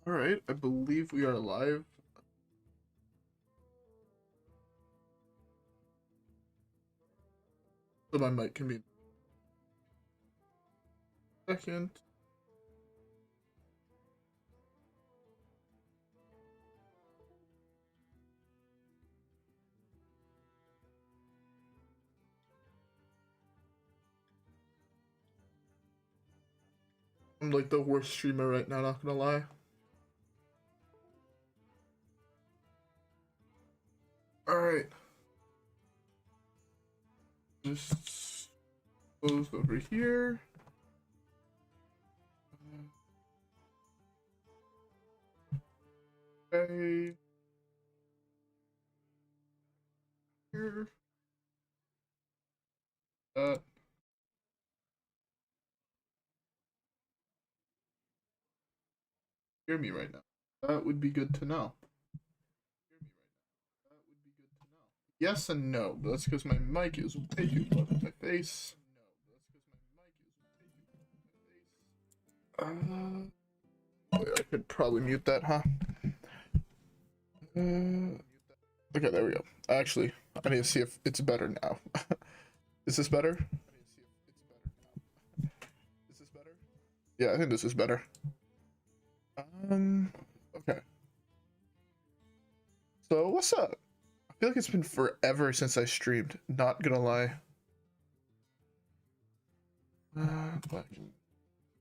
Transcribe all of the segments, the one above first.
All right, I believe we are live. So my mic can be second. I'm like the worst streamer right now, not gonna lie. Alright. Just close over here. Okay. Here. Hear me right now. That would be good to know. Yes and no, but that's because my mic is way too close to my face. I could probably mute that, huh? Okay, there we go. Actually, I need to see if it's better now. Is this better? Is this better? Yeah, I think this is better. Okay. So, what's up? I feel like it's been forever since I streamed, not gonna lie.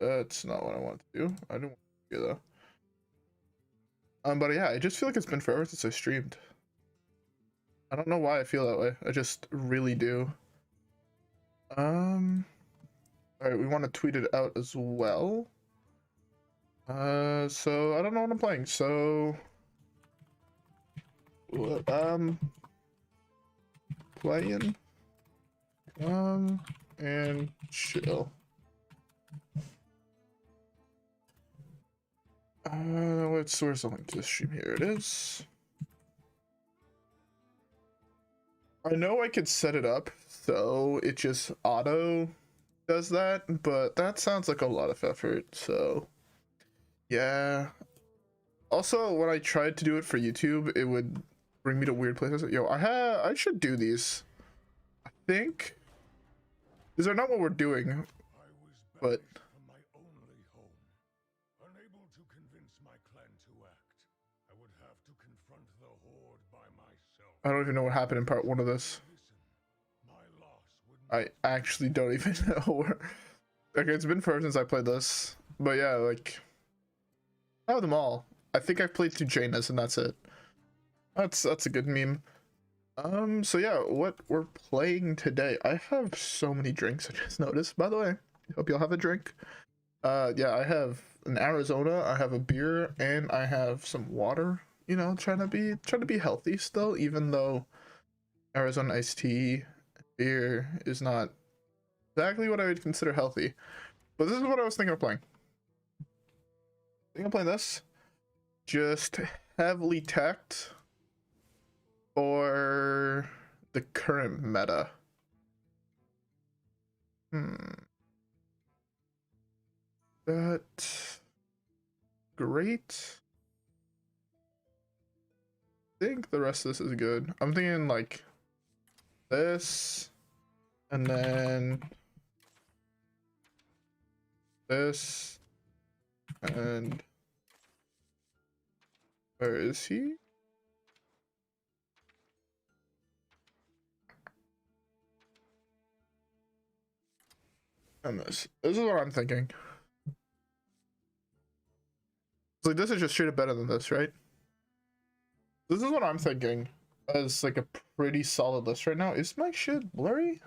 That's not what I want to do. I didn't want to do though. But yeah, I just feel like it's been forever since I streamed. I don't know why I feel that way. I just really do. Alright, we want to tweet it out as well. So I don't know what I'm playing, so playing and chill. Where's the link to the stream? Here it is. I know I could set it up so it just auto does that, but that sounds like a lot of effort, so yeah. Also, when I tried to do it for YouTube, it would bring me to weird places. Yo, I should do these. I think these are not what we're doing, but my only home, unable to convince my clan to act. I would have to confront the horde by myself. I don't even know what happened in part 1 of this. I actually don't even know where. Okay, it's been forever since I played this, but yeah, like I have them all. I think I've played through Jaina's and that's it. That's a good meme. So yeah, what we're playing today. I have so many drinks, I just noticed, by the way. Hope y'all have a drink. Yeah, I have an Arizona, I have a beer, and I have some water. You know, trying to be healthy still, even though Arizona iced tea, beer is not exactly what I would consider healthy. But this is what I was thinking of playing. I think I'm playing this. Just heavily teched for the current meta. That great. I think the rest of this is good. I'm thinking like this, and then this, and where is he? And this. This is what I'm thinking. It's like this is just straight up better than this, right? This is what I'm thinking as like a pretty solid list right now. Is my shit blurry?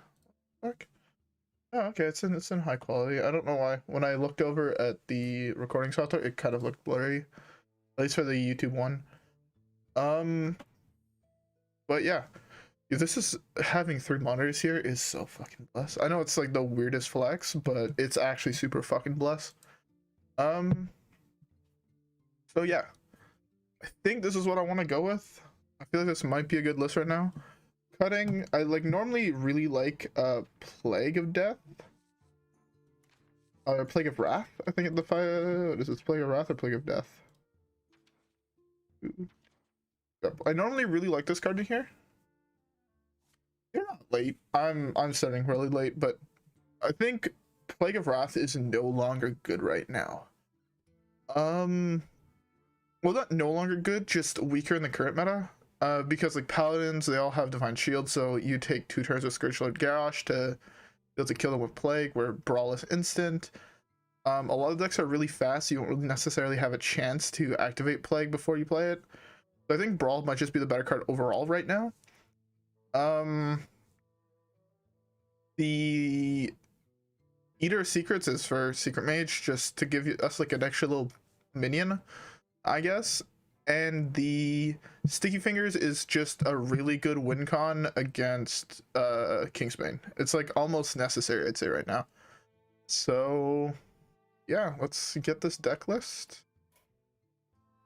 Fuck. Oh, okay, it's in high quality. I don't know why. When I looked over at the recording software, it kind of looked blurry. At least for the YouTube one. But yeah. This is having 3 monitors here is so fucking blessed. I know it's like the weirdest flex, but it's actually super fucking blessed. So yeah. I think this is what I want to go with. I feel like this might be a good list right now. Cutting, I like normally really like Plague of Death. Or Plague of Wrath, I think the what is this, Plague of Wrath or Plague of Death? I normally really like this card in here. You're not late. I'm starting really late, but I think Plague of Wrath is no longer good right now. Well, not no longer good, just weaker in the current meta. Because like paladins, they all have divine shield, so you take 2 turns with Scourgelord Garrosh to be able to kill them with Plague, where Brawl is instant. A lot of decks are really fast, so you don't really necessarily have a chance to activate Plague before you play it. So I think Brawl might just be the better card overall right now. The Eater of Secrets is for Secret Mage, just to give us like an extra little minion, I guess. And the Sticky Fingers is just a really good win con against Kingsbane. It's like almost necessary, I'd say, right now. So yeah, let's get this deck list.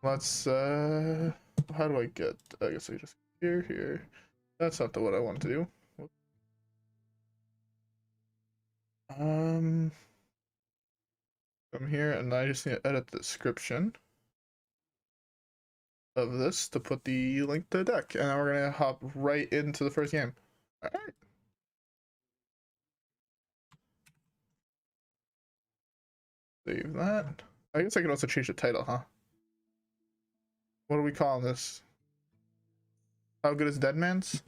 Let's how do I get, I guess I just here. That's not what I want to do. Come here, and I just need to edit the description of this to put the link to the deck, and then we're gonna hop right into the first game. All right. Save that. I guess I could also change the title, huh? What are we calling this? How good is Dead Man's?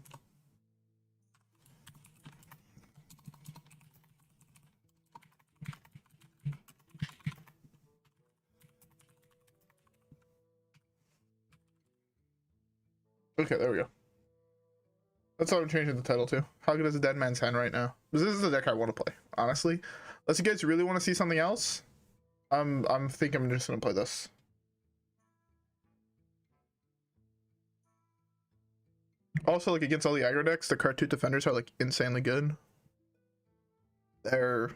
Okay, there we go. That's all I'm changing the title to. How good is a Dead Man's Hand right now? This is the deck I want to play, honestly. Unless you guys really want to see something else, I'm thinking I'm just gonna play this. Also, like against all the aggro decks, the Khartut Defenders are like insanely good. They're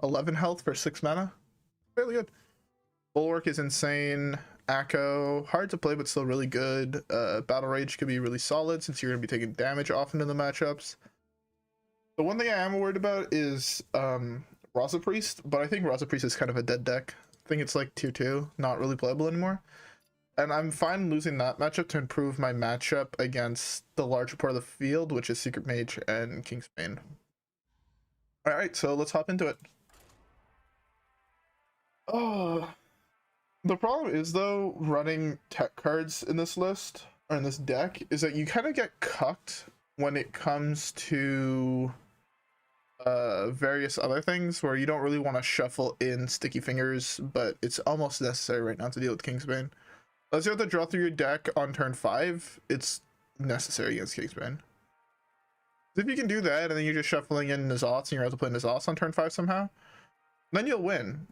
11 health for 6 mana. Fairly good. Bulwark is insane. Echo, hard to play but still really good. Battle Rage could be really solid since you're going to be taking damage often in the matchups. The one thing I am worried about is Raza Priest, but I think Raza Priest is kind of a dead deck. I think it's like tier 2, not really playable anymore. And I'm fine losing that matchup to improve my matchup against the larger part of the field, which is Secret Mage and Kingsbane. Alright, so let's hop into it. Oh, the problem is, though, running tech cards in this list, or in this deck, is that you kind of get cucked when it comes to various other things, where you don't really want to shuffle in Sticky Fingers, but it's almost necessary right now to deal with Kingsbane. Unless you have to draw through your deck on turn 5, it's necessary against Kingsbane. If you can do that, and then you're just shuffling in N'Zoth, and you're able to play N'Zoth on turn 5 somehow, then you'll win.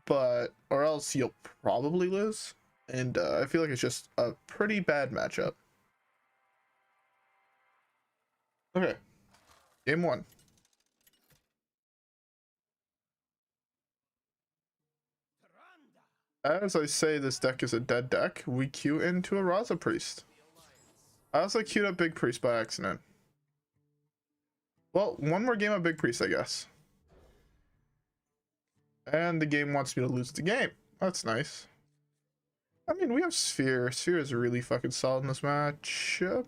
But, or else you'll probably lose. And I feel like it's just a pretty bad matchup. Okay. Game 1. As I say, this deck is a dead deck. We queue into a Raza Priest. I also queued up Big Priest by accident. Well, one more game of Big Priest, I guess. And the game wants me to lose the game. That's nice. I mean, we have Sphere. Sphere is really fucking solid in this matchup.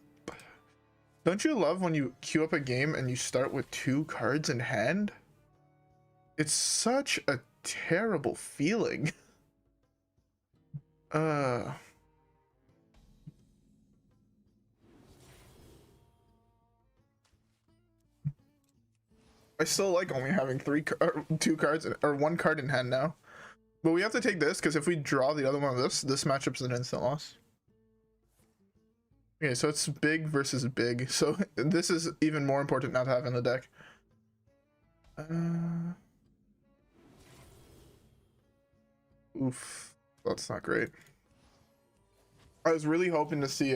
Don't you love when you queue up a game and you start with 2 cards in hand? It's such a terrible feeling. I still like only having 2 cards or 1 card in hand now. But we have to take this because if we draw the other one of this matchup's an instant loss. Okay, so it's big versus big. So this is even more important not to have in the deck. Oof, that's not great. I was really hoping to see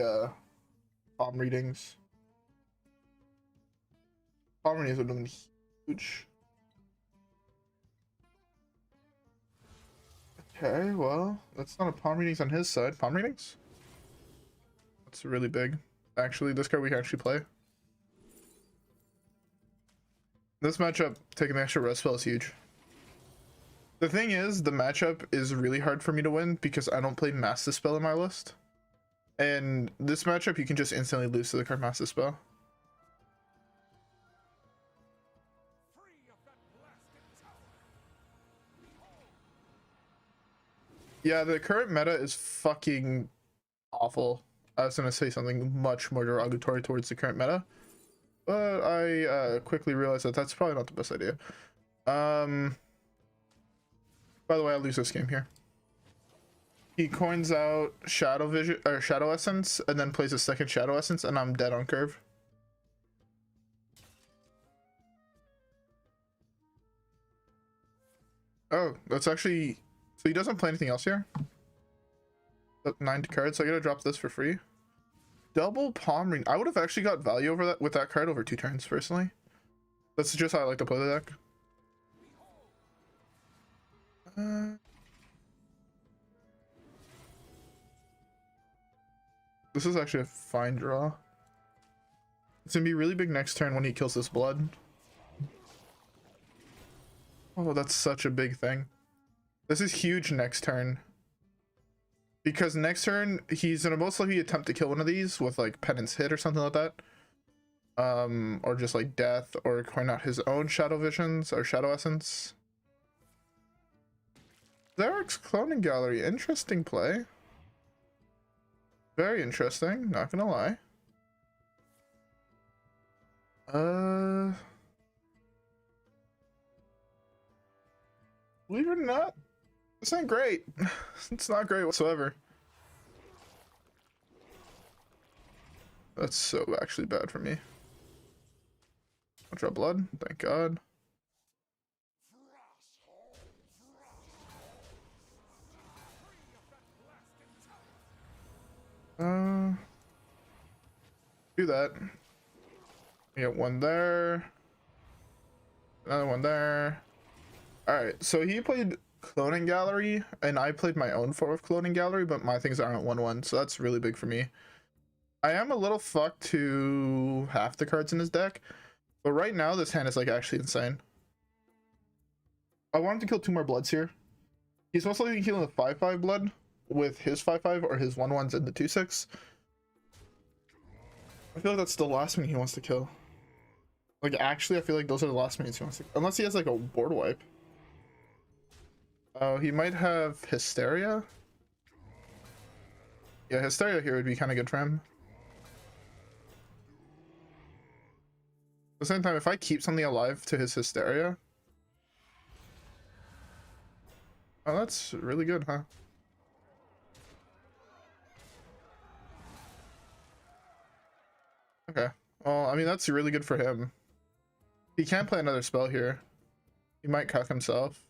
palm readings. Palm readings would have been huge. Okay, well, that's not a palm readings on his side. Palm readings? That's really big. Actually, this card we can actually play. This matchup, taking the extra red spell is huge. The thing is, the matchup is really hard for me to win because I don't play Mass Dispel in my list. And this matchup, you can just instantly lose to the card Mass Dispel. Yeah, the current meta is fucking awful. I was gonna say something much more derogatory towards the current meta, but I quickly realized that that's probably not the best idea. By the way, I lose this game here. He coins out Shadow Vision or Shadow Essence, and then plays a second Shadow Essence, and I'm dead on curve. Oh, that's actually, so he doesn't play anything else here. 9 cards, so I gotta drop this for free. Double Palm Ring. I would have actually got value over that with that card over 2 turns personally. That's just how I like to play the deck. This is actually a fine draw. It's gonna be really big next turn when he kills this blood. Oh, that's such a big thing. This is huge next turn. Because next turn, he's gonna most likely attempt to kill one of these with like Penance Hit or something like that. Or just like Death, or coin out his own Shadow Visions or Shadow Essence. Derek's Cloning Gallery, interesting play. Very interesting, not gonna lie. Believe it or not, this ain't great. It's not great whatsoever. That's so actually bad for me. I'll draw blood, thank God. Do that. We get one there. Another one there. Alright, so he played Cloning Gallery, and I played my own form of Cloning Gallery, but my things aren't 1/1, so that's really big for me. I am a little fucked to half the cards in his deck, but right now this hand is like actually insane. I want him to kill 2 more bloods here. He's most likely killing the 5/5 blood with his 5/5 or his 1/1s and the 2/6. I feel like that's the last minion he wants to kill. Like, actually, I feel like those are the last minions he wants to kill. Unless he has, like, a board wipe. Oh, he might have Hysteria? Yeah, Hysteria here would be kind of good for him. At the same time, if I keep something alive to his Hysteria... Oh, that's really good, huh? Okay. Well, I mean, that's really good for him. He can't play another spell here. He might cuck himself.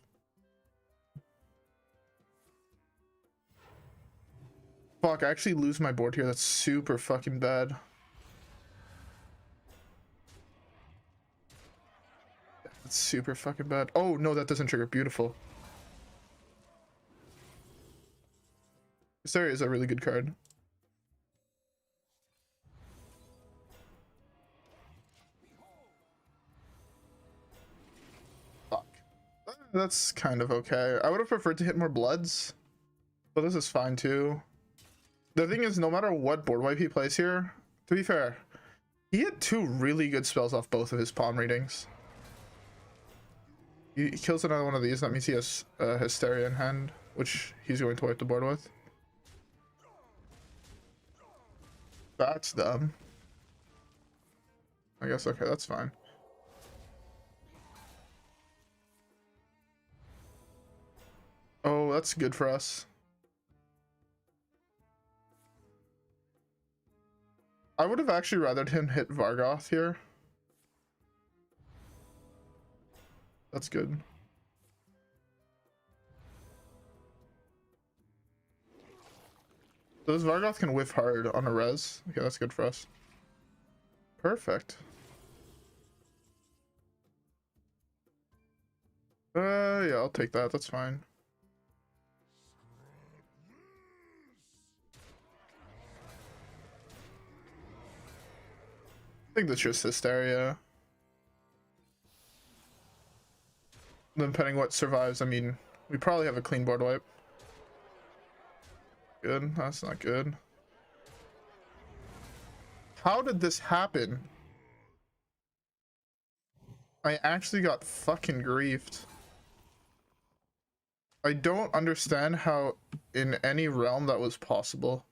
Fuck, I actually lose my board here. That's super fucking bad. That's super fucking bad. Oh, no, that doesn't trigger. Beautiful. Hysteria is a really good card. That's kind of okay. I would have preferred to hit more bloods, but this is fine too. The thing is, no matter what board wipe he plays here, to be fair, he had 2 really good spells off both of his palm readings. He kills another one of these, that means he has Hysteria in hand, which he's going to wipe the board with. That's dumb. I guess, okay, that's fine. Oh, that's good for us. I would have actually rathered him hit Vargoth here. That's good. So this Vargoth can whiff hard on a res. Okay, that's good for us. Perfect. Yeah, I'll take that. That's fine. I think that's just Hysteria. Depending what survives, I mean, We probably have a clean board wipe. Good. That's not good. How did this happen? I actually got fucking griefed. I don't understand how in any realm that was possible.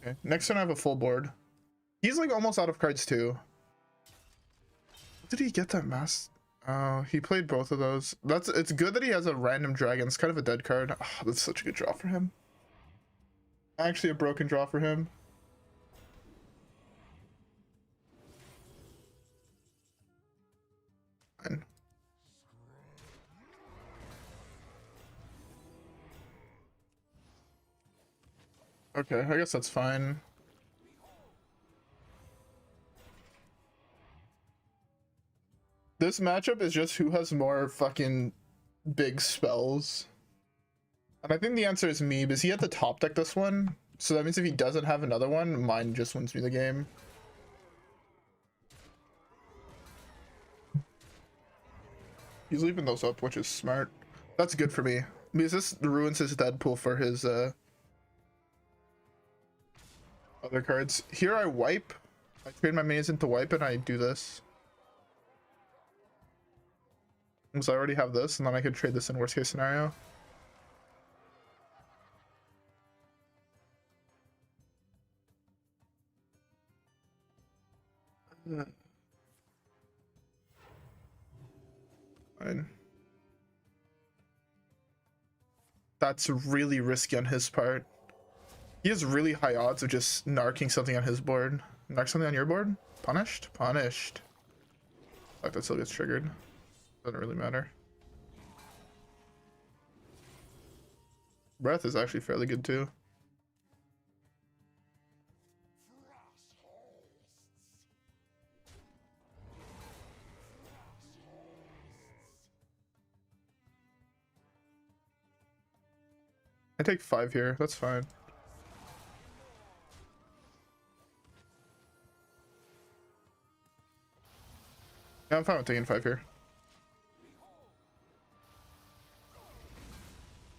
Okay, next turn I have a full board. He's like almost out of cards too. Did he get that mass? Oh, he played both of those. It's good that he has a random dragon. It's kind of a dead card. Oh, that's such a good draw for him. Actually a broken draw for him. Fine. Okay, I guess that's fine. This matchup is just who has more fucking big spells. And I think the answer is me, because he had the top deck this one. So that means if he doesn't have another one, mine just wins me the game. He's leaving those up, which is smart. That's good for me. Because this ruins his Deadpool for his other cards. Here I wipe. I trade my minions into wipe and I do this. So I already have this, and then I could trade this in worst case scenario. Fine. That's really risky on his part. He has really high odds of just narking something on his board. Narc something on your board? Punished? Punished. Fuck, that still gets triggered. Doesn't really matter. Breath is actually fairly good too. I take 5 here, that's fine. Yeah, I'm fine with taking 5 here.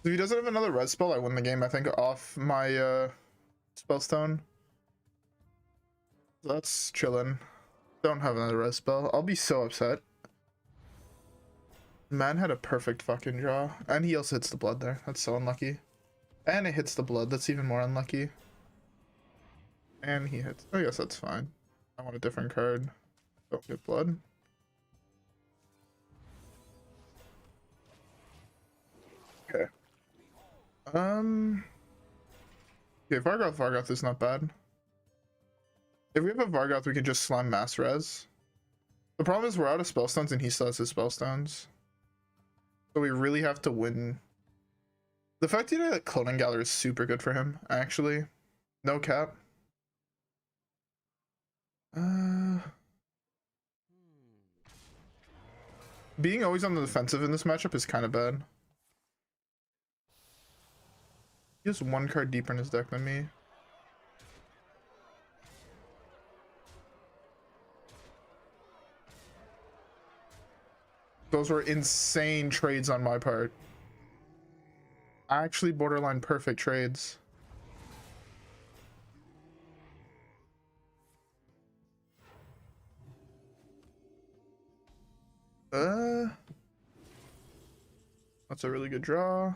If he doesn't have another red spell, I win the game, I think, off my spellstone. That's chillin'. Don't have another red spell. I'll be so upset. Man had a perfect fucking draw. And he also hits the blood there. That's so unlucky. And it hits the blood. That's even more unlucky. And he hits. I guess that's fine. I want a different card. Don't get blood. Okay. Okay, Vargoth is not bad. If we have a Vargoth, we can just slime mass res. The problem is we're out of spellstones and he still has his spellstones. So we really have to win. The fact that he had a cloning gallery is super good for him, actually. No cap. Being always on the defensive in this matchup is kind of bad. He has 1 card deeper in his deck than me. Those were insane trades on my part. Actually borderline perfect trades. That's a really good draw.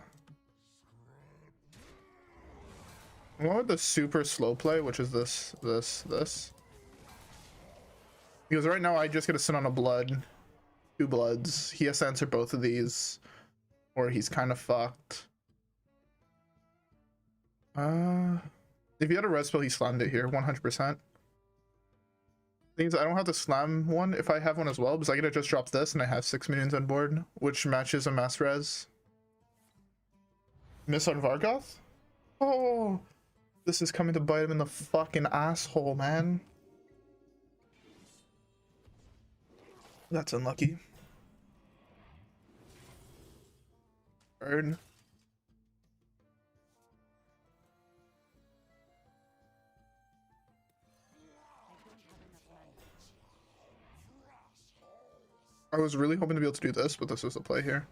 I'm going with the super slow play, which is this. Because right now I just get to sit on a blood. 2 bloods. He has to answer both of these, or he's kind of fucked. If he had a red spell, he slammed it here, 100%. Things I don't have to slam one if I have one as well, because I get to just drop this and I have 6 minions on board, which matches a mass res. Miss on Vargoth? Oh, this is coming to bite him in the fucking asshole, man. That's unlucky. Burn. I was really hoping to be able to do this, but this was the play here.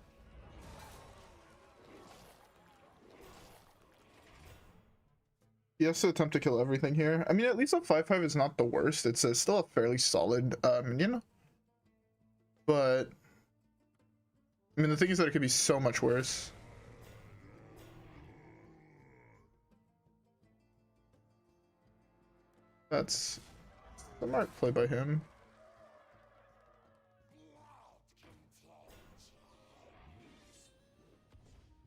He has to attempt to kill everything here. I mean, at least a 5/5 is not the worst. It's still a fairly solid minion. But I mean, the thing is that it could be so much worse. That's smart play by him.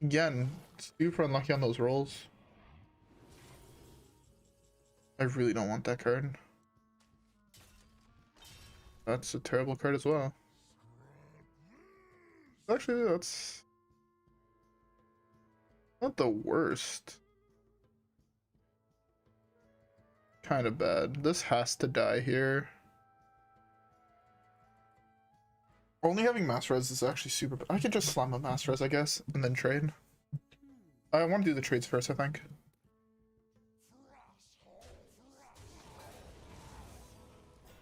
Again, super unlucky on those rolls. I really don't want that card. That's a terrible card as well. Actually, that's not the worst. Kind of bad. This has to die here. Only having mass res is actually super bad. I could just slam a mass res, I guess, and then trade. I want to do the trades first, I think.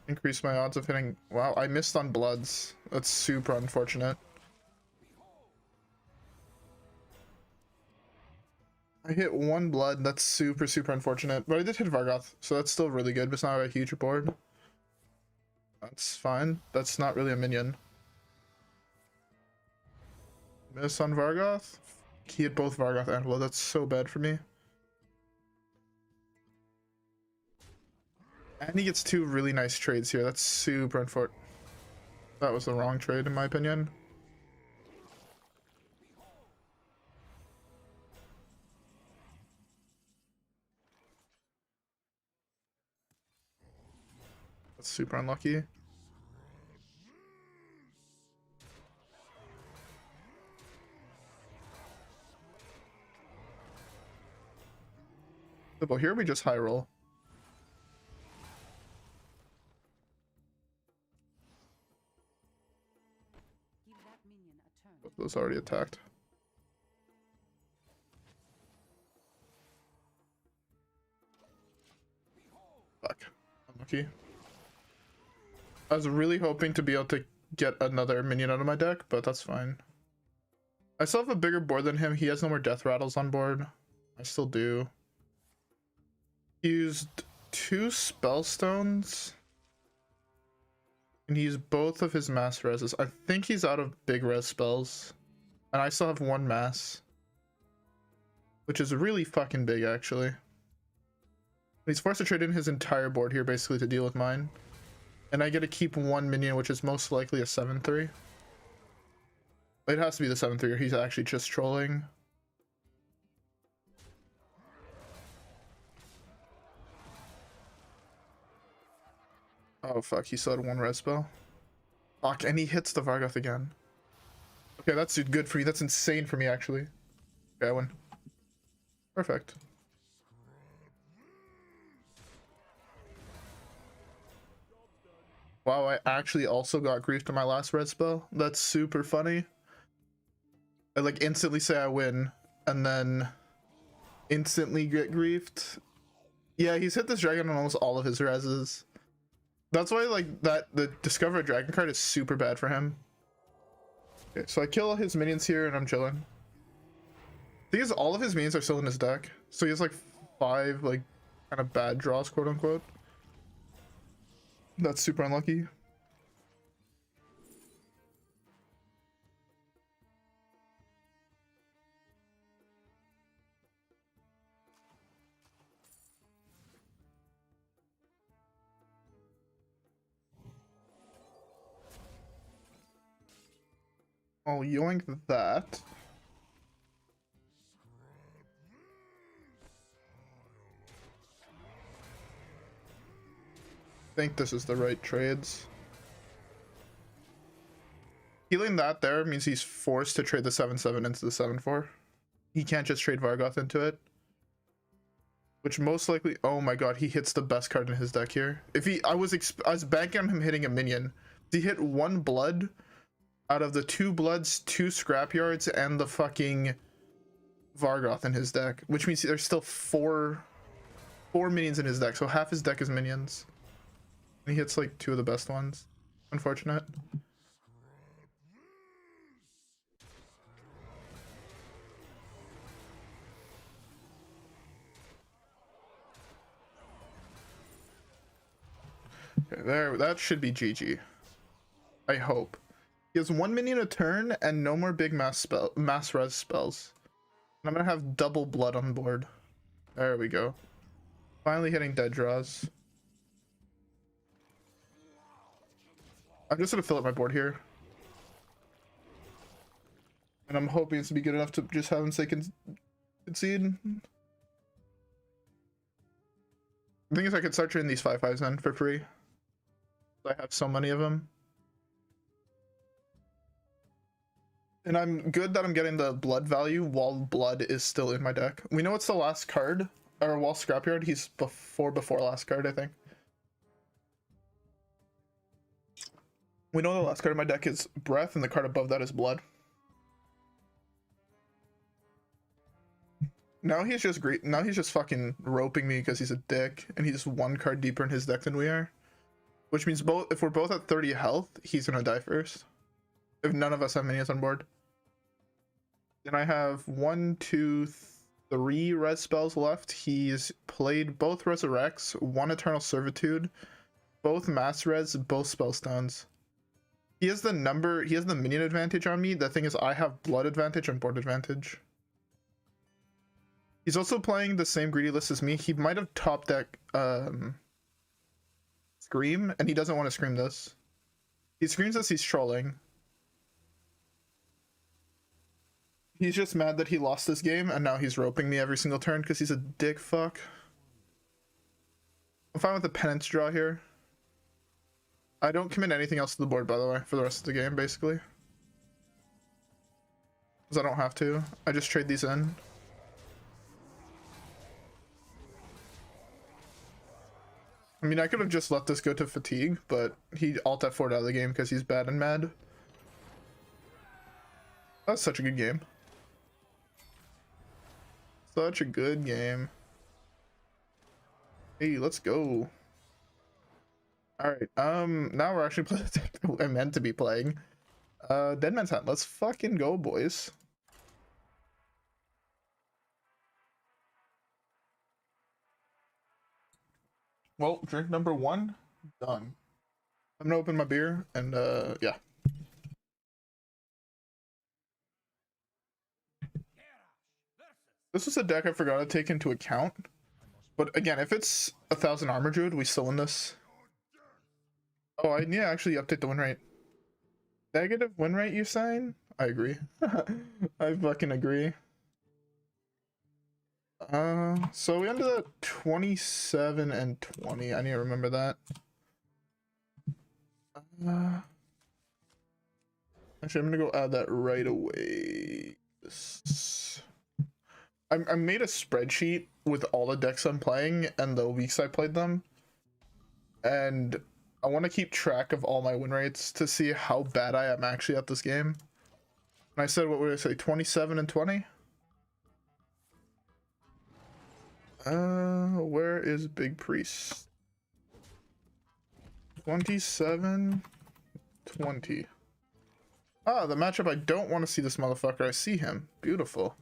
Increase my odds of hitting. Wow, I missed on bloods. That's super unfortunate. I hit one blood. That's super unfortunate. But I did hit Vargoth, so that's still really good, but it's not a huge board. That's fine. That's not really a minion. Miss on Vargoth? He hit both Vargoth and blood. That's so bad for me. And he gets two really nice trades here. That's super unfortunate. That was the wrong trade in my opinion. That's super unlucky. Well, here we just high roll. Both those already attacked. Fuck. Unlucky. I was really hoping to be able to get another minion out of my deck, but that's fine. I still have a bigger board than him. He has no more death rattles on board. I still do. He used 2 spellstones. And he used both of his mass reses. I think he's out of big res spells. And I still have 1 mass. Which is really fucking big, actually. He's forced to trade in his entire board here, basically, to deal with mine. And I get to keep 1 minion, which is most likely a 7/3. It has to be the 7/3, or he's actually just trolling. Oh fuck, he still had 1 red spell. Fuck, and he hits the Vargoth again. Okay, that's good for you. That's insane for me, actually. Okay, I win. Perfect. Wow, I actually also got griefed on my last red spell. That's super funny. I like instantly say I win, and then instantly get griefed. Yeah, he's hit this dragon on almost all of his reses. That's why like the Discover a Dragon card is super bad for him. Okay, so I kill his minions here and I'm chilling. Thing is, all of his minions are still in his deck. So he has like 5 like kind of bad draws, quote unquote. That's super unlucky. I'll yoink that. I think this is the right trades. Healing that there means he's forced to trade the 7/7 into the 7/4. He can't just trade Vargoth into it. Which most likely, oh my god, he hits the best card in his deck here. If he, I was banking on him hitting a minion. He hit 1 blood out of the 2 bloods, 2 scrapyards, and the fucking Vargoth in his deck. Which means there's still 4 minions in his deck, so half his deck is minions. And he hits like 2 of the best ones. Unfortunate. there, that should be GG. I hope. He has 1 minion a turn and no more big mass res spells. And I'm gonna have double blood on board. There we go. Finally hitting dead draws. I'm just gonna fill up my board here. And I'm hoping it's to be good enough to just have him say concede. The thing is, I could start trading these 5/5s then for free. I have so many of them. And I'm good that I'm getting the blood value while blood is still in my deck. We know it's the last card, or while Scrapyard, he's before last card, I think. We know the last card in my deck is Breath, and the card above that is Blood. Now he's just great. Now he's just fucking roping me because he's a dick, and he's 1 card deeper in his deck than we are. Which means if we're both at 30 health, he's gonna die first. If none of us have minions on board. Then I have 1, 2, 3 res spells left. He's played both Resurrects, 1 Eternal Servitude, both Mass Res, both Spellstones. He has the minion advantage on me. The thing is, I have blood advantage and board advantage. He's also playing the same greedy list as me. He might have top deck Scream, and he doesn't want to scream this. He screams as he's trolling. He's just mad that he lost this game, and now he's roping me every single turn because he's a dick fuck. I'm fine with the penance draw here. I don't commit anything else to the board, by the way, for the rest of the game, basically. Because I don't have to. I just trade these in. I mean, I could have just let this go to Fatigue, but he alt F4'd out of the game because he's bad and mad. That's such a good game. Such a good game. Hey, let's go. Alright, now we're actually playing the deck that I'm meant to be playing. Dead Man's Hand. Let's fucking go, boys. Well, drink number 1, done. I'm gonna open my beer, and yeah. This is a deck I forgot to take into account. But again, if it's 1,000 Armor Druid, we still win this. Oh, I need to actually update the win rate. Negative win rate, you saying? I agree. I fucking agree. So we ended at 27 and 20. I need to remember that. Actually, I'm gonna go add that right away. I made a spreadsheet with all the decks I'm playing and the weeks I played them, and I want to keep track of all my win rates to see how bad I am actually at this game. And I said, what would I say, 27 and 20? Where is Big Priest? 27, 20. Ah, the matchup I don't want to see this motherfucker. I see him. Beautiful.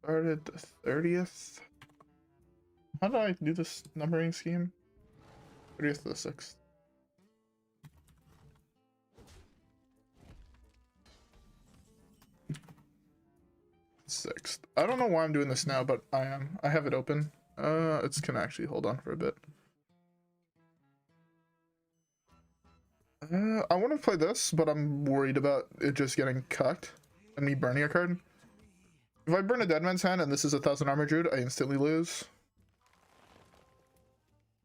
Started the 30th. How do I do this numbering scheme? 30th to the 6th. I don't know why I'm doing this now, but I am. I have it open. It's gonna actually hold on for a bit. I want to play this, but I'm worried about it just getting cucked and me burning a card. If I burn a Dead Man's Hand and this is 1,000 Armor Druid, I instantly lose.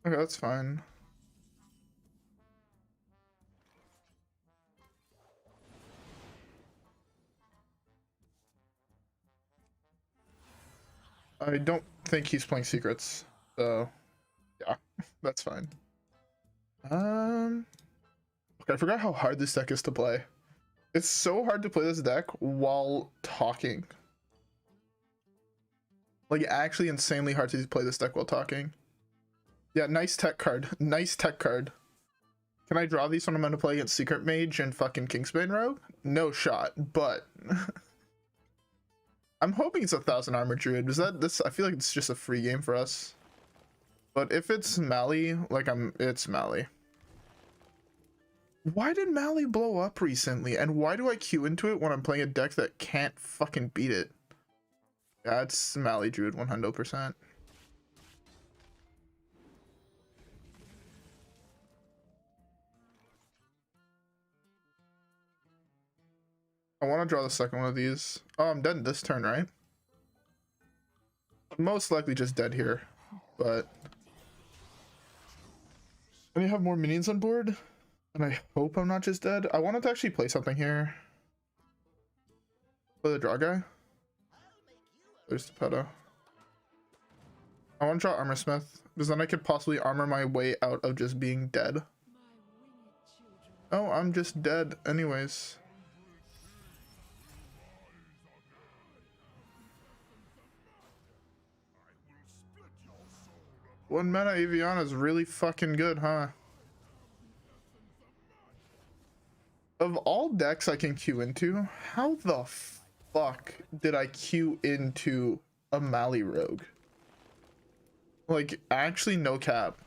Okay, that's fine. I don't think he's playing secrets, so yeah, that's fine. Okay, I forgot how hard this deck is to play. It's so hard to play this deck while talking. Like, actually insanely hard to play this deck while talking. Yeah, nice tech card. Nice tech card. Can I draw these when I'm going to play against Secret Mage and fucking Kingsbane Rogue? No shot, but... I'm hoping it's 1,000 Armor Druid. Is that this? I feel like it's just a free game for us. But if it's Mally, like it's Mally. Why did Mally blow up recently? And why do I queue into it when I'm playing a deck that can't fucking beat it? That's Mally Druid 100%. I want to draw the second one of these. Oh, I'm dead this turn, right? Most likely just dead here, but I have more minions on board, and I hope I'm not just dead. I wanted to actually play something here. Play the draw guy. There's the pedo. I want to draw Armorsmith, because then I could possibly armor my way out of just being dead. Oh, I'm just dead anyways. One mana Aviana is really fucking good, huh? Of all decks I can queue into, how the fuck did I queue into a Mally Rogue? Like, actually no cap.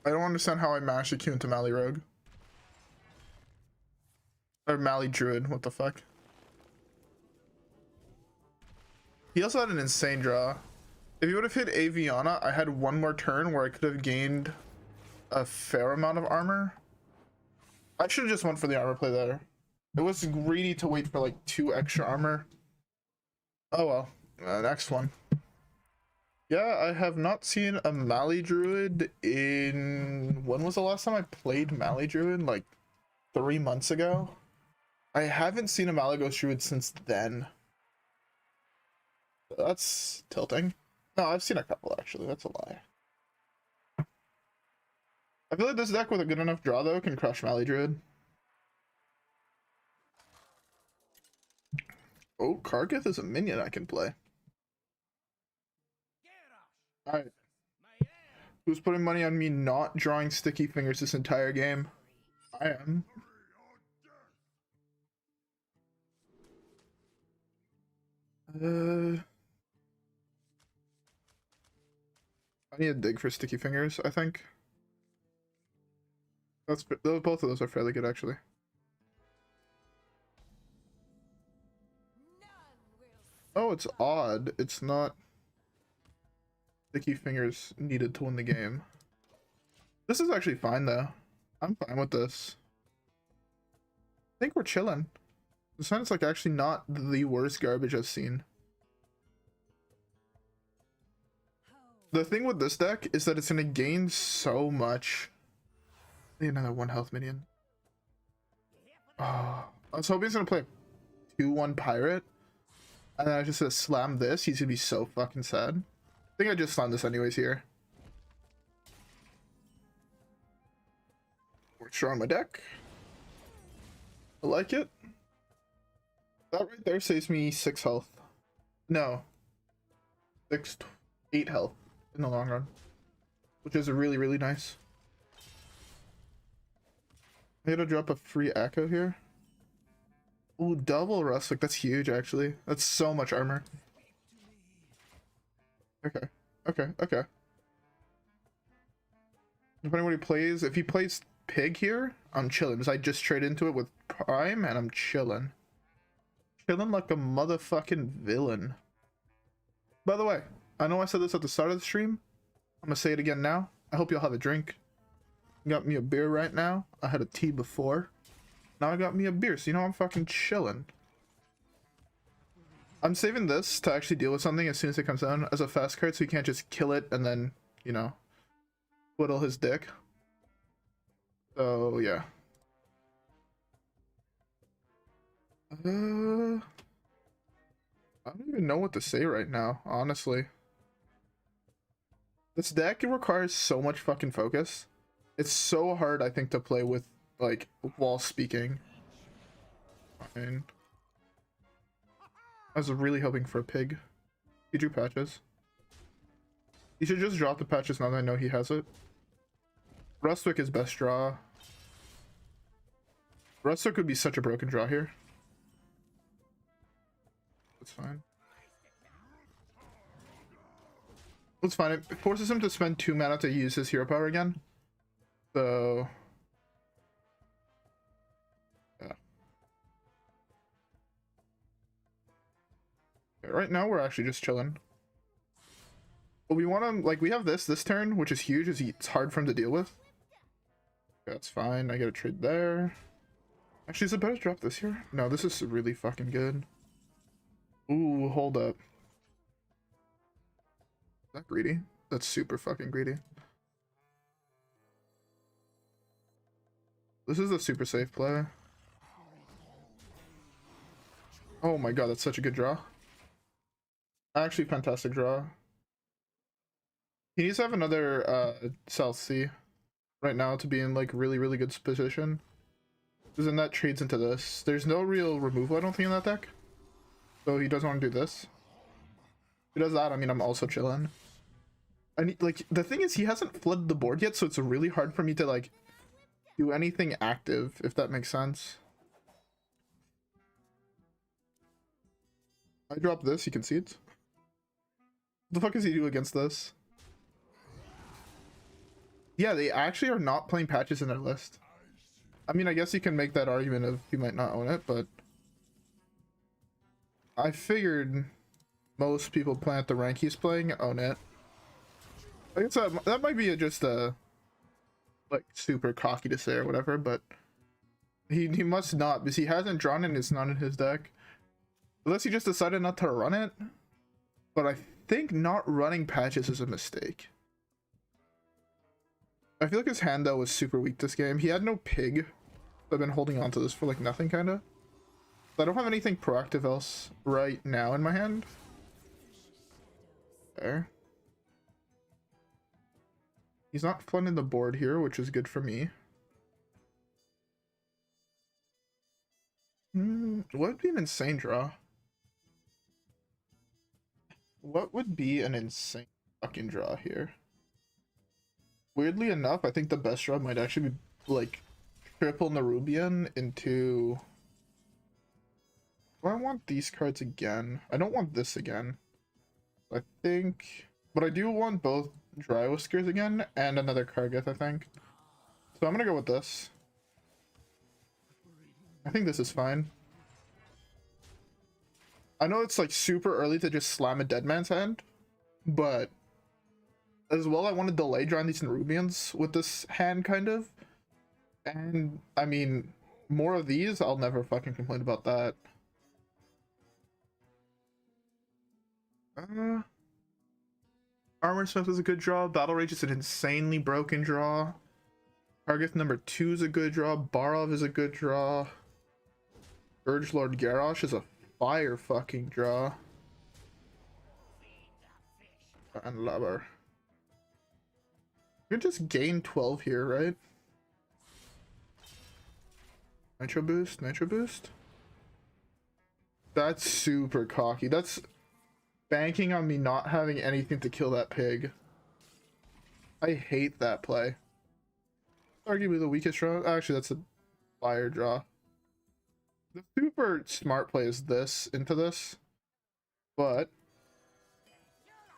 I don't understand how I managed to queue into Mally Rogue. Or Mally Druid, what the fuck? He also had an insane draw. If he would have hit Aviana, I had one more turn where I could have gained a fair amount of armor. I should have just went for the armor play there. It was greedy to wait for like 2 extra armor. Oh well, next one. Yeah, I have not seen a Mally Druid in... When was the last time I played Mally Druid? Like 3 months ago? I haven't seen a Malygos Druid since then. That's tilting. No, I've seen a couple actually. That's a lie. I feel like this deck with a good enough draw though can crush Mally Druid. Oh, Kargath is a minion I can play. Alright. Who's putting money on me not drawing sticky fingers this entire game? I am. I need to dig for sticky fingers, I think. Both of those are fairly good actually. Oh, it's odd. It's not sticky fingers needed to win the game. This is actually fine though. I'm fine with this. I think we're chilling. This sounds like actually not the worst garbage I've seen. The thing with this deck is that it's gonna gain so much. Another 1 health minion. Oh, I was hoping he's gonna play 2/1 pirate. And then I just said slam this. He's gonna be so fucking sad. I think I just slammed this anyways here. We're drawing my deck. I like it. That right there saves me 6 health. No. 8 health in the long run. Which is really, really nice. I gotta drop a free Echo here. Ooh, double Rustic. That's huge, actually. That's so much armor. Okay. Okay. Okay. Depending on what he plays. If he plays Pig here, I'm chilling. Because I just trade into it with Prime, and I'm chilling. Chilling like a motherfucking villain. By the way, I know I said this at the start of the stream. I'm gonna say it again now. I hope y'all have a drink. Got me a beer right now. I had a tea before. Now I got me a beer, so you know I'm fucking chilling. I'm saving this to actually deal with something as soon as it comes down as a fast card, so you can't just kill it and then, you know, whittle his dick. So, yeah. I don't even know what to say right now, honestly. This deck requires so much fucking focus. It's so hard, I think, to play with, like, while speaking. Fine. I was really hoping for a pig. He drew patches. He should just drop the patches now that I know he has it. Rustwick is best draw. Rustwick would be such a broken draw here. That's fine. It's fine. It forces him to spend 2 mana to use his hero power again. So yeah. Okay, right now we're actually just chilling. But we want to, like, we have this turn, which is huge. It's hard for him to deal with. Okay, that's fine. I get a trade there. Actually, is it better to drop this here? No, this is really fucking good. Ooh, hold up. Is that greedy? That's super fucking greedy. This is a super safe play. Oh my god, that's such a good draw. Actually, fantastic draw. He needs to have another South Sea right now to be in like really good position. Because then that trades into this. There's no real removal, I don't think, in that deck. So he doesn't want to do this. If he does that, I mean, I'm also chilling. I need, like, the thing is, he hasn't flooded the board yet, so it's really hard for me to like do anything active, if that makes sense. I drop this, he concedes. What the fuck does he do against this? Yeah, they actually are not playing patches in their list. I mean, I guess you can make that argument of he might not own it, but I figured most people playing at the rank he's playing own it. I guess that might be just a like super cocky to say or whatever, but he must not, because he hasn't drawn it and it's not in his deck. Unless he just decided not to run it. But I think not running patches is a mistake. I feel like his hand though was super weak this game. He had no pig. So I've been holding on to this for like nothing kinda. I don't have anything proactive else right now in my hand. There. He's not flooding the board here, which is good for me. What would be an insane draw? What would be an insane fucking draw here? Weirdly enough, I think the best draw might actually be like triple Nerubian into... Do I want these cards again? I don't want this again. I think... But I do want both Drywhiskers again and another Kargath, I think. So I'm gonna go with this. I think this is fine. I know it's like super early to just slam a dead man's hand, but as well I want to delay drawing these Nerubians with this hand kind of. And I mean, more of these, I'll never fucking complain about that. Armorsmith is a good draw. Battle Rage is an insanely broken draw. Kargath number 2 is a good draw. Barov is a good draw. Scourgelord Garrosh is a fire fucking draw. And Lover. You could just gain 12 here, right? Nitro boost, nitro boost. That's super cocky. That's banking on me not having anything to kill that pig. I hate that play. Arguably the weakest draw. Actually, that's a fire draw. The super smart play is this into this, but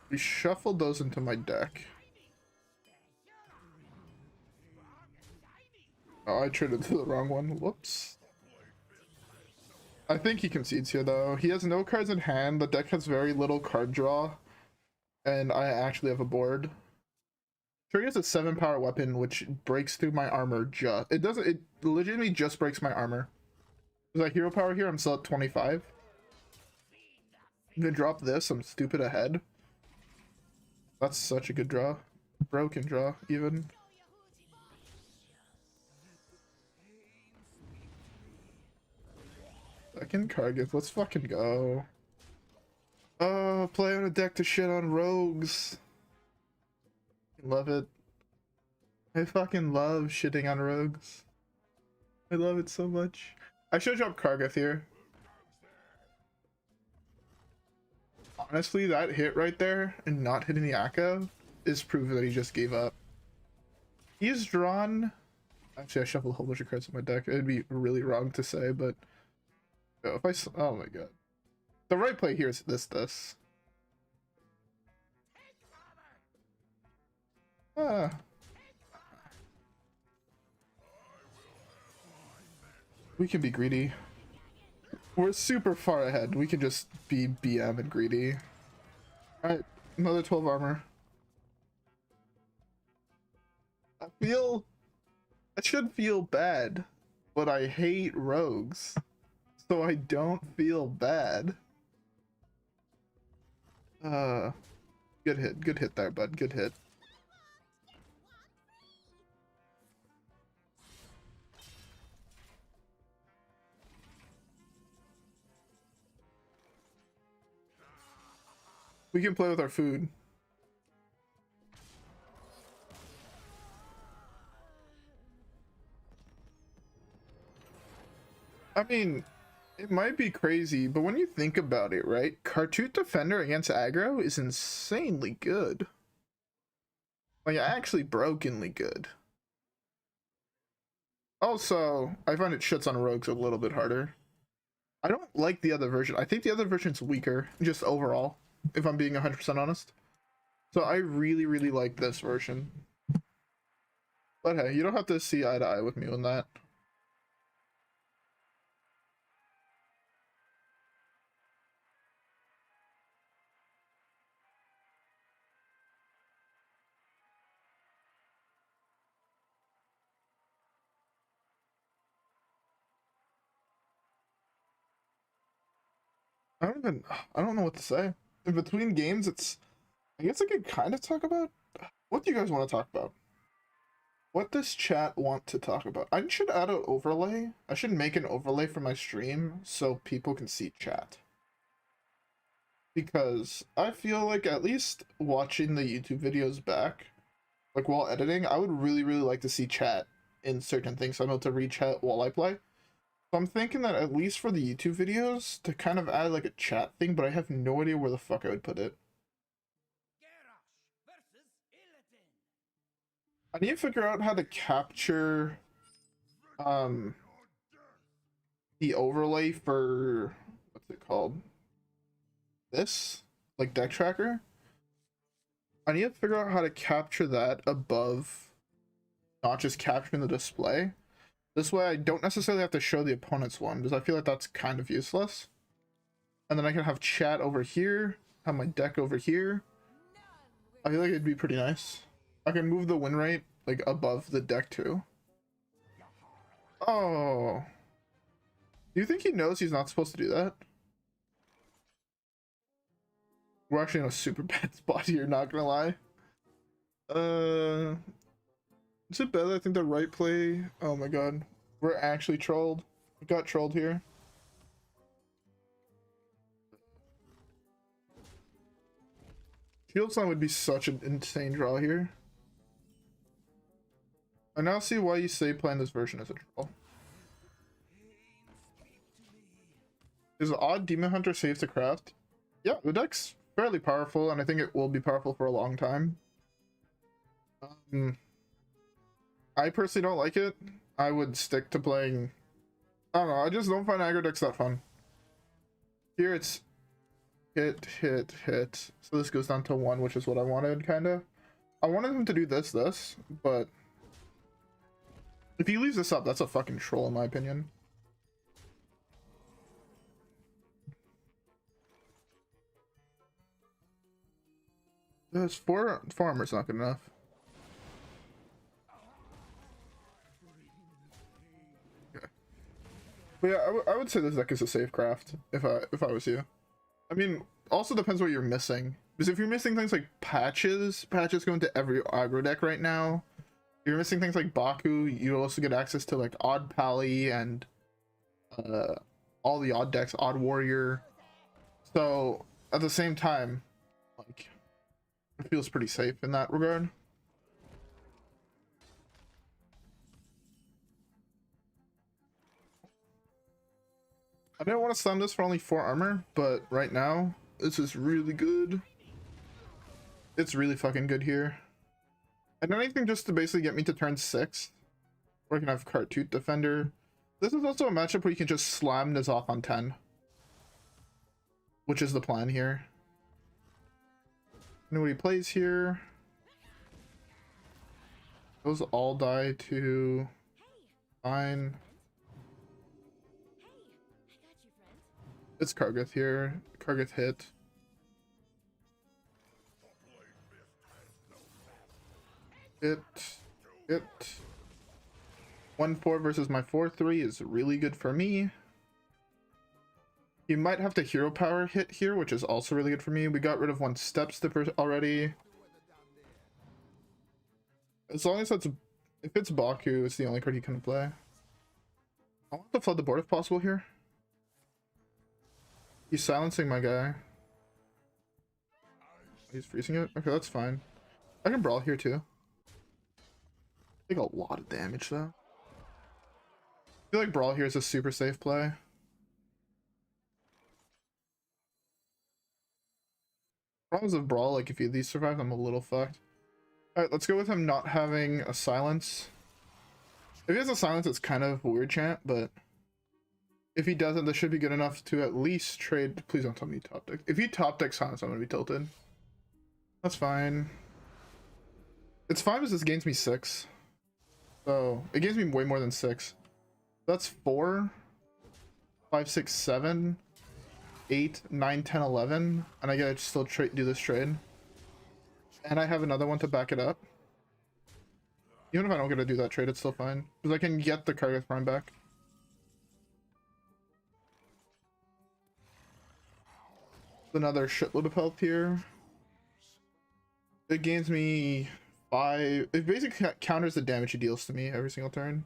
we shuffled those into my deck. Oh, I traded to the wrong one. Whoops. I think he concedes here though. He has no cards in hand. The deck has very little card draw, and I actually have a board. Sure, he has a 7 power weapon which breaks through my armor. It legitimately just breaks my armor. There's like hero power here, I'm still at 25. I'm gonna drop this, I'm stupid ahead. That's such a good draw. Broken draw, even. Second Kargath, let's fucking go. Oh, play on a deck to shit on rogues. Love it. I fucking love shitting on rogues. I love it so much. I should drop Kargath here. Honestly, that hit right there and not hitting the Echo is proof that he just gave up. He's drawn... Actually, I shuffled a whole bunch of cards in my deck. It'd be really wrong to say, but... Oh my god. The right play here is this. We can be greedy. We're super far ahead. We can just be BM and greedy. Alright, another 12 armor. I should feel bad, but I hate rogues, so I don't feel bad. Good hit there, bud. Good hit. We can play with our food. I mean, it might be crazy, but when you think about it, right? Khartut Defender against aggro is insanely good. Like, actually brokenly good. Also, I find it shits on rogues a little bit harder. I don't like the other version. I think the other version's weaker, just overall, if I'm being 100% honest. So I really, really like this version. But hey, you don't have to see eye to eye with me on that. I don't know what to say. In between games, I guess I could kind of talk about, what do you guys want to talk about? What does chat want to talk about? I should add an overlay. I should make an overlay for my stream so people can see chat. Because I feel like at least watching the YouTube videos back, like while editing, I would really, really like to see chat in certain things. So I'm able to read chat while I play. So I'm thinking that at least for the YouTube videos, to kind of add like a chat thing, but I have no idea where the fuck I would put it. I need to figure out how to capture the overlay for, what's it called? This? Like deck tracker? I need to figure out how to capture that above, not just capturing the display. This way I don't necessarily have to show the opponent's one, because I feel like that's kind of useless. And then I can have chat over here, have my deck over here. I feel like it'd be pretty nice. I can move the win rate like above the deck too. Oh. Do you think he knows he's not supposed to do that? We're actually in a super bad spot here, not gonna lie. Is it better? I think the right play. Oh my god. We're actually trolled. We got trolled here. Shield Slam would be such an insane draw here. I now see why you say playing this version is a troll. Is the odd Demon Hunter safe to craft? Yeah, the deck's fairly powerful, and I think it will be powerful for a long time. I personally don't like it. I would stick to playing, I don't know, I just don't find aggro decks that fun. Here it's hit. So this goes down to 1, which is what I wanted, kinda. I wanted him to do this, but if he leaves this up, that's a fucking troll in my opinion. There's four armor's not good enough. Okay. But yeah, I would say this deck is a safe craft if I was you. I mean, also depends what you're missing. Because if you're missing things like patches go into every aggro deck right now. If you're missing things like Baku, you also get access to like Odd Pally and all the odd decks, Odd Warrior. So at the same time, like, it feels pretty safe in that regard. I didn't want to slam this for only 4 armor, but right now, this is really good. It's really fucking good here. And anything just to basically get me to turn 6. Or I can have Khartut Defender. This is also a matchup where you can just slam this off on 10. which is the plan here. I know what he plays here. Those all die to fine. It's Kargath here. Kargath hit. Hit. 1-4 versus my 4-3 is really good for me. You might have to hero power hit here, which is also really good for me. We got rid of one step stipper already. As long as that's, if it's Baku, it's the only card he can play. I want to flood the board if possible here. He's silencing my guy. He's freezing it? Okay, that's fine. I can brawl here too. Take a lot of damage though. I feel like brawl here is a super safe play. Problems of brawl, like if these survive, I'm a little fucked. Alright, let's go with him not having a silence. If he has a silence, it's kind of a weird chant, but if he doesn't, this should be good enough to at least trade. Please don't tell me top deck. If you top deck silence, I'm gonna be tilted. That's fine. It's fine because this gains me 6. So it gains me way more than 6. That's 4, 5, 6, 7, 8, 9, 10, 11, and I gotta still do this trade. And I have another one to back it up. Even if I don't get to do that trade, it's still fine because I can get the Kargath Prime back. Another shitload of health here. It gains me 5. It basically counters the damage he deals to me every single turn.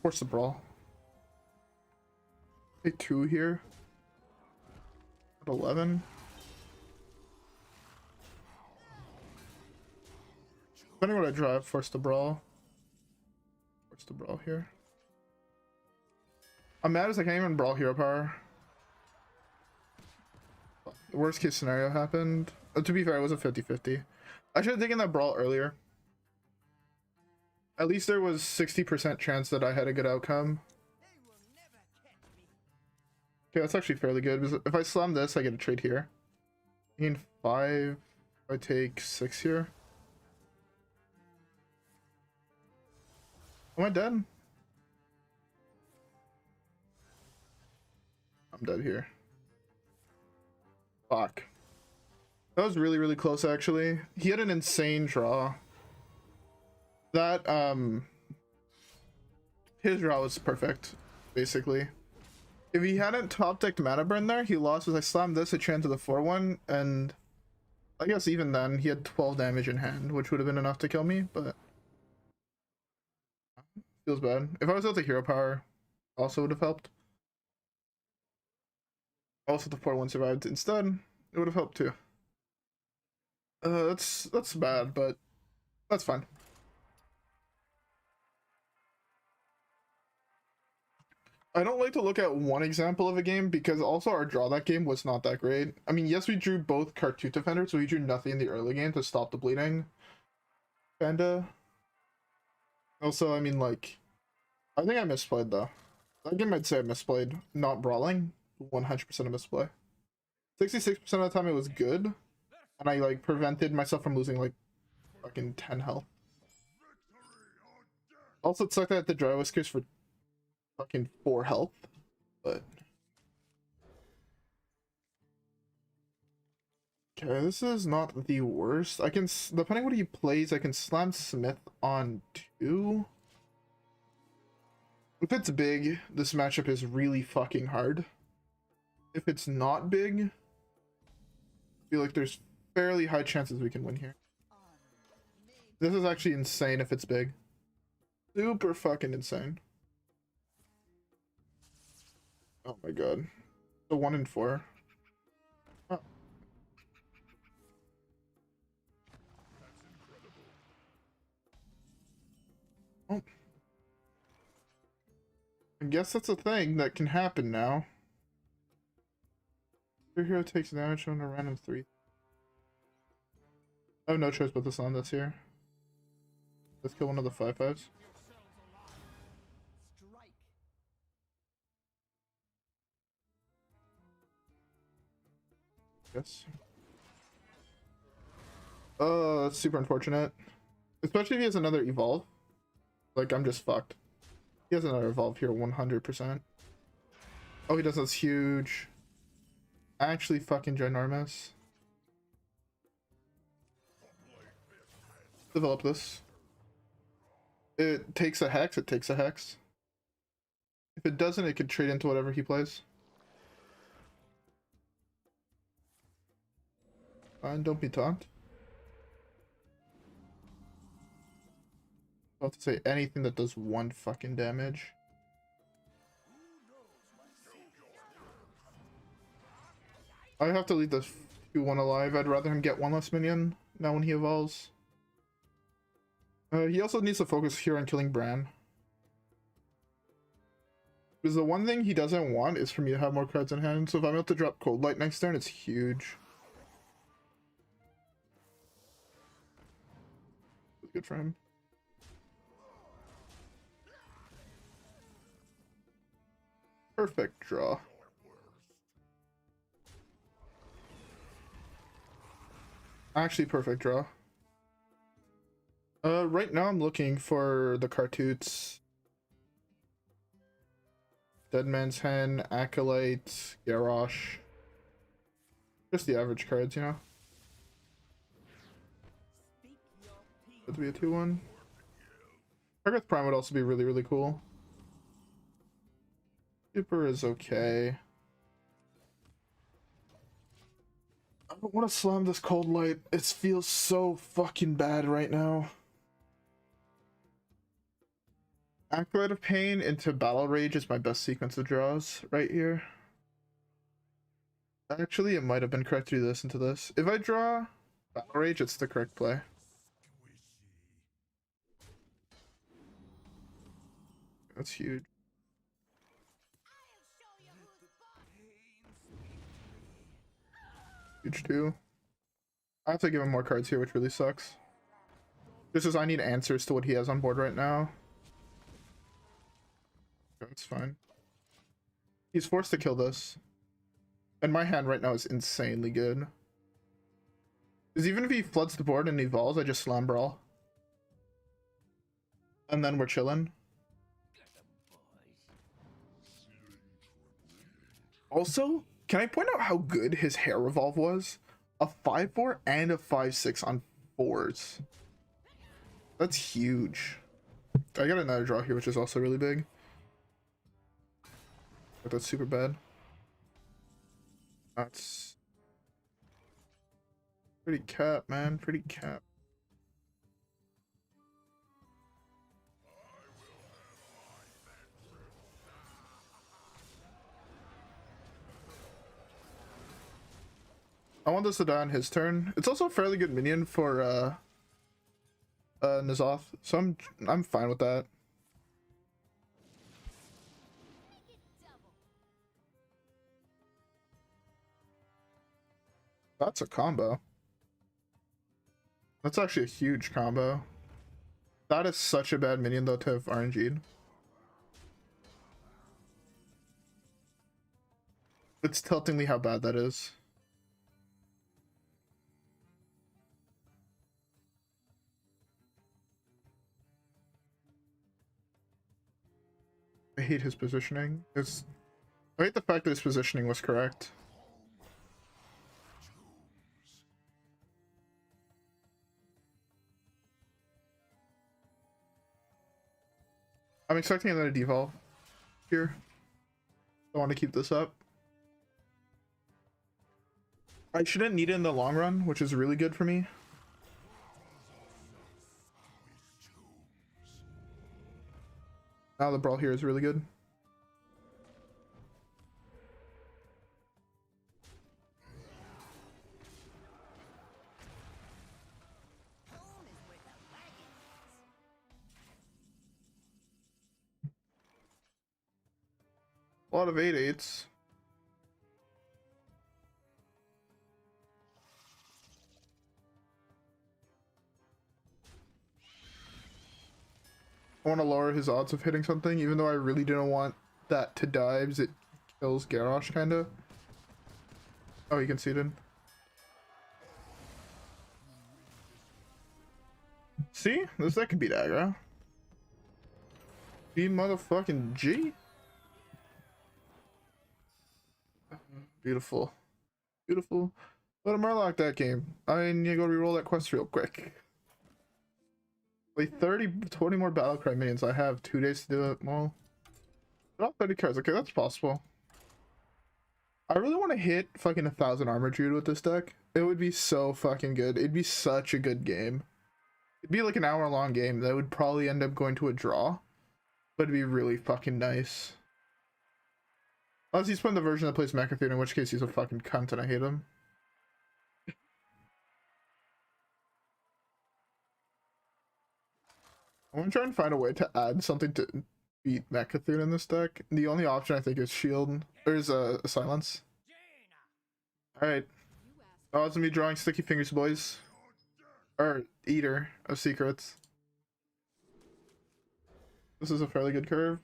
Force the brawl. Take 2 here. At 11. Depending on what I drive, force the brawl. Force the brawl here. I'm mad as I can't even brawl hero power. The worst case scenario happened. To be fair, it was a 50-50. I should have taken that brawl earlier. At least there was 60% chance that I had a good outcome. Okay, that's actually fairly good. Because if I slam this, I get a trade here. I gain 5. I take 6 here. Am I dead? I'm dead here. Fuck. That was really, really close, actually. He had an insane draw. That, his draw was perfect, basically. If he hadn't top-decked Mana Burn there, he lost as I slammed this, it ran to the 4-1, and I guess even then, he had 12 damage in hand, which would have been enough to kill me, but feels bad. If I was able to hero power, also would have helped. Also, the 4-1 survived instead. It would have helped too. That's bad, but that's fine. I don't like to look at one example of a game because also our draw that game was not that great. I mean, yes, we drew both Khartut Defender, so we drew nothing in the early game to stop the bleeding. And also, I mean, like, I think I misplayed though. That game I'd say I misplayed. Not brawling. 100% of misplay. 66% of the time it was good, and I like prevented myself from losing like fucking 10 health. Also, it sucked that the Drywhiskers for fucking 4 health, but okay, this is not the worst. I can, depending on what he plays, I can slam Smith on 2. If it's big, this matchup is really fucking hard. If it's not big, I feel like there's fairly high chances we can win here. This is actually insane if it's big. Super fucking insane. Oh my god. The 1 in 4. Oh. Oh. I guess that's a thing that can happen now. Your hero takes damage on a random 3. I have no choice but to slam this here. Let's kill one of the 5/5s. Yes. That's super unfortunate. Especially if he has another evolve. Like, I'm just fucked. He has another evolve here, 100%. Oh, he does this huge. Actually fucking ginormous. Develop this. It takes a hex, it takes a hex. If it doesn't, it could trade into whatever he plays. Fine, don't be taunt. About to say anything that does 1 fucking damage. I have to leave this 2-1 alive. I'd rather him get 1 less minion now when he evolves. He also needs to focus here on killing Brann. Because the one thing he doesn't want is for me to have more cards in hand. So if I'm able to drop Coldlight next turn, it's huge. It's good for him. Perfect draw. Actually, perfect draw. Right now I'm looking for the Khartuts. Dead Man's Hen, Acolyte, Garrosh. Just the average cards, you know? Would be a 2-1. Kargath Prime would also be really, really cool. Super is okay. I don't want to slam this Coldlight. It feels so fucking bad right now. Acolyte of Pain into Battle Rage is my best sequence of draws right here. Actually, it might have been correct to do this into this. If I draw Battle Rage, it's the correct play. That's huge. Huge too. I have to give him more cards here, which really sucks. Just as I need answers to what he has on board right now. That's fine. He's forced to kill this. And my hand right now is insanely good. Because even if he floods the board and evolves, I just slam Brawl. And then we're chilling. Also, can I point out how good his hair revolve was? A 5-4 and a 5-6 on 4s. That's huge. I got another draw here, which is also really big. But that's super bad. That's pretty cap, man. Pretty cap. I want this to die on his turn. It's also a fairly good minion for N'Zoth, so I'm fine with that. That's a combo. That's actually a huge combo. That is such a bad minion though to have RNG'd. It's tiltingly how bad that is. I hate his positioning. I hate the fact that his positioning was correct. I'm expecting another devolve here. I want to keep this up. I shouldn't need it in the long run, which is really good for me. Now the Brawl here is really good. A lot of 8/8s. I want to lower his odds of hitting something, even though I really didn't want that to die because it kills Garrosh, kinda. Oh, he conceded. See? This deck could beat aggro. Be motherfucking G. Beautiful. Beautiful. Let him Murloc that game. I need to go reroll that quest real quick. Wait, 20 more Battlecry minions. I have 2 days to do it. Well, not 30 cards. Okay, that's possible. I really want to hit fucking 1,000 armor druid with this deck. It would be so fucking good. It'd be such a good game. It'd be like an hour-long game that would probably end up going to a draw, but it'd be really fucking nice. Unless he's playing the version that plays Mechathune, in which case he's a fucking cunt and I hate him. I want to try and find a way to add something to beat Mechathune in this deck. The only option I think is Shield, or is Silence. Alright. Oh, it's gonna be drawing Sticky Fingers, boys. Or Eater of Secrets. This is a fairly good curve.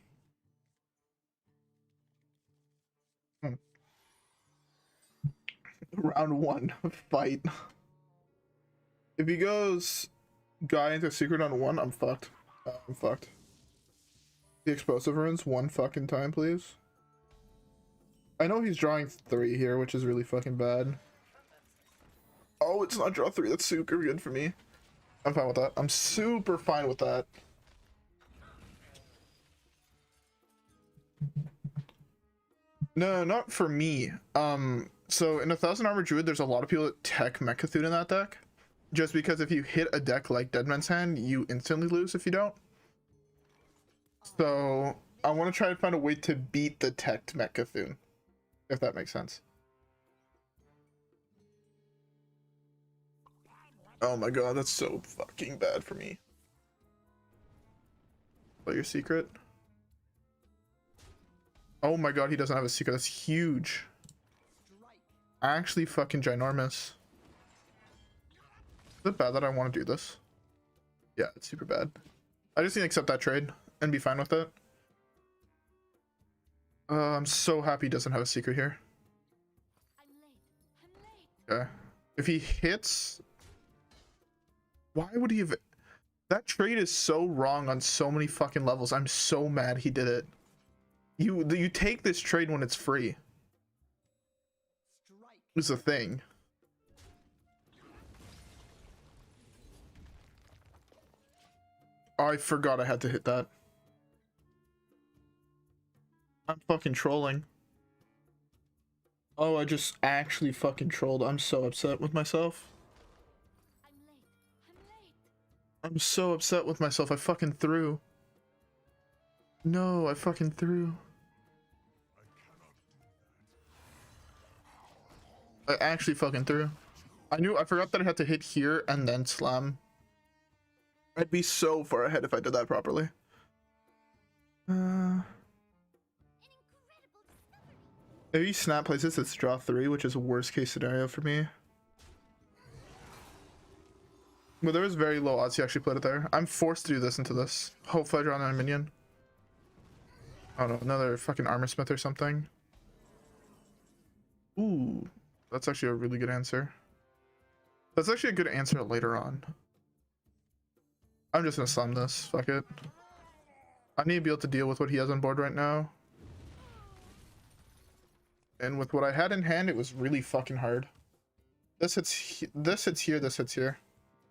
Round 1 fight. If he goes guy into secret on 1, I'm fucked. I'm fucked. The explosive runes 1 fucking time, please. I know he's drawing 3 here, which is really fucking bad. Oh, it's not draw 3. That's super good for me. I'm fine with that. I'm super fine with that. No, not for me. So in 1,000 Armor Druid, there's a lot of people that tech Mechathune in that deck. Just because if you hit a deck like Dead Man's Hand, you instantly lose if you don't. So I want to try to find a way to beat the teched Mechathune, if that makes sense. Oh my god, that's so fucking bad for me. Play your secret. Oh my god, he doesn't have a secret. That's huge. Actually fucking ginormous. Is it bad that I want to do this? Yeah, it's super bad. I just need to accept that trade and be fine with it. I'm so happy he doesn't have a secret here. Okay. If he hits... Why would he have... That trade is so wrong on so many fucking levels. I'm so mad he did it. You take this trade when it's free. Is the thing. Oh, I forgot I had to hit that. I'm fucking trolling. Oh, I just actually fucking trolled. I'm so upset with myself. I'm so upset with myself. I fucking threw. No, I fucking threw. I actually fucking threw. I forgot that I had to hit here and then slam. I'd be so far ahead if I did that properly. Maybe snap plays this, it's draw 3, which is a worst case scenario for me. But there was very low odds he actually played it there. I'm forced to do this into this. Hopefully I draw another minion. I don't know, another fucking Armorsmith or something. Ooh, that's actually a really good answer. That's actually a good answer later on. I'm just gonna slam this. Fuck it. I need to be able to deal with what he has on board right now. And with what I had in hand, it was really fucking hard. This hits here, this hits here.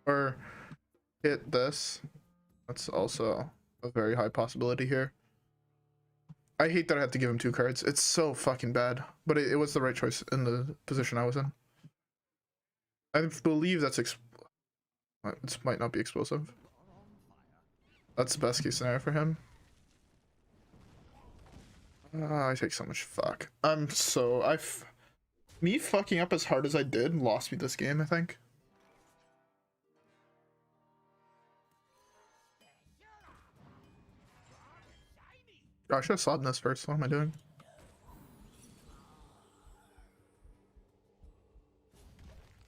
Or hit this. That's also a very high possibility here. I hate that I had to give him 2 cards. It's so fucking bad. But it was the right choice in the position I was in. I believe that's this might not be explosive. That's the best case scenario for him. I take so much fuck. Me fucking up as hard as I did lost me this game, I think. I should have slotted this first. What am I doing?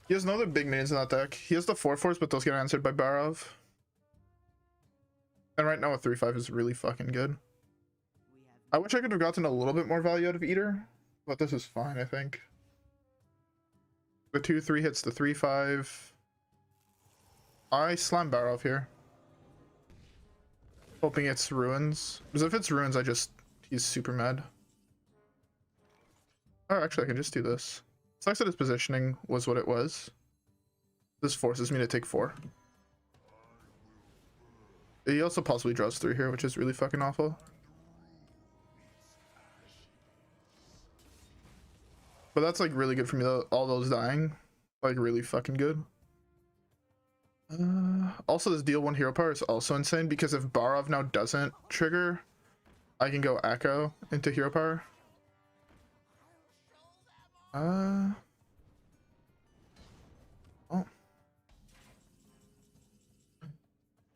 He has no other big minions in that deck. He has the 4/4s, but those get answered by Barov. And right now a 3/5 is really fucking good. I wish I could have gotten a little bit more value out of Eater, but this is fine, I think. The 2/3 hits the 3/5. I slam Barov here. Hoping it's ruins. Because if it's ruins, he's super mad. Oh, actually, I can just do this. Sucks that his positioning was what it was. This forces me to take 4. He also possibly draws 3 here, which is really fucking awful. But that's like really good for me though. All those dying, like really fucking good. Also, this deal 1 hero power is also insane because if Barov now doesn't trigger, I can go Echo into hero power. Oh.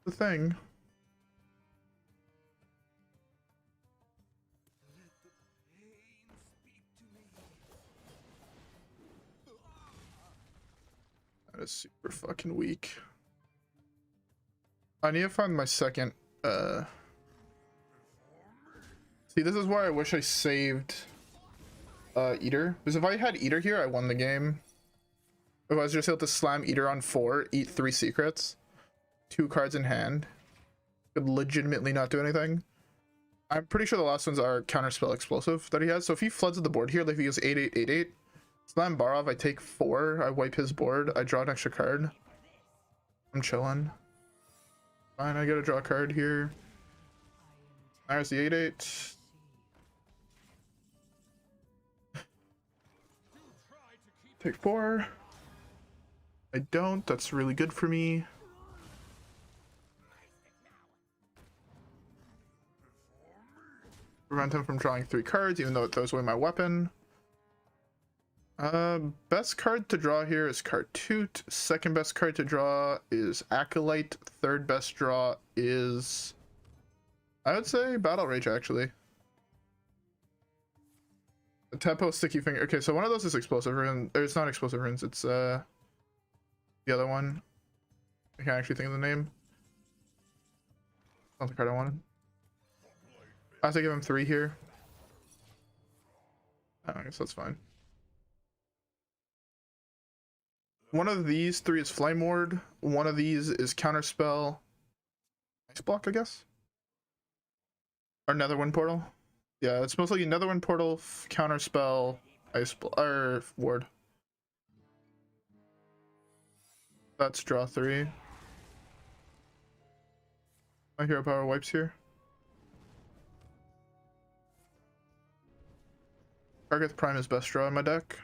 The thing. That is super fucking weak. I need to find my second, See, this is why I wish I saved, Eater. Because if I had Eater here, I won the game. If I was just able to slam Eater on 4, eat 3 secrets, 2 cards in hand, could legitimately not do anything. I'm pretty sure the last ones are counterspell explosive that he has. So if he floods the board here, like if he goes 8-8-8-8, slam Barov, I take 4, I wipe his board, I draw an extra card. I'm chilling. Fine, I gotta draw a card here. There's the 8-8. Take 4. I don't, that's really good for me. Prevent him from drawing 3 cards, even though it throws away my weapon. Best card to draw here is Khartut. Second best card to draw is Acolyte. Third best draw is, I would say, Battle Rage, actually. The Tempo Stickyfinger. Okay, so one of those is explosive rune. Or it's not explosive runes, it's the other one. I can't actually think of the name. Not the card I wanted. I have to give him 3 here. Oh, I guess that's fine. One of these 3 is Flame Ward. One of these is Counterspell. Ice Block, I guess? Or Netherwind Portal. Yeah, it's mostly Netherwind Portal, Counterspell, Ice Block, or Ward. That's draw 3. My hero power wipes here. Kargath Prime is best draw in my deck.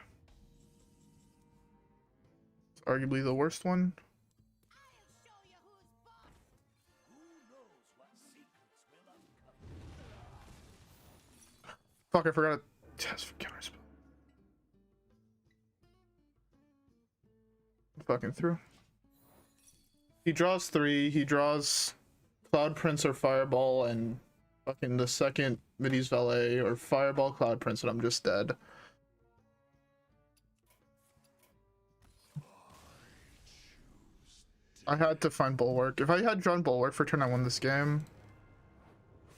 It's arguably the worst one. Fuck, I forgot to test for counterspell. Fucking through. He draws 3. He draws Cloud Prince or Fireball, and fucking the second Midi's Valet or Fireball, Cloud Prince, and I'm just dead. I had to find Bulwark. If I had drawn Bulwark for turn I won this game.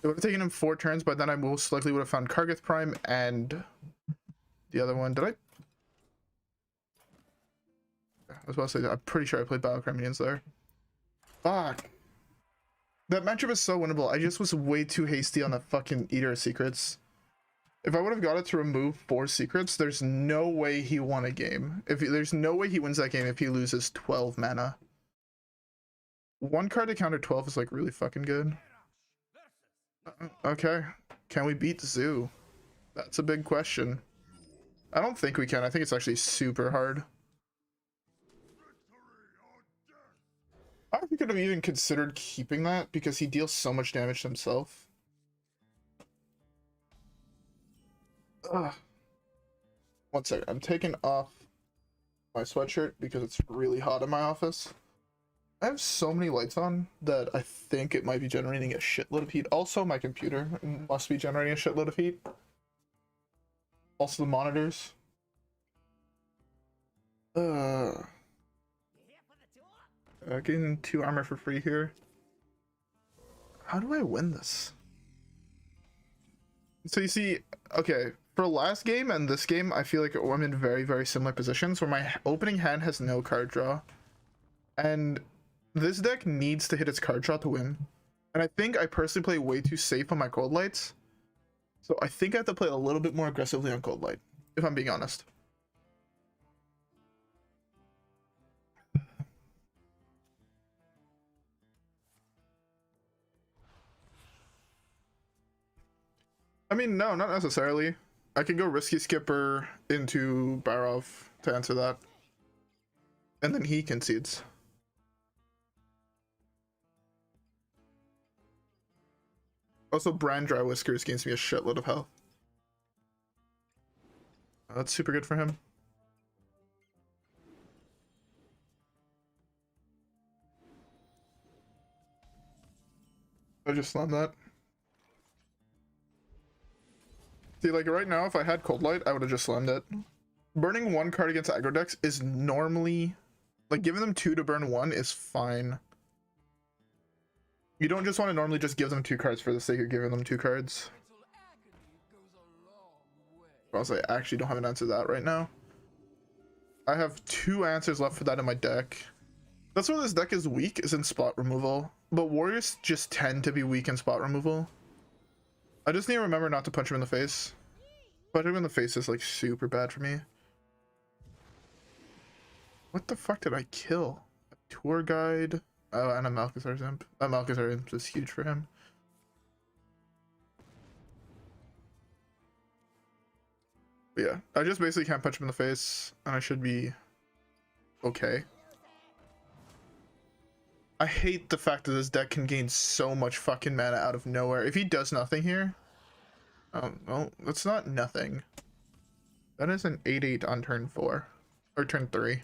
It would have taken him 4 turns, but then I most likely would have found Kargath Prime and the other one. Did I? I was about to say, I'm pretty sure I played Battlecry Minions there. Fuck. That matchup is so winnable. I just was way too hasty on the fucking Eater of Secrets. If I would have got it to remove 4 secrets, there's no way he won a game. There's no way he wins that game if he loses 12 mana. 1 card to counter 12 is like really fucking good. Okay, can we beat Zoo? That's a big question. I don't think we can. I think it's actually super hard. I don't think I'd have even considered keeping that because he deals so much damage to himself. Ugh. One second, I'm taking off my sweatshirt because it's really hot in my office. I have so many lights on that I think it might be generating a shitload of heat. Also, my computer must be generating a shitload of heat. Also, the monitors. Getting 2 armor for free here. How do I win this? So you see, okay, for last game and this game, I feel like I'm in very, very similar positions where my opening hand has no card draw. And this deck needs to hit its card draw to win. And I think I personally play way too safe on my cold lights. So I think I have to play a little bit more aggressively on cold light, if I'm being honest. I mean, no, not necessarily. I can go Risky Skipper into Barov to answer that. And then he concedes. Also, Brann Drywhisker gains me a shitload of health. That's super good for him. I just slammed that. See, like right now, if I had Cold Light, I would have just slammed it. Burning one card against aggro decks is normally, like, giving them 2 to burn 1 is fine. You don't just want to normally just give them 2 cards for the sake of giving them 2 cards. Also, I actually don't have an answer to that right now. I have 2 answers left for that in my deck. That's where this deck is weak, is in spot removal. But warriors just tend to be weak in spot removal. I just need to remember not to punch him in the face. Punching him in the face is like super bad for me. What the fuck did I kill? A tour guide? Oh, and a Malchezaar's Imp. A Malchezaar's Imp is huge for him. But yeah, I just basically can't punch him in the face, and I should be okay. I hate the fact that this deck can gain so much fucking mana out of nowhere. If he does nothing here... Oh, well, that's not nothing. That is an 8/8 on turn 4. Or turn 3.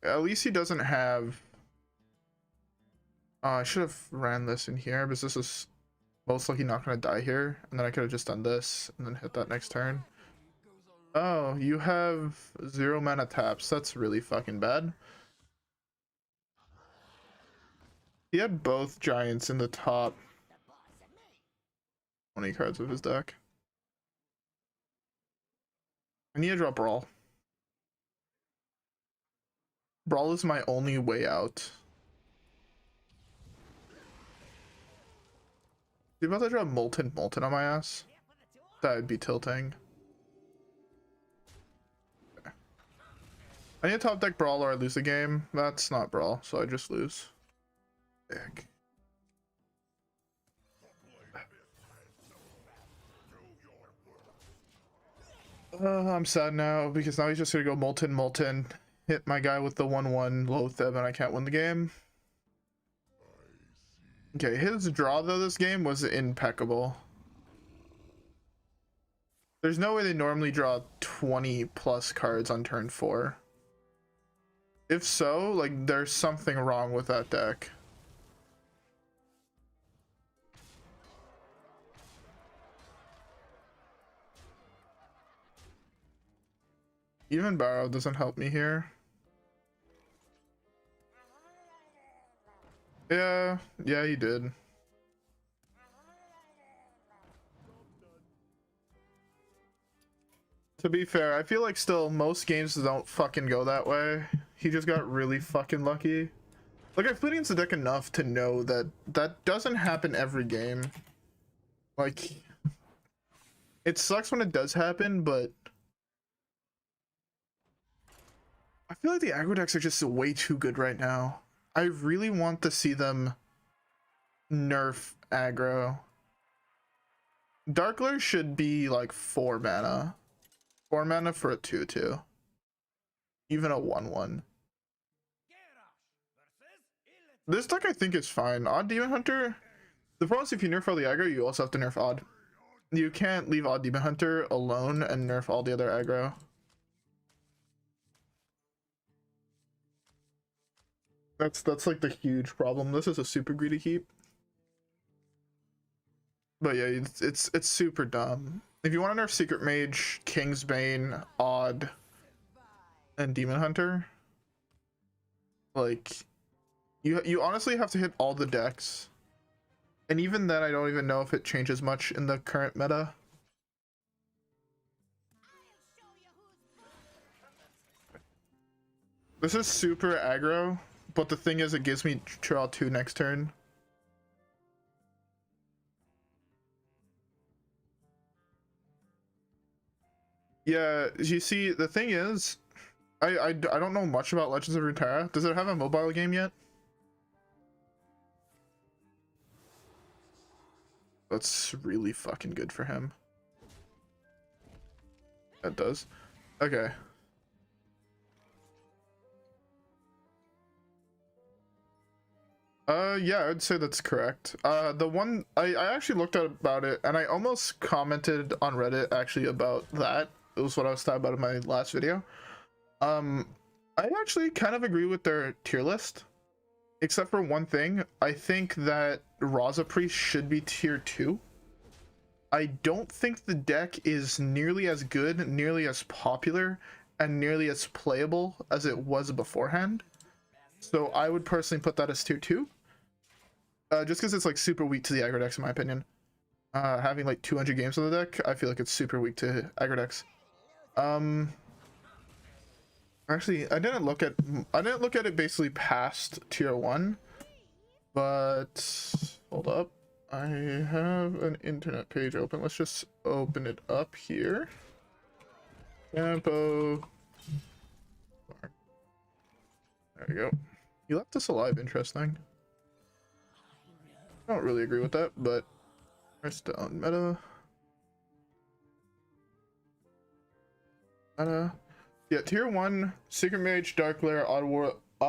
At least he doesn't have... I should have ran this in here, because this is most likely not going to die here. And then I could have just done this, and then hit that next turn. Oh, you have 0 mana taps. That's really fucking bad. He had both giants in the top 20 cards of his deck. I need to draw Brawl. Brawl is my only way out. You about to draw Molten on my ass? That would be tilting. Okay. I need to top deck Brawl or I lose the game. That's not Brawl, so I just lose. Heck. I'm sad now because now he's just gonna go Molten, hit my guy with the 1/1 Loatheb, and I can't win the game. Okay, his draw though this game was impeccable. There's no way they normally draw 20 plus cards on turn 4. If so, like, there's something wrong with that deck. Even Barov doesn't help me here. Yeah, he did. To be fair, I feel like still most games don't fucking go that way. He just got really fucking lucky. Like, I've played against the deck enough to know that that doesn't happen every game. Like, it sucks when it does happen, but I feel like the aggro decks are just way too good right now. I really want to see them nerf aggro. Darkler should be like 4 mana. 4 mana for a 2/2. Even a 1/1. This deck I think is fine. Odd Demon Hunter. The problem is if you nerf all the aggro, you also have to nerf Odd. You can't leave Odd Demon Hunter alone and nerf all the other aggro. That's like the huge problem. This is a super greedy keep. But yeah, it's super dumb. If you want to nerf Secret Mage, Kingsbane, Odd, and Demon Hunter, like, you honestly have to hit all the decks. And even then, I don't even know if it changes much in the current meta. This is super aggro, but the thing is, it gives me draw 2 next turn. Yeah, you see, the thing is, I don't know much about Legends of Runeterra. Does it have a mobile game yet? That's really fucking good for him. That does. Okay. Yeah, I'd say that's correct. The one I actually looked at about it, and I almost commented on Reddit actually about that. It was what I was talking about in my last video. I actually kind of agree with their tier list, except for one thing. I think that Raza Priest should be tier 2. I don't think the deck is nearly as good, nearly as popular, and nearly as playable as it was beforehand. So I would personally put that as tier 2. Just because it's like super weak to the aggro decks in my opinion. Having like 200 games on the deck, I feel like it's super weak to aggro decks. Actually, I didn't look at it basically past tier 1, but hold up. I have an internet page open. Let's just open it up here. Tempo. There we go. He left us alive, interesting. I don't really agree with that, but rest down meta. Yeah, tier 1, Secret Mage, Dark Lair, Odd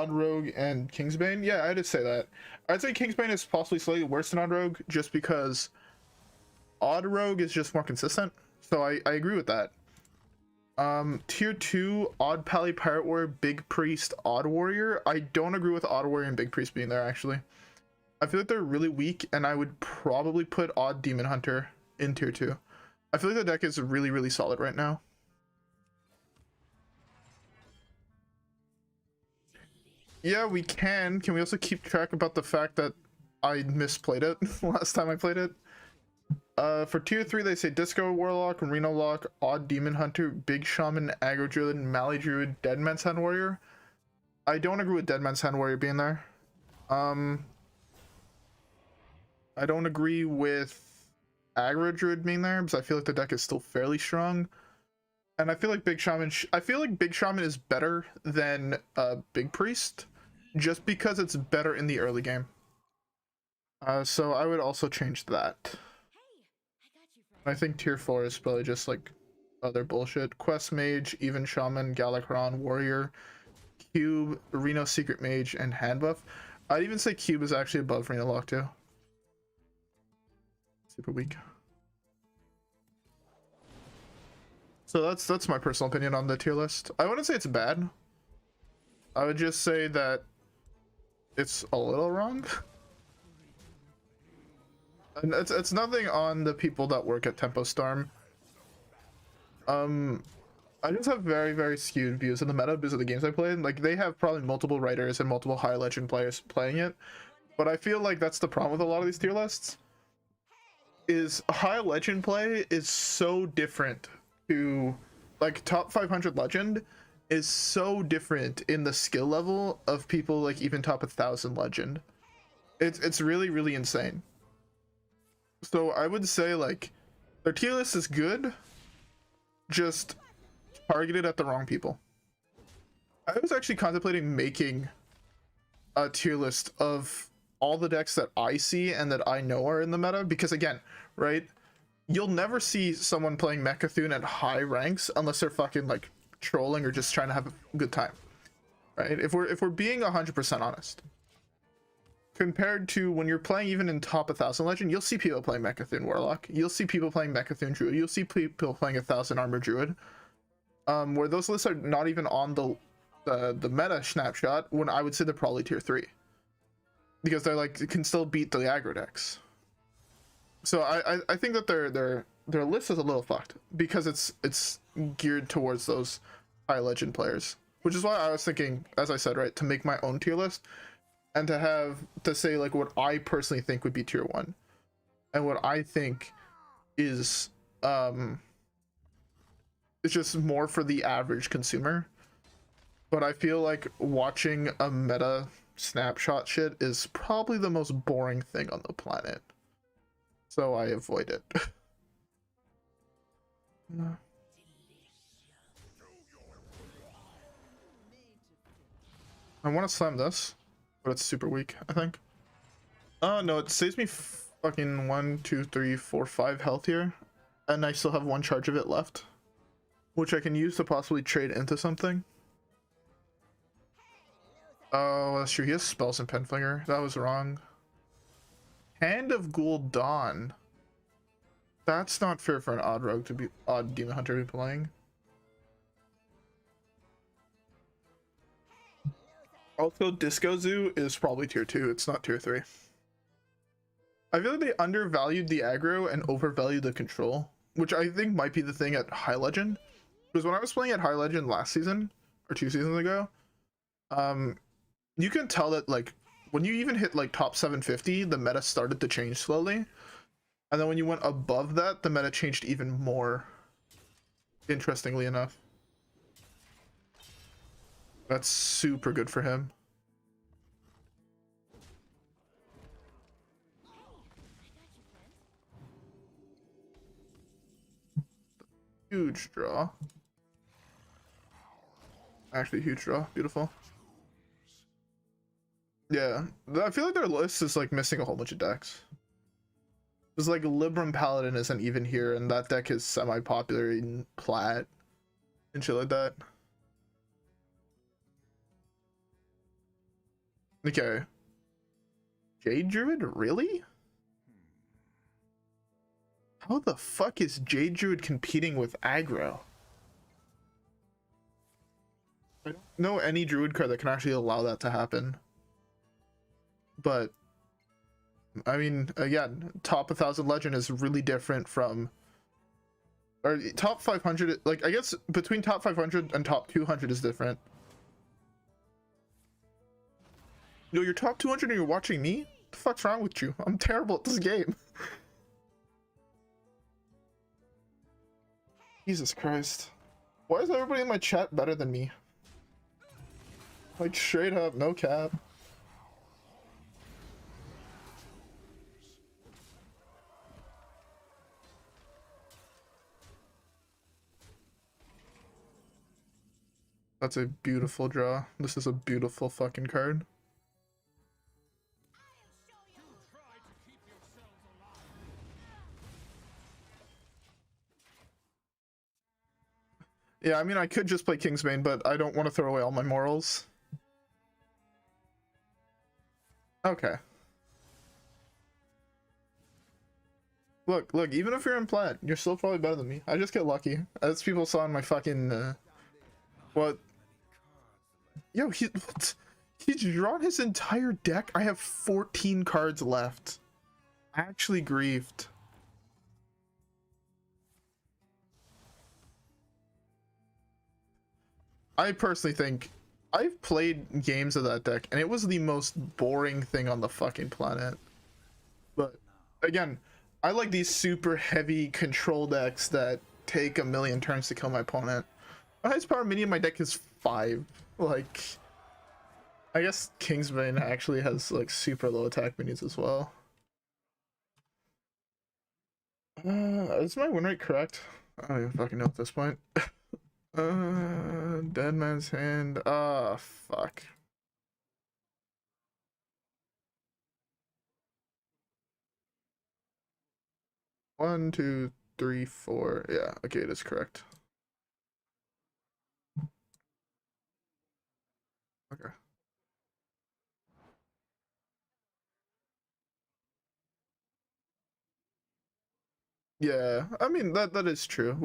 Rogue, and Kingsbane. Yeah, I'd say that. I'd say Kingsbane is possibly slightly worse than Odd Rogue, just because Odd Rogue is just more consistent. So I agree with that. Tier 2, Odd Pally, Pirate Warrior, Big Priest, Odd Warrior. I don't agree with Odd Warrior and Big Priest being there, actually. I feel like they're really weak, and I would probably put Odd Demon Hunter in tier 2. I feel like the deck is really, really solid right now. Yeah, we can. Can we also keep track about the fact that I misplayed it last time I played it? For tier 3, they say Disco Warlock, Reno Lock, Odd Demon Hunter, Big Shaman, Aggro Druid, Mally Druid, Deadman's Hand Warrior. I don't agree with Deadman's Hand Warrior being there. I don't agree with Aggro Druid being there because I feel like the deck is still fairly strong. And I feel like Big Shaman is better than Big Priest, just because it's better in the early game. So I would also change that. I think tier 4 is probably just like other bullshit. Quest Mage, Even Shaman, Galakron, Warrior, Cube, Reno Secret Mage, and Hand Buff. I'd even say Cube is actually above Reno Lock too. Super weak. So that's my personal opinion on the tier list. I wouldn't say it's bad. I would just say that it's a little wrong. And it's nothing on the people that work at Tempo Storm. I just have very, very skewed views in the meta because of the games I played. Like, they have probably multiple writers and multiple high legend players playing it. But I feel like that's the problem with a lot of these tier lists. Is high legend play is so different to, like, top 500 legend is so different in the skill level of people like even top 1000 legend. It's really, really insane. So I would say like their tier list is good, just targeted at the wrong people. I was actually contemplating making a tier list of all the decks that I see and that I know are in the meta, because again, right, you'll never see someone playing Mecha'thun at high ranks unless they're fucking like trolling or just trying to have a good time, right? If we're being 100% honest, compared to when you're playing even in top 1000 legend, you'll see people playing Mecha'thun Warlock, you'll see people playing Mecha'thun Druid, you'll see people playing 1000 Armor Druid, where those lists are not even on the meta snapshot, when I would say they're probably tier 3, because they're like, can still beat the aggro decks. So I think that their list is a little fucked because it's geared towards those high legend players, which is why I was thinking, as I said, right, to make my own tier list and to say like what I personally think would be tier 1 and what I think is it's just more for the average consumer. but I feel like watching a meta snapshot shit is probably the most boring thing on the planet. So I avoid it. I want to slam this, but it's super weak, I think. Oh no, it saves me fucking 1, 2, 3, 4, 5 health here. And I still have 1 charge of it left, which I can use to possibly trade into something. Oh, that's true. He has spells and Penflinger. That was wrong. Hand of Gul'dan. That's not fair for an odd rogue to be odd demon hunter to be playing. Also, Disco Zoo is probably tier 2. It's not tier 3. I feel like they undervalued the aggro and overvalued the control, which I think might be the thing at High Legend. Because when I was playing at High Legend last season, or 2 seasons ago, you can tell that like when you even hit like top 750, the meta started to change slowly. And then when you went above that, the meta changed even more, interestingly enough. That's super good for him. Huge draw. Actually, huge draw. Beautiful. Yeah, I feel like their list is like missing a whole bunch of decks. It's like Libram Paladin isn't even here, and that deck is semi-popular in Plat and shit like that. Okay. Jade Druid, really? How the fuck is Jade Druid competing with aggro? I don't know any Druid card that can actually allow that to happen. But I mean, again, top 1000 legend is really different from, or top 500, like I guess between top 500 and top 200 is different. Yo, you're top 200 and you're watching me? What the fuck's wrong with you? I'm terrible at this game. Jesus Christ. Why is everybody in my chat better than me? Like straight up, no cap. That's a beautiful draw. This is a beautiful fucking card. Yeah, I mean, I could just play Kingsbane, but I don't want to throw away all my morals. Okay. Look, even if you're in Plat, you're still probably better than me. I just get lucky. As people saw in my fucking, what? Yo, he's drawn his entire deck. I have 14 cards left. Actually grieved. I personally think I've played games of that deck and it was the most boring thing on the fucking planet. But again, I like these super heavy control decks that take a million turns to kill my opponent. My highest power mini in my deck is 5. Like, I guess Kingsbane actually has like super low attack minis as well. Is my win rate correct? I don't even fucking know at this point. Dead Man's Hand. Ah, fuck. One, two, three, four. Yeah, okay, it is correct. Okay. Yeah, I mean that is true.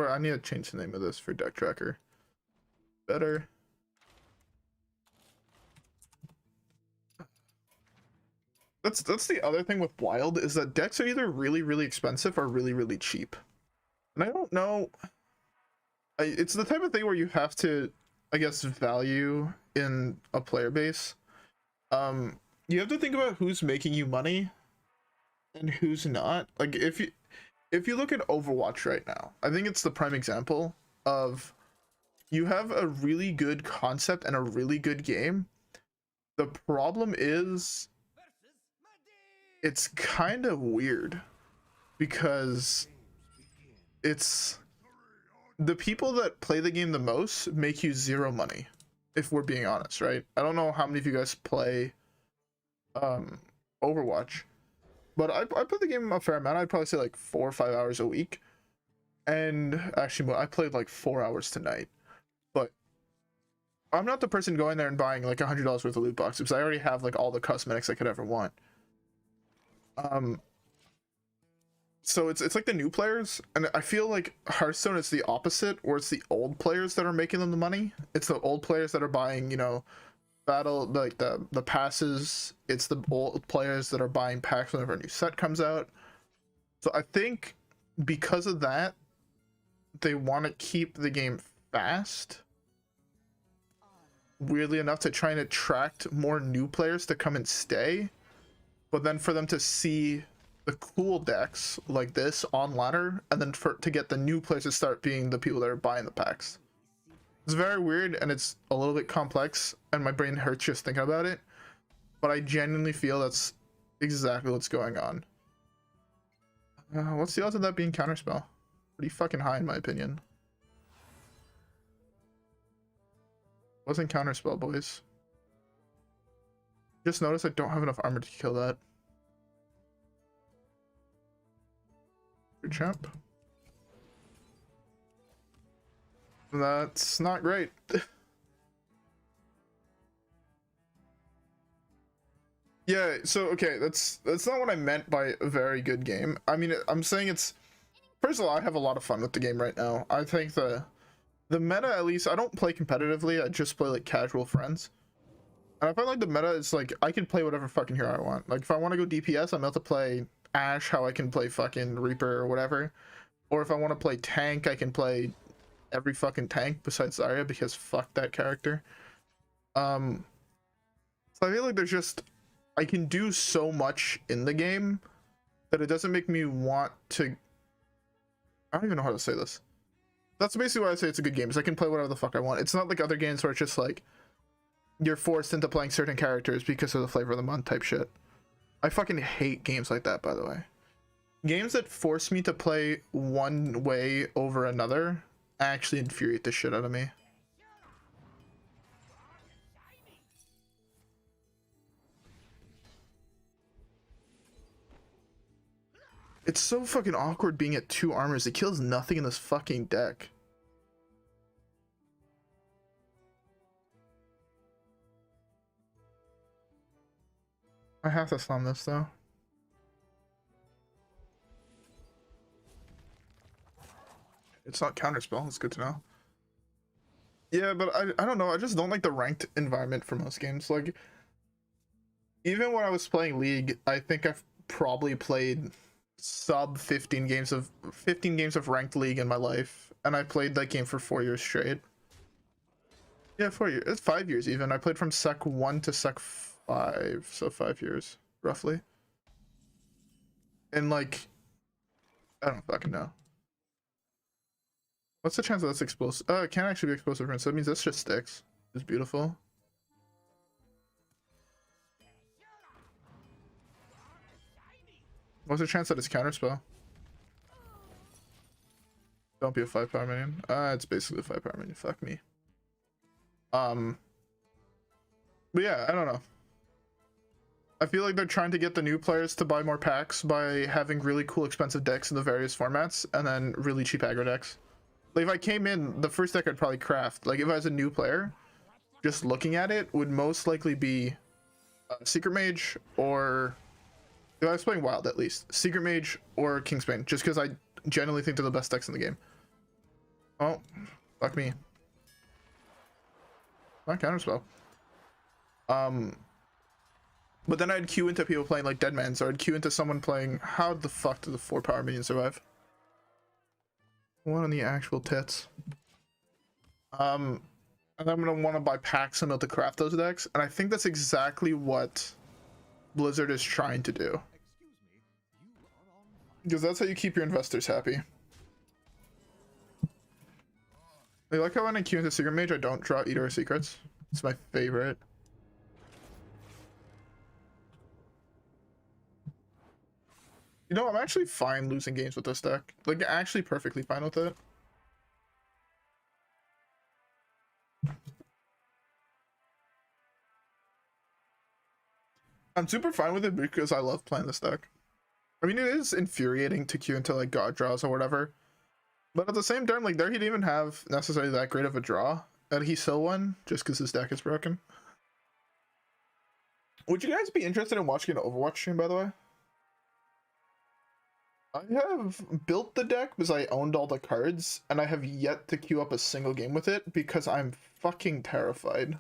I need to change the name of this for deck tracker. Better. That's the other thing with Wild is that decks are either really expensive or really cheap. And I don't know. It's the type of thing where you have to, I guess, value in a player base. You have to think about who's making you money and who's not. Like if you look at Overwatch right now, I think it's the prime example of you have a really good concept and a really good game. The problem is it's kind of weird because it's the people that play the game the most make you zero money, if we're being honest, right? I don't know how many of you guys play Overwatch, but I play the game a fair amount. I'd probably say like 4 or 5 hours a week, and actually I played like 4 hours tonight. But I'm not the person going there and buying like $100 worth of loot boxes because I already have like all the cosmetics I could ever want. So it's like the new players, and I feel like Hearthstone is the opposite, where it's the old players that are making them the money. It's the old players that are buying, you know, battle, like the passes. It's the old players that are buying packs whenever a new set comes out. So I think because of that, they want to keep the game fast, weirdly enough, to try and attract more new players to come and stay, but then for them to see the cool decks like this on ladder, and then to get the new players to start being the people that are buying the packs. It's very weird, and it's a little bit complex, and my brain hurts just thinking about it, but I genuinely feel that's exactly what's going on. What's the odds of that being counterspell? Pretty fucking high in my opinion. Wasn't counterspell, boys. Just noticed I don't have enough armor to kill that. Good champ. That's not great. Yeah, so okay, that's not what I meant by a very good game. I mean, I'm saying it's, first of all, I have a lot of fun with the game right now. I think the meta, at least, I don't play competitively, I just play like casual friends. And I find like the meta is like, I can play whatever fucking hero I want. Like if I want to go DPS, I'm able to play Ashe, how I can play fucking Reaper or whatever. Or if I want to play tank, I can play every fucking tank besides Zarya, because fuck that character. So I feel like there's just, I can do so much in the game that it doesn't make me want to, I don't even know how to say this. That's basically why I say it's a good game, is I can play whatever the fuck I want. It's not like other games where it's just like you're forced into playing certain characters because of the flavor of the month type shit. I fucking hate games like that, by the way. Games that force me to play one way over another actually infuriate the shit out of me. It's so fucking awkward being at 2 armors. It kills nothing in this fucking deck. I have to slam this though. It's not counterspell, it's good to know. Yeah, but I don't know, I just don't like the ranked environment for most games. Like, even when I was playing League, I think I've probably played sub 15 games of ranked League in my life, and I played that game for 4 years straight. Yeah, 4 years. It's 5 years even. I played from Sec 1 to Sec 5, so 5 years roughly. And like, I don't fucking know. What's the chance that that's explosive? It can't actually be explosive runes, so that means that's just sticks. It's beautiful. What's the chance that it's counterspell? Don't be a 5-power minion. It's basically a 5-power minion. Fuck me. But yeah, I don't know. I feel like they're trying to get the new players to buy more packs by having really cool expensive decks in the various formats, and then really cheap aggro decks. Like if I came in, the first deck I'd probably craft, like if I was a new player, just looking at it, would most likely be Secret Mage, or if I was playing Wild at least, Secret Mage or Kingsbane, just because I genuinely think they're the best decks in the game. Oh, fuck me. Not counterspell. But then I'd queue into people playing like Deadman's, or I'd queue into someone playing, how the fuck did the 4-power minion survive? One on the actual tits. And I'm gonna want to buy packs and to craft those decks, and I think that's exactly what Blizzard is trying to do. Because that's how you keep your investors happy. I like how when I queue into Secret Mage, I don't draw Eater of Secrets. It's my favorite. You know, I'm actually fine losing games with this deck. Like, actually perfectly fine with it. I'm super fine with it because I love playing this deck. I mean, it is infuriating to queue into, like, God draws or whatever. But at the same time, like, there he didn't even have necessarily that great of a draw. And he still won just because his deck is broken. Would you guys be interested in watching an Overwatch stream, by the way? I have built the deck because I owned all the cards, and I have yet to queue up a single game with it because I'm fucking terrified.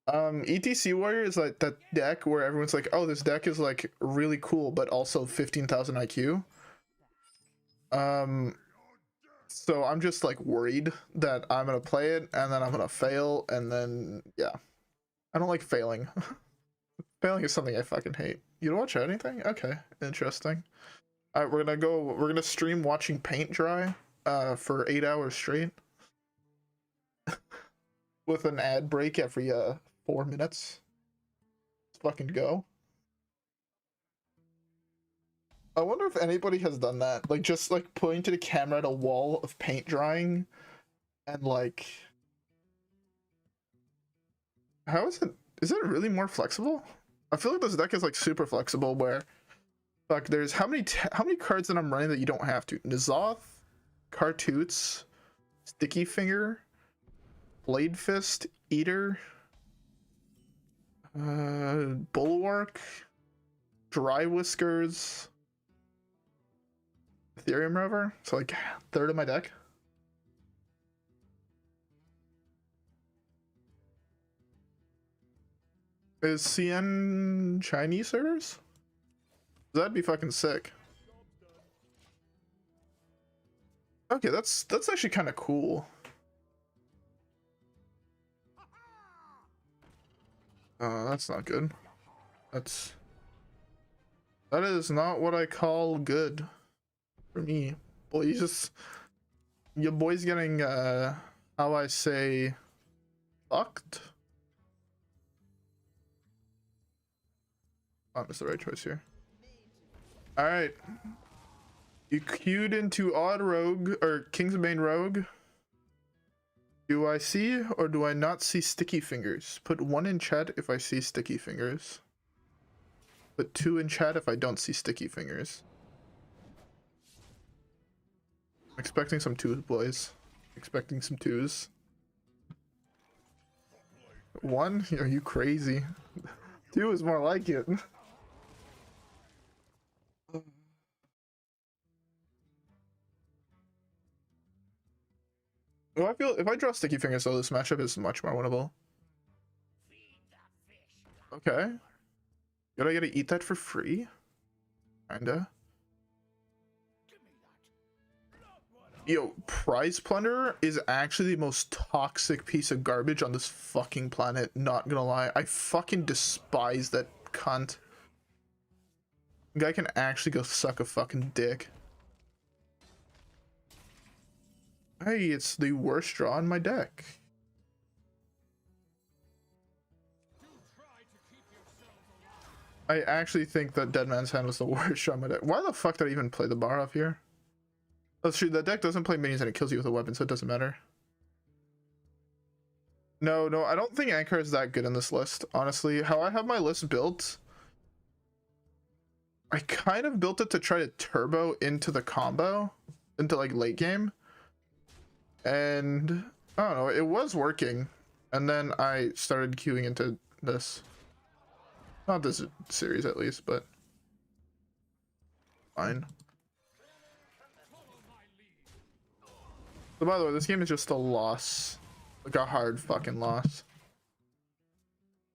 ETC Warrior is like that deck where everyone's like, oh, this deck is like really cool, but also 15,000 IQ. So I'm just like worried that I'm gonna play it and then I'm gonna fail, and then yeah. I don't like failing. Failing is something I fucking hate. You don't watch anything? Okay, interesting. Alright, we're gonna stream watching paint dry for 8 hours straight. With an ad break every 4 minutes. Let's fucking go. I wonder if anybody has done that. Like, just like pointing the camera at a wall of paint drying and like, how is it really more flexible? I feel like this deck is like super flexible where like there's how many cards that I'm running that you don't have to. N'Zoth, Khartut, Stickyfinger, Bladefist, Eater, Bulwark, Drywhiskers, Eternium Rover. So like third of my deck. Is CN Chinese servers? That'd be fucking sick. Okay, that's actually kind of cool. That's not good. That is not what I call good for me. Boys, your boy's getting how I say fucked. Is the right choice here. All right, you queued into Odd Rogue or Kingsbane Rogue. Do I see or do I not see sticky fingers? Put 1 in chat if I see sticky fingers. Put 2 in chat if I don't see sticky fingers. I'm expecting some 2s, boys. Expecting some 2s. 1? Are you crazy? 2 is more like it. Well, I feel if I draw sticky fingers, though, this matchup is much more winnable. Okay. Gotta get to eat that for free? Kinda. Yo, Prize Plunderer is actually the most toxic piece of garbage on this fucking planet, not gonna lie. I fucking despise that cunt. The guy can actually go suck a fucking dick. Hey, it's the worst draw in my deck. I actually think that Dead Man's Hand was the worst draw in my deck. Why the fuck did I even play the Barov here? That's true, that deck doesn't play minions and it kills you with a weapon, so it doesn't matter. No, I don't think Anchor is that good in this list, honestly. How I have my list built, I kind of built it to try to turbo into the combo, into like late game. And I don't know, it was working. And then I started queuing into this. Not this series at least, but fine. So by the way, this game is just a loss. Like a hard fucking loss.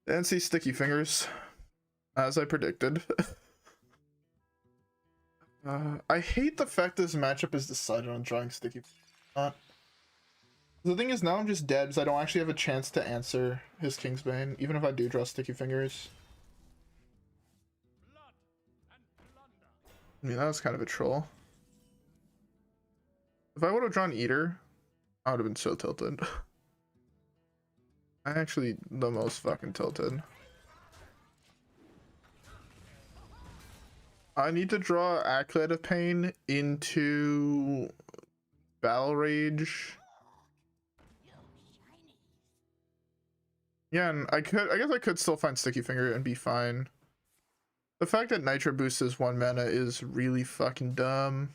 Didn't see sticky fingers, as I predicted. I hate the fact this matchup is decided on drawing sticky. The thing is, now I'm just dead because I don't actually have a chance to answer his Kingsbane, even if I do draw sticky fingers. I mean, that was kind of a troll. If I would have drawn Eater, I would have been so tilted. I actually the most fucking tilted. I need to draw Acolyte of Pain into Battle Rage. Yeah, and I guess I could still find Stickyfinger and be fine. The fact that Nitro Boost is 1 mana is really fucking dumb.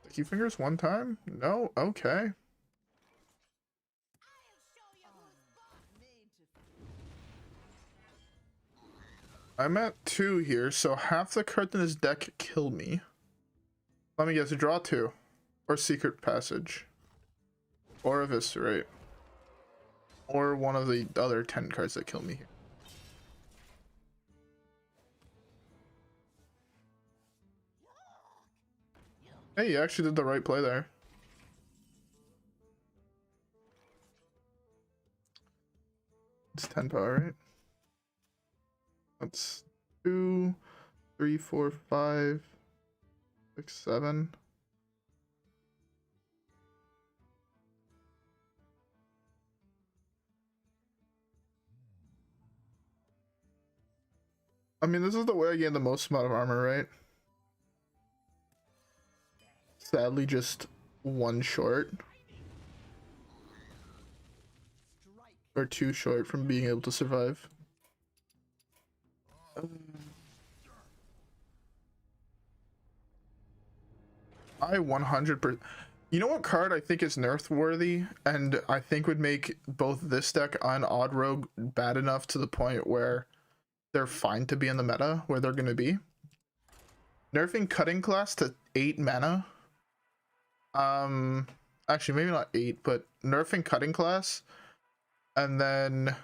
Stickyfinger's 1 time? No? Okay. I'm at 2 here, so half the cards in his deck kill me. Let me guess, draw 2. Or Secret Passage. Or Eviscerate. Or one of the other 10 cards that kill me. Hey, you actually did the right play there. It's 10 power, right? That's 2, 3, 4, 5, 6, 7. I mean, this is the way I gain the most amount of armor, right? Sadly, just 1 short. Or 2 short from being able to survive. I 100%. You know what card I think is nerf worthy and I think would make both this deck and Odd Rogue bad enough to the point where they're fine to be in the meta where they're going to be? Nerfing Cutting Class to 8 mana. Actually, maybe not 8, but nerfing Cutting Class, and then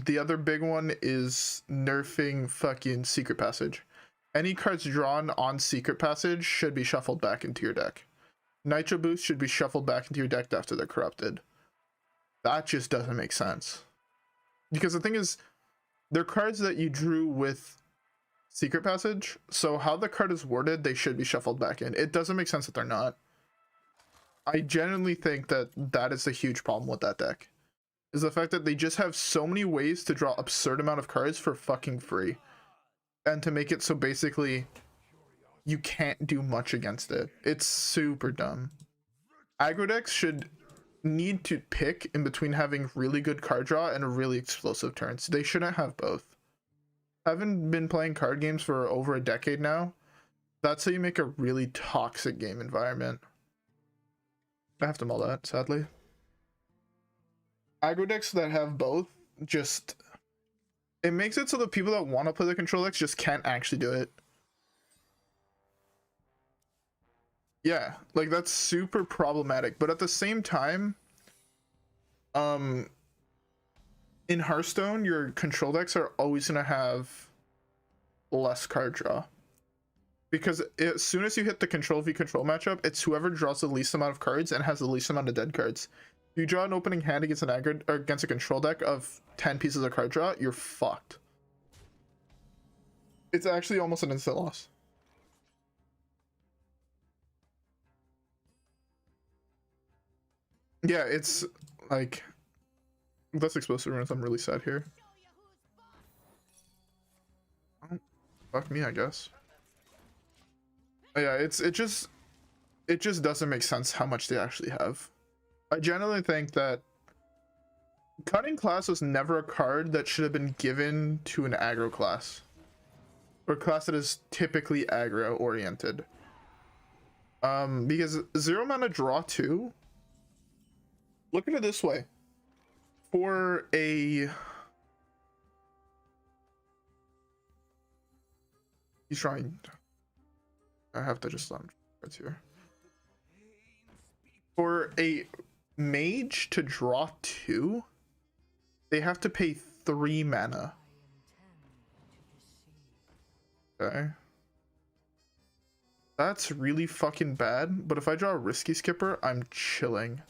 the other big one is nerfing fucking Secret Passage. Any cards drawn on Secret Passage should be shuffled back into your deck. Nitro Boost should be shuffled back into your deck after they're corrupted. That just doesn't make sense. Because the thing is, they're cards that you drew with Secret Passage, so how the card is worded, they should be shuffled back in. It doesn't make sense that they're not. I genuinely think that that is a huge problem with that deck. Is the fact that they just have so many ways to draw absurd amount of cards for fucking free. And to make it so basically you can't do much against it. It's super dumb. Aggro decks should need to pick in between having really good card draw and really explosive turns. They shouldn't have both. I haven't been playing card games for over a decade now. That's how you make a really toxic game environment. I have to mull that, sadly. Aggro decks that have both just... It makes it so the people that want to play the control decks just can't actually do it. Yeah, like that's super problematic. But at the same time, in Hearthstone, your control decks are always going to have less card draw. Because as soon as you hit the control v control matchup, it's whoever draws the least amount of cards and has the least amount of dead cards. If you draw an opening hand against an aggro or against a control deck of 10 pieces of card draw, you're fucked. It's actually almost an instant loss. Yeah, it's like that's explosive runes. I'm really sad here. Oh, fuck me, I guess. Yeah, it just doesn't make sense how much they actually have. I generally think that Cutting Class was never a card that should have been given to an aggro class. Or a class that is typically aggro oriented. Because 0 mana draw 2. Look at it this way. For a... He's trying... I have to just let him cards here. For a mage to draw 2, they have to pay 3 mana. Okay. That's really fucking bad, but if I draw a Risky Skipper, I'm chilling.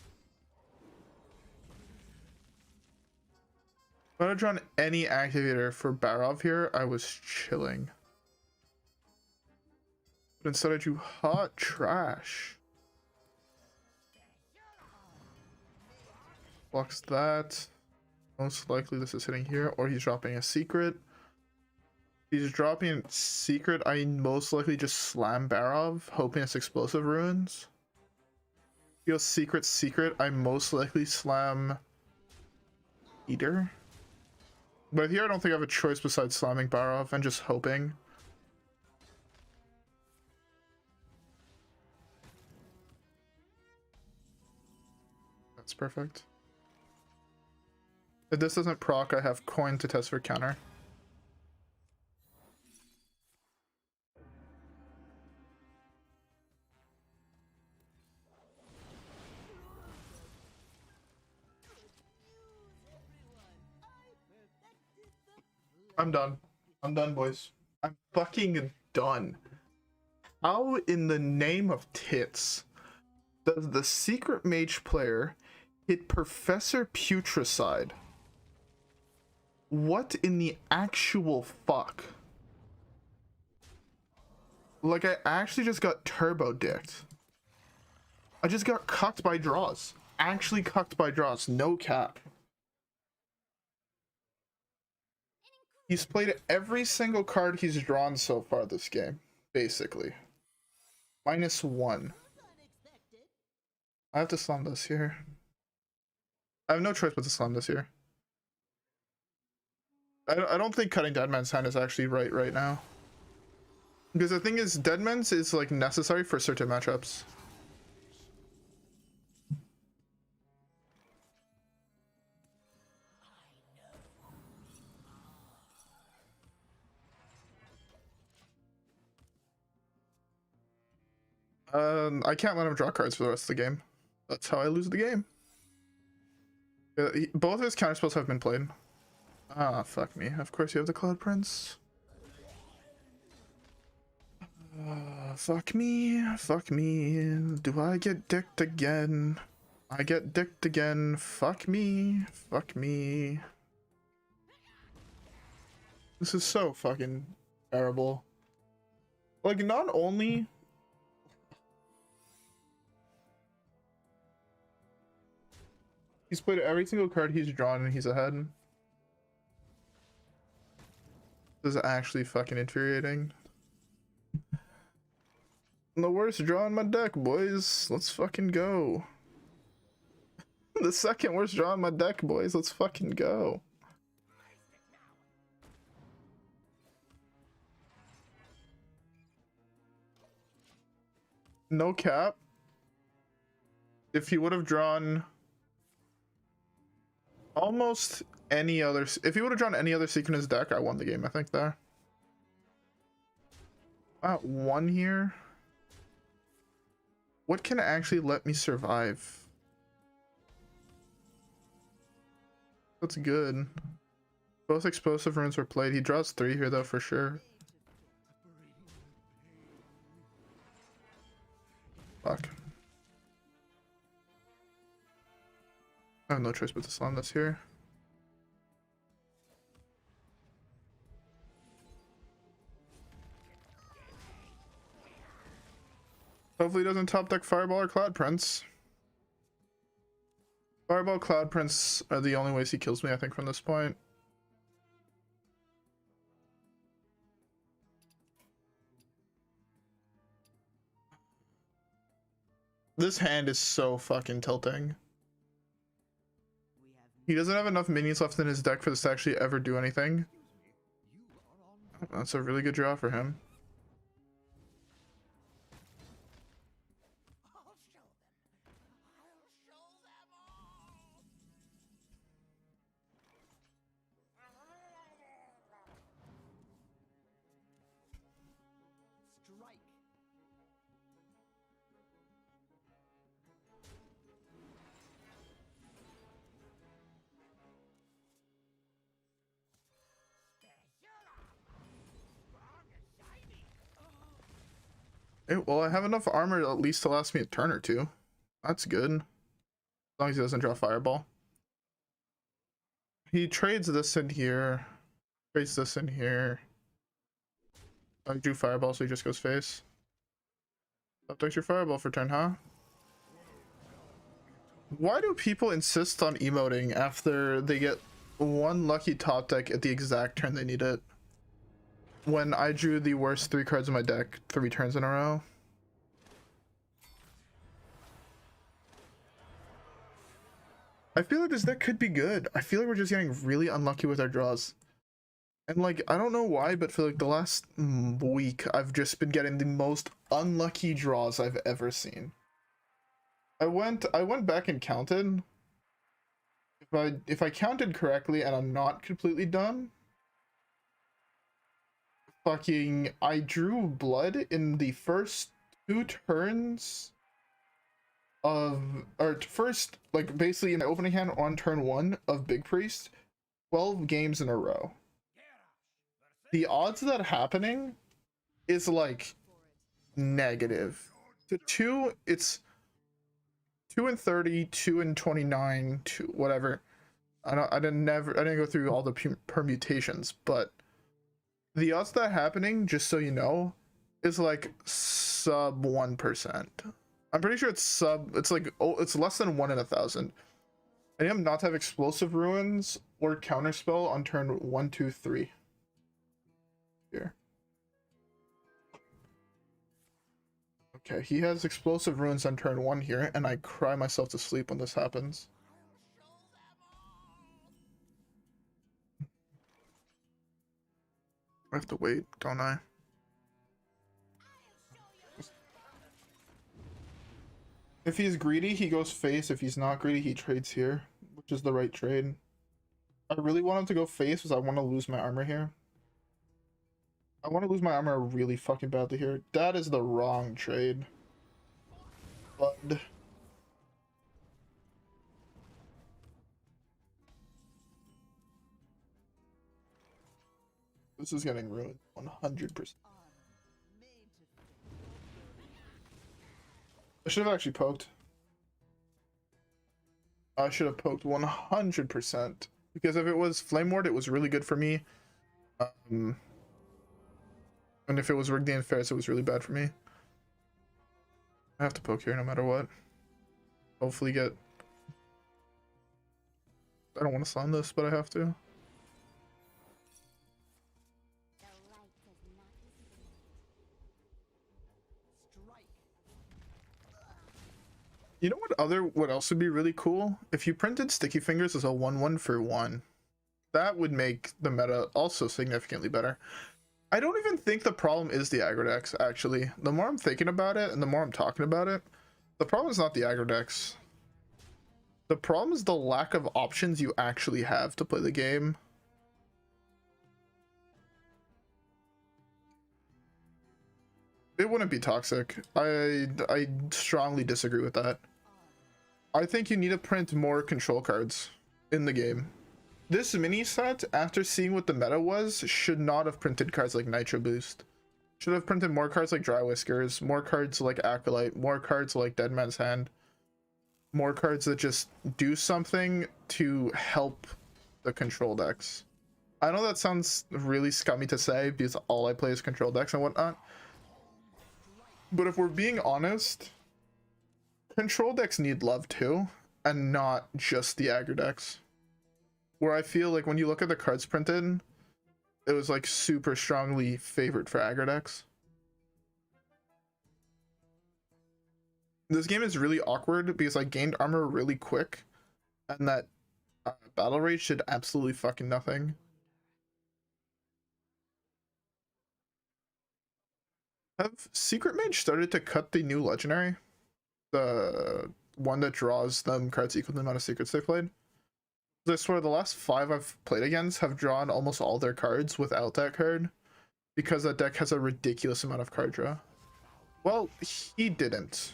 If I had drawn any activator for Barov here, I was chilling. But instead I drew hot trash. Blocks that. Most likely this is hitting here, or he's dropping a secret. He's dropping a secret. I most likely just slam Barov, hoping it's explosive ruins. He goes secret. I most likely slam Eater. But here I don't think I have a choice besides slamming Barov and just hoping. That's perfect. If this doesn't proc, I have coin to test for counter. I'm done. I'm done, boys. I'm fucking done. How in the name of tits does the secret mage player hit Professor Putricide? What in the actual fuck? Like, I actually just got turbo dicked. I just got cucked by draws. Actually cucked by draws. No cap. He's played every single card he's drawn so far this game, basically. -1. I have to slam this here. I have no choice but to slam this here. I don't think cutting Deadman's Hand is actually right now. Because the thing is, Deadman's is like necessary for certain matchups. I can't let him draw cards for the rest of the game. That's how I lose the game. Both his counterspells have been played. Ah, fuck me. Of course you have the Cloud Prince. Fuck me. Fuck me. Do I get dicked again? I get dicked again. Fuck me. Fuck me. This is so fucking terrible. Like, not only... He's played every single card he's drawn and he's ahead. This is actually fucking infuriating. The worst draw in my deck, boys. Let's fucking go. The second worst draw in my deck, boys. Let's fucking go. No cap. If he would have drawn almost any other, if he would have drawn any other secret in his deck, I won the game, I think, there. One here. What can actually let me survive? That's good. Both explosive runes were played. He draws 3 here, though, for sure. Fuck. I have no choice but to slam this here. Hopefully he doesn't top deck Fireball or Cloud Prince. Fireball, Cloud Prince are the only ways he kills me, I think, from this point. This hand is so fucking tilting. He doesn't have enough minions left in his deck for this to actually ever do anything. That's a really good draw for him. Hey, well, I have enough armor at least to last me a turn or two. That's good. As long as he doesn't draw Fireball. He trades this in here. Trades this in here. I drew Fireball, so he just goes face. Top deck's your fireball for turn, huh? Why do people insist on emoting after they get one lucky top deck at the exact turn they need it? When I drew the worst 3 cards in my deck 3 turns in a row. I feel like this deck could be good. I feel like we're just getting really unlucky with our draws. And like, I don't know why, but for like the last week, I've just been getting the most unlucky draws I've ever seen. I went back and counted. If I counted correctly and I'm not completely dumb, fucking I drew blood in the first 2 turns of, or first, like basically in the opening hand on turn 1 of Big Priest, 12 games in a row. The odds of that happening is like negative. To 2, it's 2 and 30, 2 and 29, 2 whatever. I didn't go through all the permutations, but the odds of that happening, just so you know, is like sub 1%. I'm pretty sure it's like, oh, it's less than 1 in 1,000. I am not to have explosive ruins or counterspell on turn 1, 2, 3. Here. Okay, he has explosive ruins on turn 1 here, and I cry myself to sleep when this happens. I have to wait, don't I? If he's greedy, he goes face. If he's not greedy, he trades here, which is the right trade. I really want him to go face because I want to lose my armor here. I want to lose my armor really fucking badly here. That is the wrong trade. Blood. This is getting ruined 100%. I should have actually poked. I should have poked 100%. Because if it was Flame Ward, it was really good for me. And if it was Rigged and Ferris, it was really bad for me. I have to poke here no matter what. Hopefully get... I don't want to slam this, but I have to. You know what else would be really cool? If you printed Sticky Fingers as a 1/1 for 1. That would make the meta also significantly better. I don't even think the problem is the aggro decks, actually. The more I'm thinking about it and the more I'm talking about it, the problem is not the aggro decks. The problem is the lack of options you actually have to play the game. It wouldn't be toxic. I strongly disagree with that. I think you need to print more control cards in the game. This mini set, after seeing what the meta was, should not have printed cards like Nitro Boost. Should have printed more cards like Drywhiskers, more cards like Acolyte, more cards like Dead Man's Hand. More cards that just do something to help the control decks. I know that sounds really scummy to say because all I play is control decks and whatnot. But if we're being honest, control decks need love too, and not just the aggro decks. Where I feel like when you look at the cards printed, it was like super strongly favored for aggro decks. This game is really awkward because I gained armor really quick, and that battle rage did absolutely fucking nothing. Have Secret Mage started to cut the new legendary? The one that draws them cards equal to the amount of secrets they played? I swear the last 5 I've played against have drawn almost all their cards without that card, because that deck has a ridiculous amount of card draw. Well, he didn't.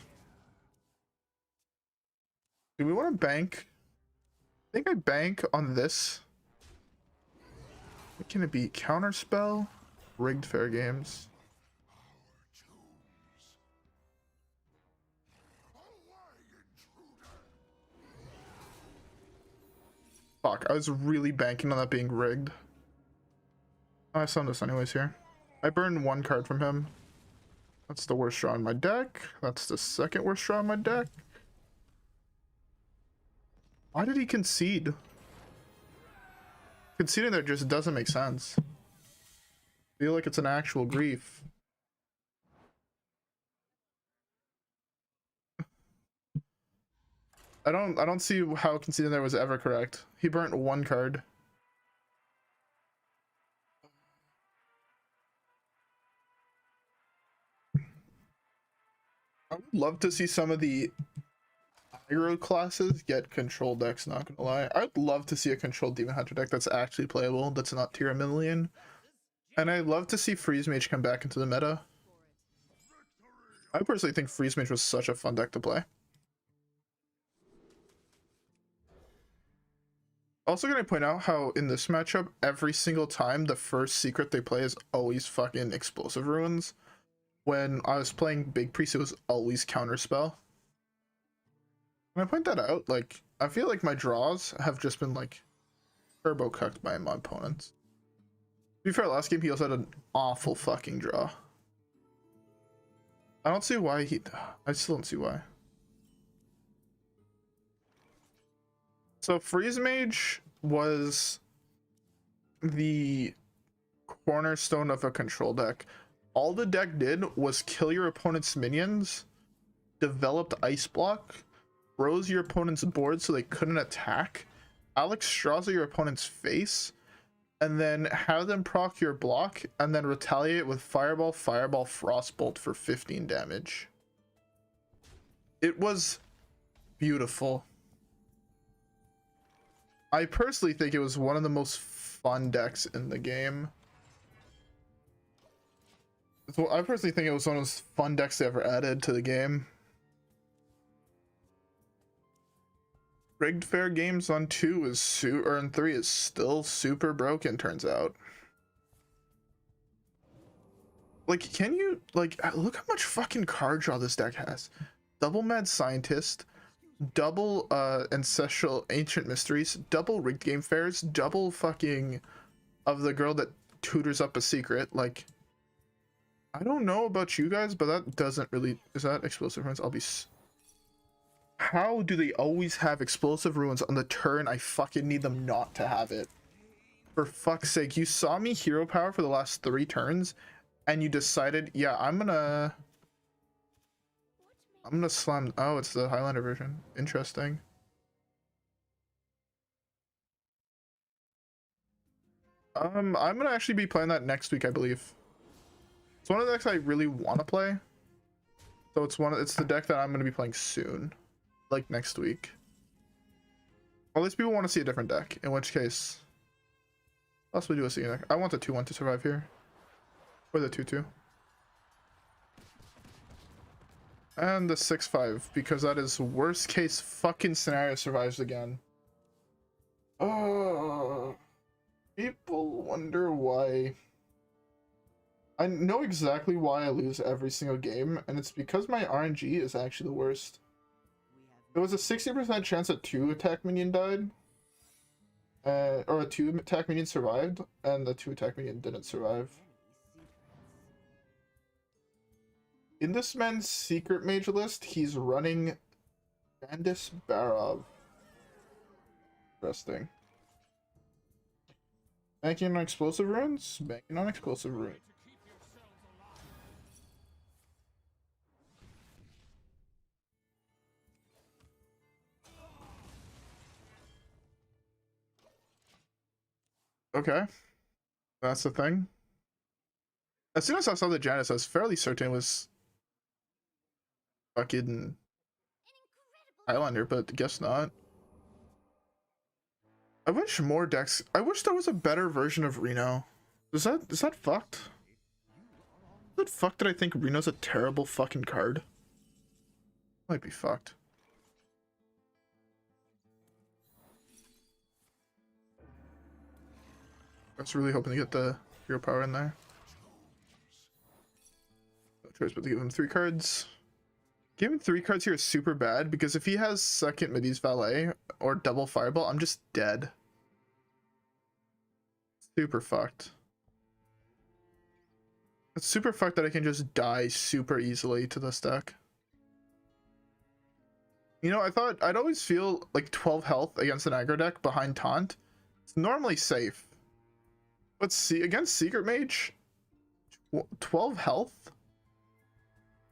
Do we want to bank? I think I bank on this. What can it be? Counterspell? Rigged Fair Games. Fuck, I was really banking on that being rigged. Oh, I summoned this anyways here. I burned 1 card from him. That's the worst draw in my deck. That's the second worst draw in my deck. Why did he concede? Conceding there just doesn't make sense. I feel like it's an actual grief. I don't see how conceding there was ever correct. He burnt one card. I would love to see some of the aggro classes get control decks, not gonna lie. I'd love to see a controlled Demon Hunter deck that's actually playable, that's not tier a million. And I'd love to see Freeze Mage come back into the meta. I personally think Freeze Mage was such a fun deck to play. Also gonna point out how in this matchup, every single time the first secret they play is always fucking Explosive Ruins. When I was playing Big Priest, it was always Counterspell. When I point that out, like, I feel like my draws have just been, like, turbo-cucked by my opponents. To be fair, last game he also had an awful fucking draw. I don't see why I still don't see why. So Freeze Mage was the cornerstone of a control deck. All the deck did was kill your opponent's minions, developed Ice Block, froze your opponent's board so they couldn't attack, Alex Straws at your opponent's face, and then have them proc your block, and then retaliate with Fireball, Fireball, Frostbolt for 15 damage. It was beautiful. I personally think it was one of the most fun decks in the game. So I personally think it was one of those fun decks they ever added to the game. Rigged Fair Games on 2 is or on 3 is still super broken, turns out. Like, can you, like, look how much fucking card draw this deck has. Double Mad Scientist, double Ancestral Ancient Mysteries, double Rigged Game Fairs, double fucking of the girl that tutors up a secret. Like, I don't know about you guys, but that doesn't really, is that Explosive Ruins? I'll be how do they always have Explosive Ruins on the turn I fucking need them not to have it? For fuck's sake, you saw me hero power for the last 3 turns and you decided, yeah, I'm gonna slam. Oh, it's the Highlander version. Interesting. I'm gonna actually be playing that next week, I believe. It's one of the decks I really want to play. So it's the deck that I'm gonna be playing soon. Like next week. Well, at least people want to see a different deck, in which case possibly do a second deck. I want the 2-1 to survive here. Or the 2-2. And the 6-5, because that is worst case fucking scenario survives again. Oh, people wonder why. I know exactly why I lose every single game, and it's because my RNG is actually the worst. There was a 60% chance that 2 attack minion died, or a 2 attack minion survived, and the 2 attack minion didn't survive. In this man's secret mage list, he's running Grandis Barov. Interesting. Banking on Explosive Runes? Banking on Explosive Runes. Okay, that's the thing. As soon as I saw the Janus, I was fairly certain it was fucking Highlander, but guess not. I wish more decks. I wish there was a better version of Reno. Is that fucked? Is that fucked that I think Reno's a terrible fucking card? Might be fucked. I was really hoping to get the hero power in there. No choice but to give him 3 cards. Giving 3 cards here is super bad because if he has second Midi's Valet or double Fireball, I'm just dead. Super fucked. It's super fucked that I can just die super easily to this deck. You know, I thought I'd always feel like 12 health against an aggro deck behind Taunt. It's normally safe. But see, against Secret Mage, 12 health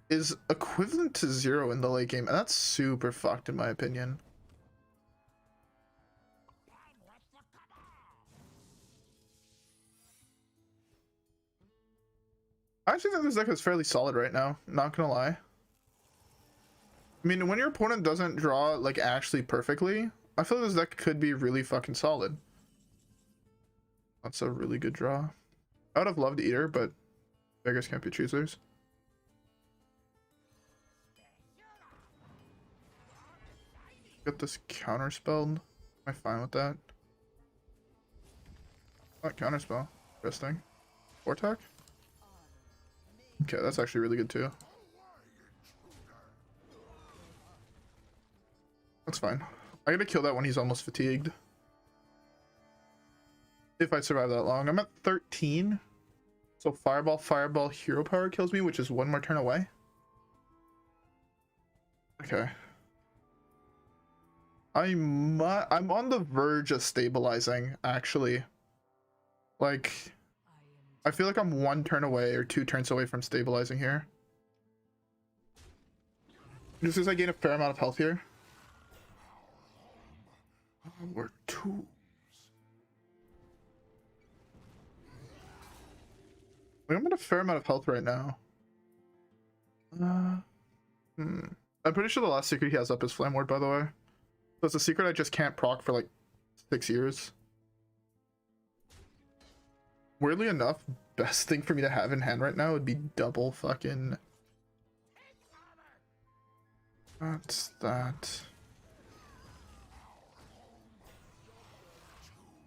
is equivalent to 0 in the late game, and that's super fucked in my opinion. I actually think this deck is fairly solid right now, not gonna lie. I mean, when your opponent doesn't draw like actually perfectly, I feel like this deck could be really fucking solid. That's a really good draw. I would have loved Eater, but beggars can't be choosers. Get this counter spelled. Am I fine with that? Not counter spell. Interesting. Vortec? Okay, that's actually really good too. That's fine. I gotta kill that when he's almost fatigued. If I survive that long. I'm at 13. So Fireball, Fireball, Hero Power kills me, which is one more turn away. Okay. I'm on the verge of stabilizing, actually. Like, I feel like I'm one turn away or 2 turns away from stabilizing here. Just as I gain a fair amount of health here. We're 2. I'm at a fair amount of health right now. I'm pretty sure the last secret he has up is Flame Ward, by the way. So it's a secret I just can't proc for like 6 years. Weirdly enough, best thing for me to have in hand right now would be double fucking... That's that.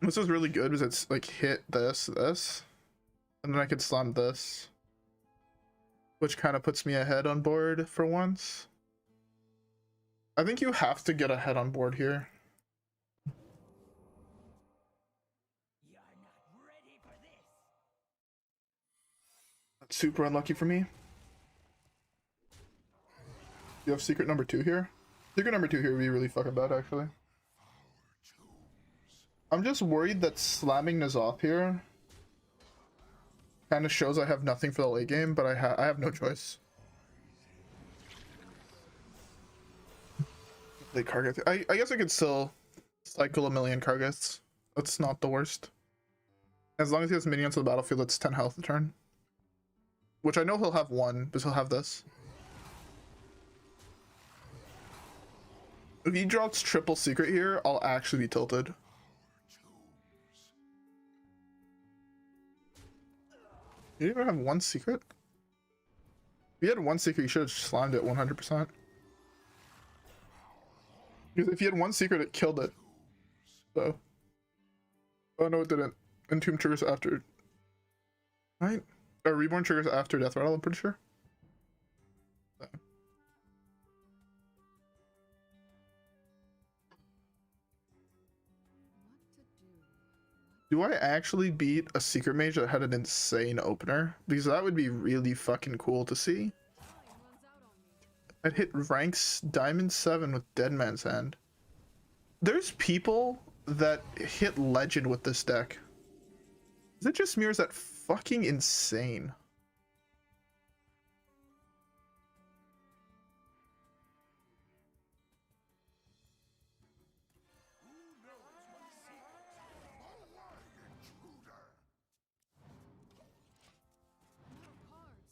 This is really good because it's like hit this, and then I could slam this, which kind of puts me ahead on board for once. I think you have to get ahead on board here. That's super unlucky for me. You have secret number 2 here? Secret number 2 here would be really fucking bad, actually. I'm just worried that slamming N'Zoth here kind of shows I have nothing for the late game, but I have no choice. Play Kargath. I guess I could still cycle a million Kargaths. That's not the worst. As long as he has minions on the battlefield, it's 10 health a turn. Which I know he'll have 1, but he'll have this. If he drops triple secret here, I'll actually be tilted. You didn't even have 1 secret? If you had 1 secret, you should have slammed it 100%. Because if you had 1 secret, it killed it. So. Oh no, it didn't. Entomb triggers after. Right? Or Reborn triggers after Death Rattle, I'm pretty sure. So. Do I actually beat a secret mage that had an insane opener? Because that would be really fucking cool to see. I'd hit ranks Diamond 7 with Dead Man's Hand. There's people that hit Legend with this deck. Is it just me or is that fucking insane?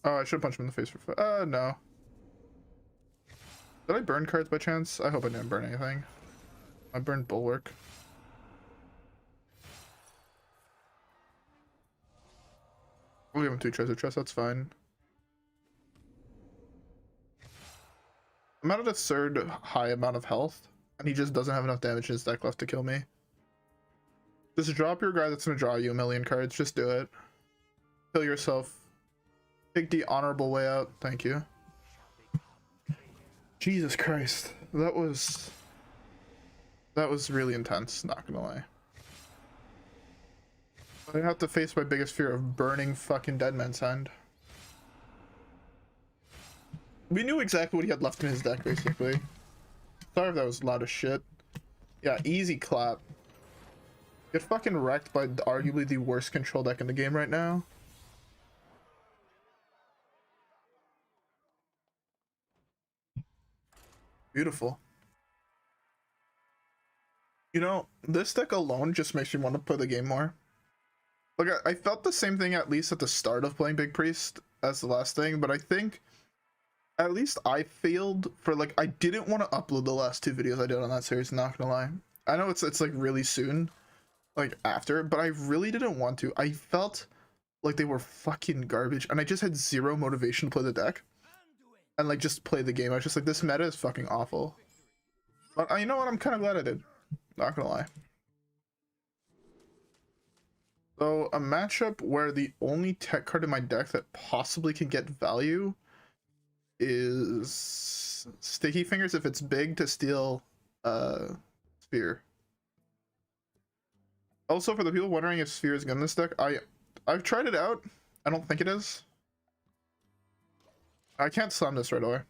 Oh, I should have punched him in the face for no. Did I burn cards by chance? I hope I didn't burn anything. I burned Bulwark. We'll give him 2 treasure chests, that's fine. I'm at a 3rd high amount of health, and he just doesn't have enough damage in his deck left to kill me. Just drop your guy that's gonna draw you a million cards, just do it. Kill yourself. Take the honorable way out, thank you. Jesus Christ, that was really intense, not gonna lie. I have to face my biggest fear of burning fucking Dead Man's Hand. We knew exactly what he had left in his deck, basically. Sorry if that was a lot of shit. Yeah, easy clap. Get fucking wrecked by arguably the worst control deck in the game right now. Beautiful. You know, this deck alone just makes me want to play the game more. Like, I felt the same thing at least at the start of playing Big Priest as the last thing, but I think at least I failed for, like, I didn't want to upload the last 2 videos I did on that series, not gonna lie. I know it's like really soon, like after, but I really didn't want to. I felt like they were fucking garbage, and I just had zero motivation to play the deck and like just play the game. I was just like, this meta is fucking awful. But you know what? I'm kind of glad I did. Not gonna lie. So a matchup where the only tech card in my deck that possibly can get value is Stickyfingers if it's big to steal Sphere. Also, for the people wondering if Sphere is good in this deck, I've tried it out. I don't think it is. I can't slam this right away.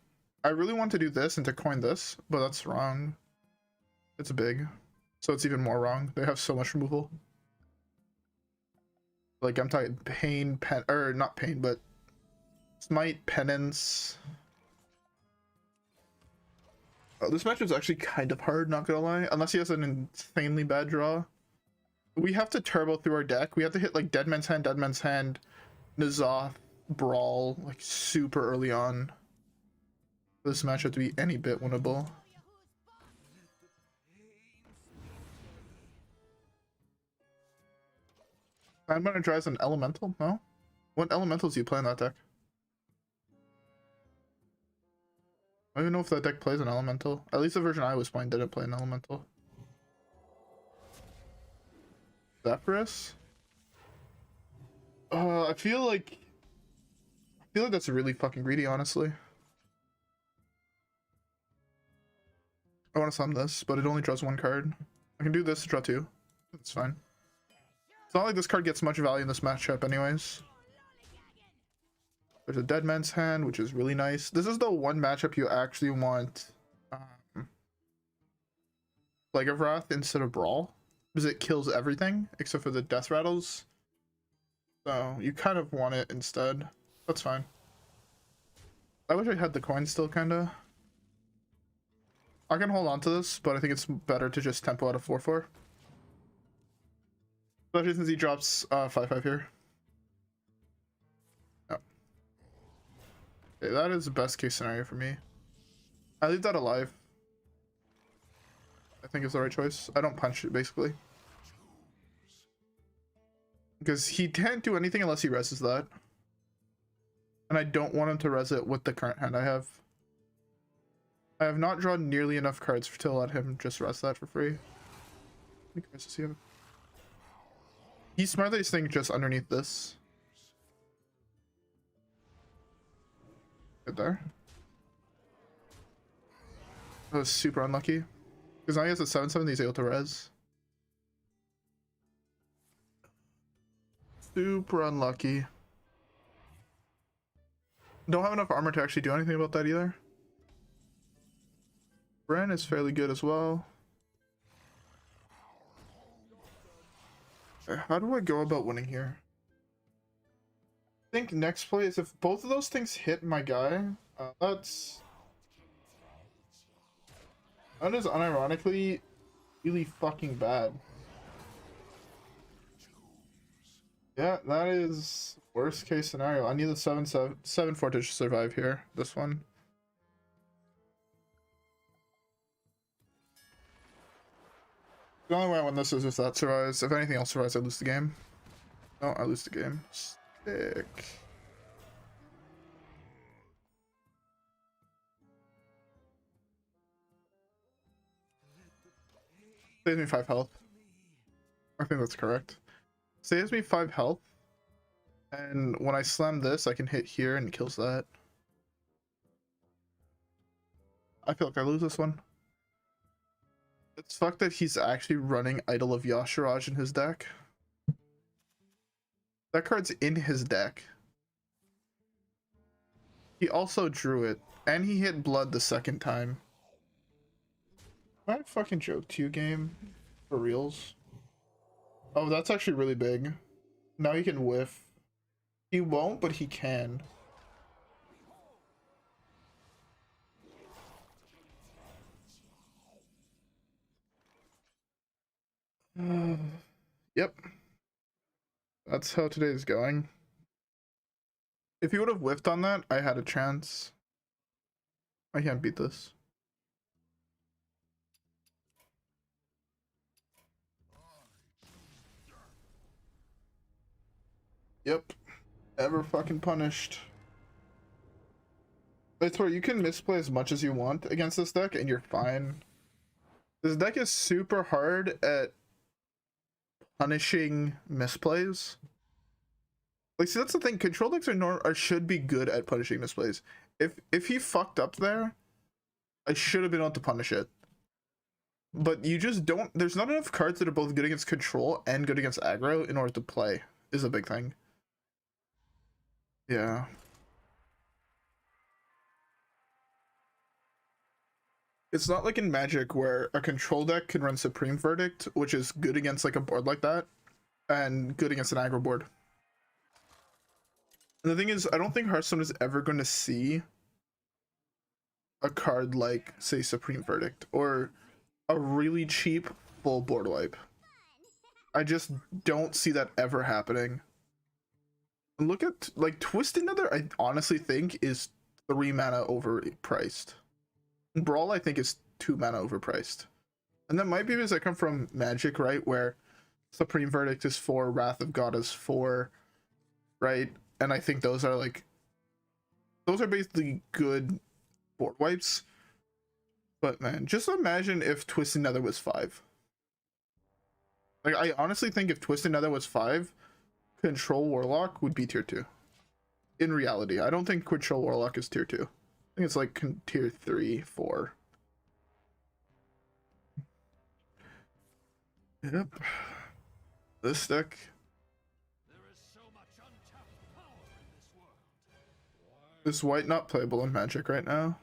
I really want to do this and to coin this, but that's wrong. It's big, so it's even more wrong. They have so much removal. Like, I'm talking Pain, or not Pain, but Smite, Penance. Oh, this match is actually kind of hard, not gonna lie, unless he has an insanely bad draw. We have to turbo through our deck. We have to hit like Dead Man's Hand, N'Zoth, Brawl, like super early on for this matchup to be any bit winnable. I'm gonna try as an elemental. No, what elementals do you play in that deck? I don't even know if that deck plays an elemental. At least the version I was playing didn't play an elemental. Zephyrus? I feel like that's really fucking greedy, honestly. I want to summon this, but it only draws 1 card. I can do this to draw 2. It's fine. It's not like this card gets much value in this matchup anyways. There's a Dead Man's Hand, which is really nice. This is the one matchup you actually want Plague of Wrath instead of Brawl, because it kills everything except for the death rattles. So you kind of want it instead. That's fine. I wish I had the coin still, kinda. I can hold on to this, but I think it's better to just tempo out of 4/4. Especially since he drops 5/5 here. Oh. Okay, that is the best case scenario for me. I leave that alive. I think it's the right choice. I don't punch it, basically. Because he can't do anything unless he reses that. And I don't want him to res it with the current hand I have. I have not drawn nearly enough cards to let him just res that for free. How many cards does he have? He's smart that he's thinking just underneath this. Good there. That was super unlucky. Because now he has a 7/7 he's able to res. Super unlucky. Don't have enough armor to actually do anything about that either. Brann is fairly good as well. How do I go about winning here? I think next play is if both of those things hit my guy. That is unironically really fucking bad. Yeah, that is worst case scenario. I need the 7/4 to survive here. This one. The only way I win this is if that survives. If anything else survives, I lose the game. No, I lose the game. Stick. Saves me 5 health. I think that's correct. Saves me 5 health. And when I slam this, I can hit here and it kills that. I feel like I lose this one. It's fucked that he's actually running Idol of Yashiraj in his deck. That card's in his deck. He also drew it. and he hit blood the second time. I fucking joked you, game. For reals. Oh, that's actually really big. Now he can whiff. He won't, but he can. Yep. That's how today's going. If he would have whiffed on that, I had a chance. I can't beat this. Yep. Ever fucking punished. I swear, you can misplay as much as you want against this deck and you're fine. This deck is super hard at punishing misplays. Like, see, that's the thing. Control decks are should be good at punishing misplays. If he fucked up there, I should have been able to punish it. But you just don't. There's not enough cards that are both good against control and good against aggro in order to play. Is a big thing. Yeah. It's not like in Magic where a control deck can run Supreme Verdict, which is good against like a board like that, and good against an aggro board. And the thing is, I don't think Hearthstone is ever going to see a card like, say, Supreme Verdict, or a really cheap full board wipe. I just don't see that ever happening. Look at, like, Twisted Nether, I honestly think is 3 mana overpriced. Brawl, I think, is 2 mana overpriced. And that might be because I come from Magic, right, where Supreme Verdict is 4, Wrath of God is 4, right? And I think those are, like, those are basically good board wipes. But, man, just imagine if Twisted Nether was 5. Like, I honestly think if Twisted Nether was 5, Control Warlock would be tier 2. In reality, I don't think Control Warlock is tier 2. I think it's like tier 3, 4. Yep. This deck. Is white not playable in Magic right now?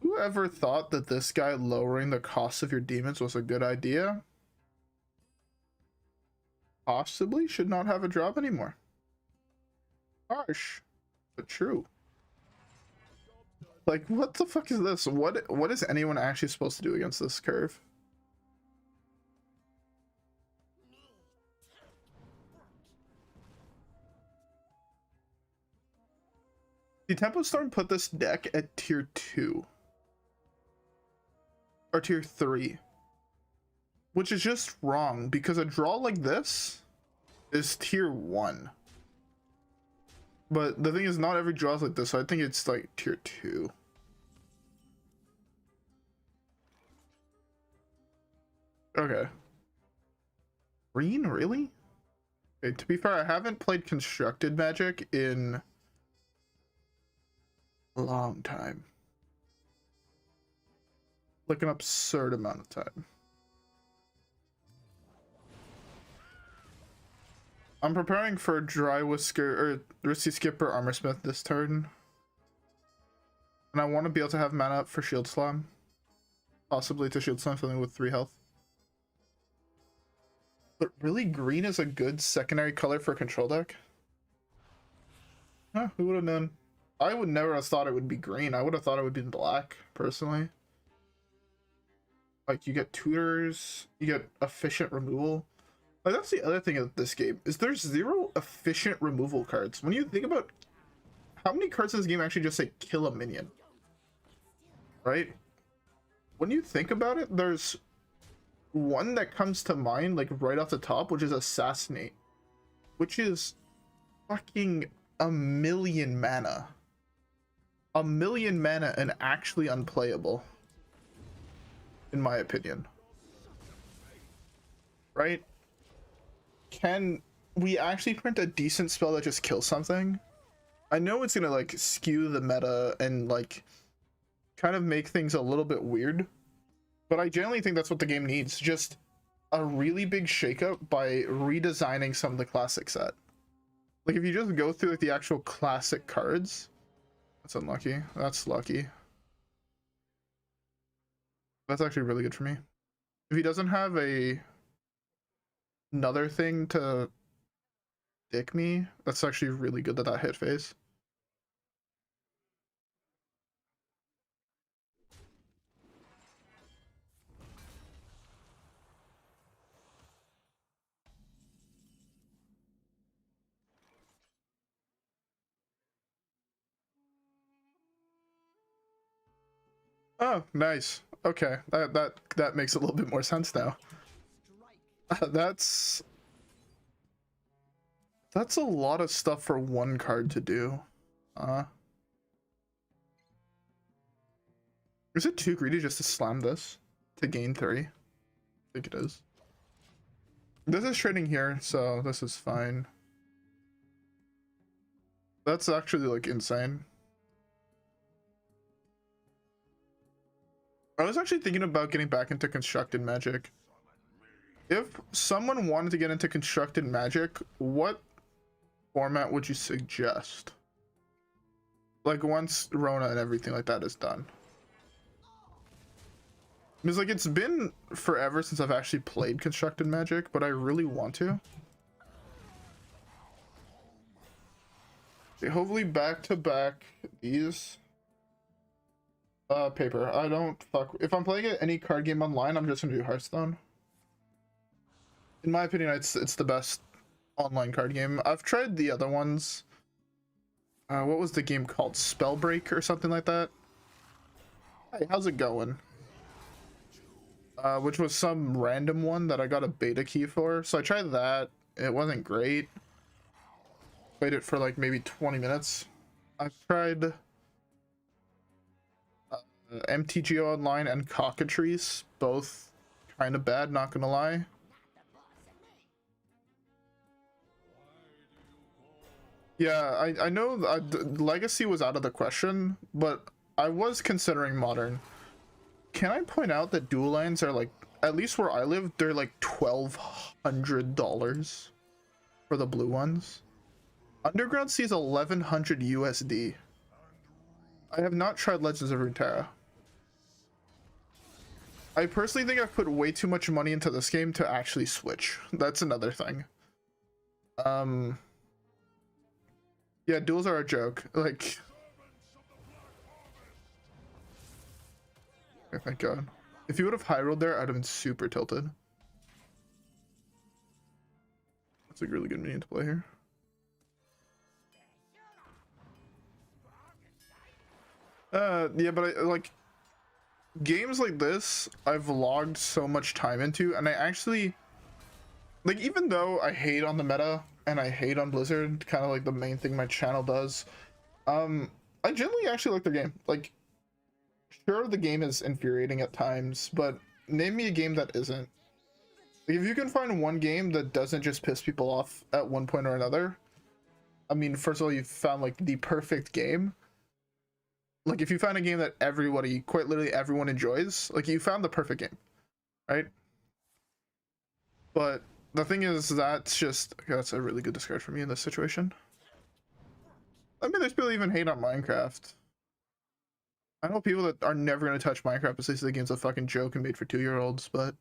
Whoever thought that this guy lowering the cost of your demons was a good idea possibly should not have a drop anymore. Harsh, but true. Like, what the fuck is this? What is anyone actually supposed to do against this curve? The Tempo Storm put this deck at tier 2. Or tier 3. Which is just wrong, because a draw like this is tier 1. But the thing is, not every draw is like this, so I think it's like tier 2. Okay. Green, really? Okay, to be fair, I haven't played Constructed Magic in a long time. Like an absurd amount of time. I'm preparing for Drywhisker or Risky Skipper Armorsmith this turn. And I want to be able to have mana up for Shield Slam. Possibly to Shield Slam something with 3 health. But really, green is a good secondary color for a control deck? Huh, who would have known? I would never have thought it would be green. I would have thought it would be black, personally. Like, you get tutors, you get efficient removal. Like, that's the other thing of this game, is there's 0 efficient removal cards. When you think about how many cards in this game actually just say kill a minion, right? When you think about it, there's one that comes to mind, like, right off the top, which is Assassinate, which is fucking 1,000,000 mana. 1,000,000 mana and actually unplayable, in my opinion. Right? Can we actually print a decent spell that just kills something? I know it's gonna, like, skew the meta and, like, kind of make things a little bit weird, but I generally think that's what the game needs. Just a really big shakeup by redesigning some of the classic set. Like if you just go through like the actual classic cards, that's unlucky. That's lucky. That's actually really good for me. If he doesn't have another thing to dick me, that's actually really good that hit phase. Oh, nice. Okay, that makes a little bit more sense now. That's a lot of stuff for one card to do. Is it too greedy just to slam this to gain 3? I think it is. This is trading here, so this is fine. That's actually like insane. I was actually thinking about getting back into constructed magic. If someone wanted to get into constructed magic, what format would you suggest? Like once Rona and everything like that is done. Because like it's been forever since I've actually played constructed magic, but I really want to. Okay, hopefully back to back these. Paper. I don't fuck. If I'm playing any card game online, I'm just gonna do Hearthstone. In my opinion, it's the best online card game. I've tried the other ones. What was the game called? Spellbreak or something like that? Hey, how's it going? Which was some random one that I got a beta key for. So I tried that. It wasn't great. Played it for like maybe 20 minutes. I've tried MTGO Online and Cockatrice, both kind of bad, not gonna lie. Yeah, I know Legacy was out of the question, but I was considering Modern. Can I point out that dual lands are like, at least where I live, they're like $1,200 for the blue ones. Underground Sea is 1,100 USD. I have not tried Legends of Runeterra. I personally think I've put way too much money into this game to actually switch. That's another thing. Yeah, duels are a joke. Like, oh, thank God. If you would have high rolled there, I'd have been super tilted. That's a really good minion to play here. Yeah, but I like games like this, I've logged so much time into, and I actually like, even though I hate on the meta and I hate on Blizzard, kind of like the main thing my channel does, I generally actually like their game. Like, sure, the game is infuriating at times, but name me a game that isn't. Like, if you can find one game that doesn't just piss people off at one point or another, I mean, first of all, you've found like the perfect game. Like, if you find a game that everybody, quite literally everyone enjoys, like, you found the perfect game, right? But the thing is, that's just, okay, that's a really good discard for me in this situation. I mean, there's people even hate on Minecraft. I know people that are never going to touch Minecraft because they say the game's a fucking joke and made for 2-year-olds, but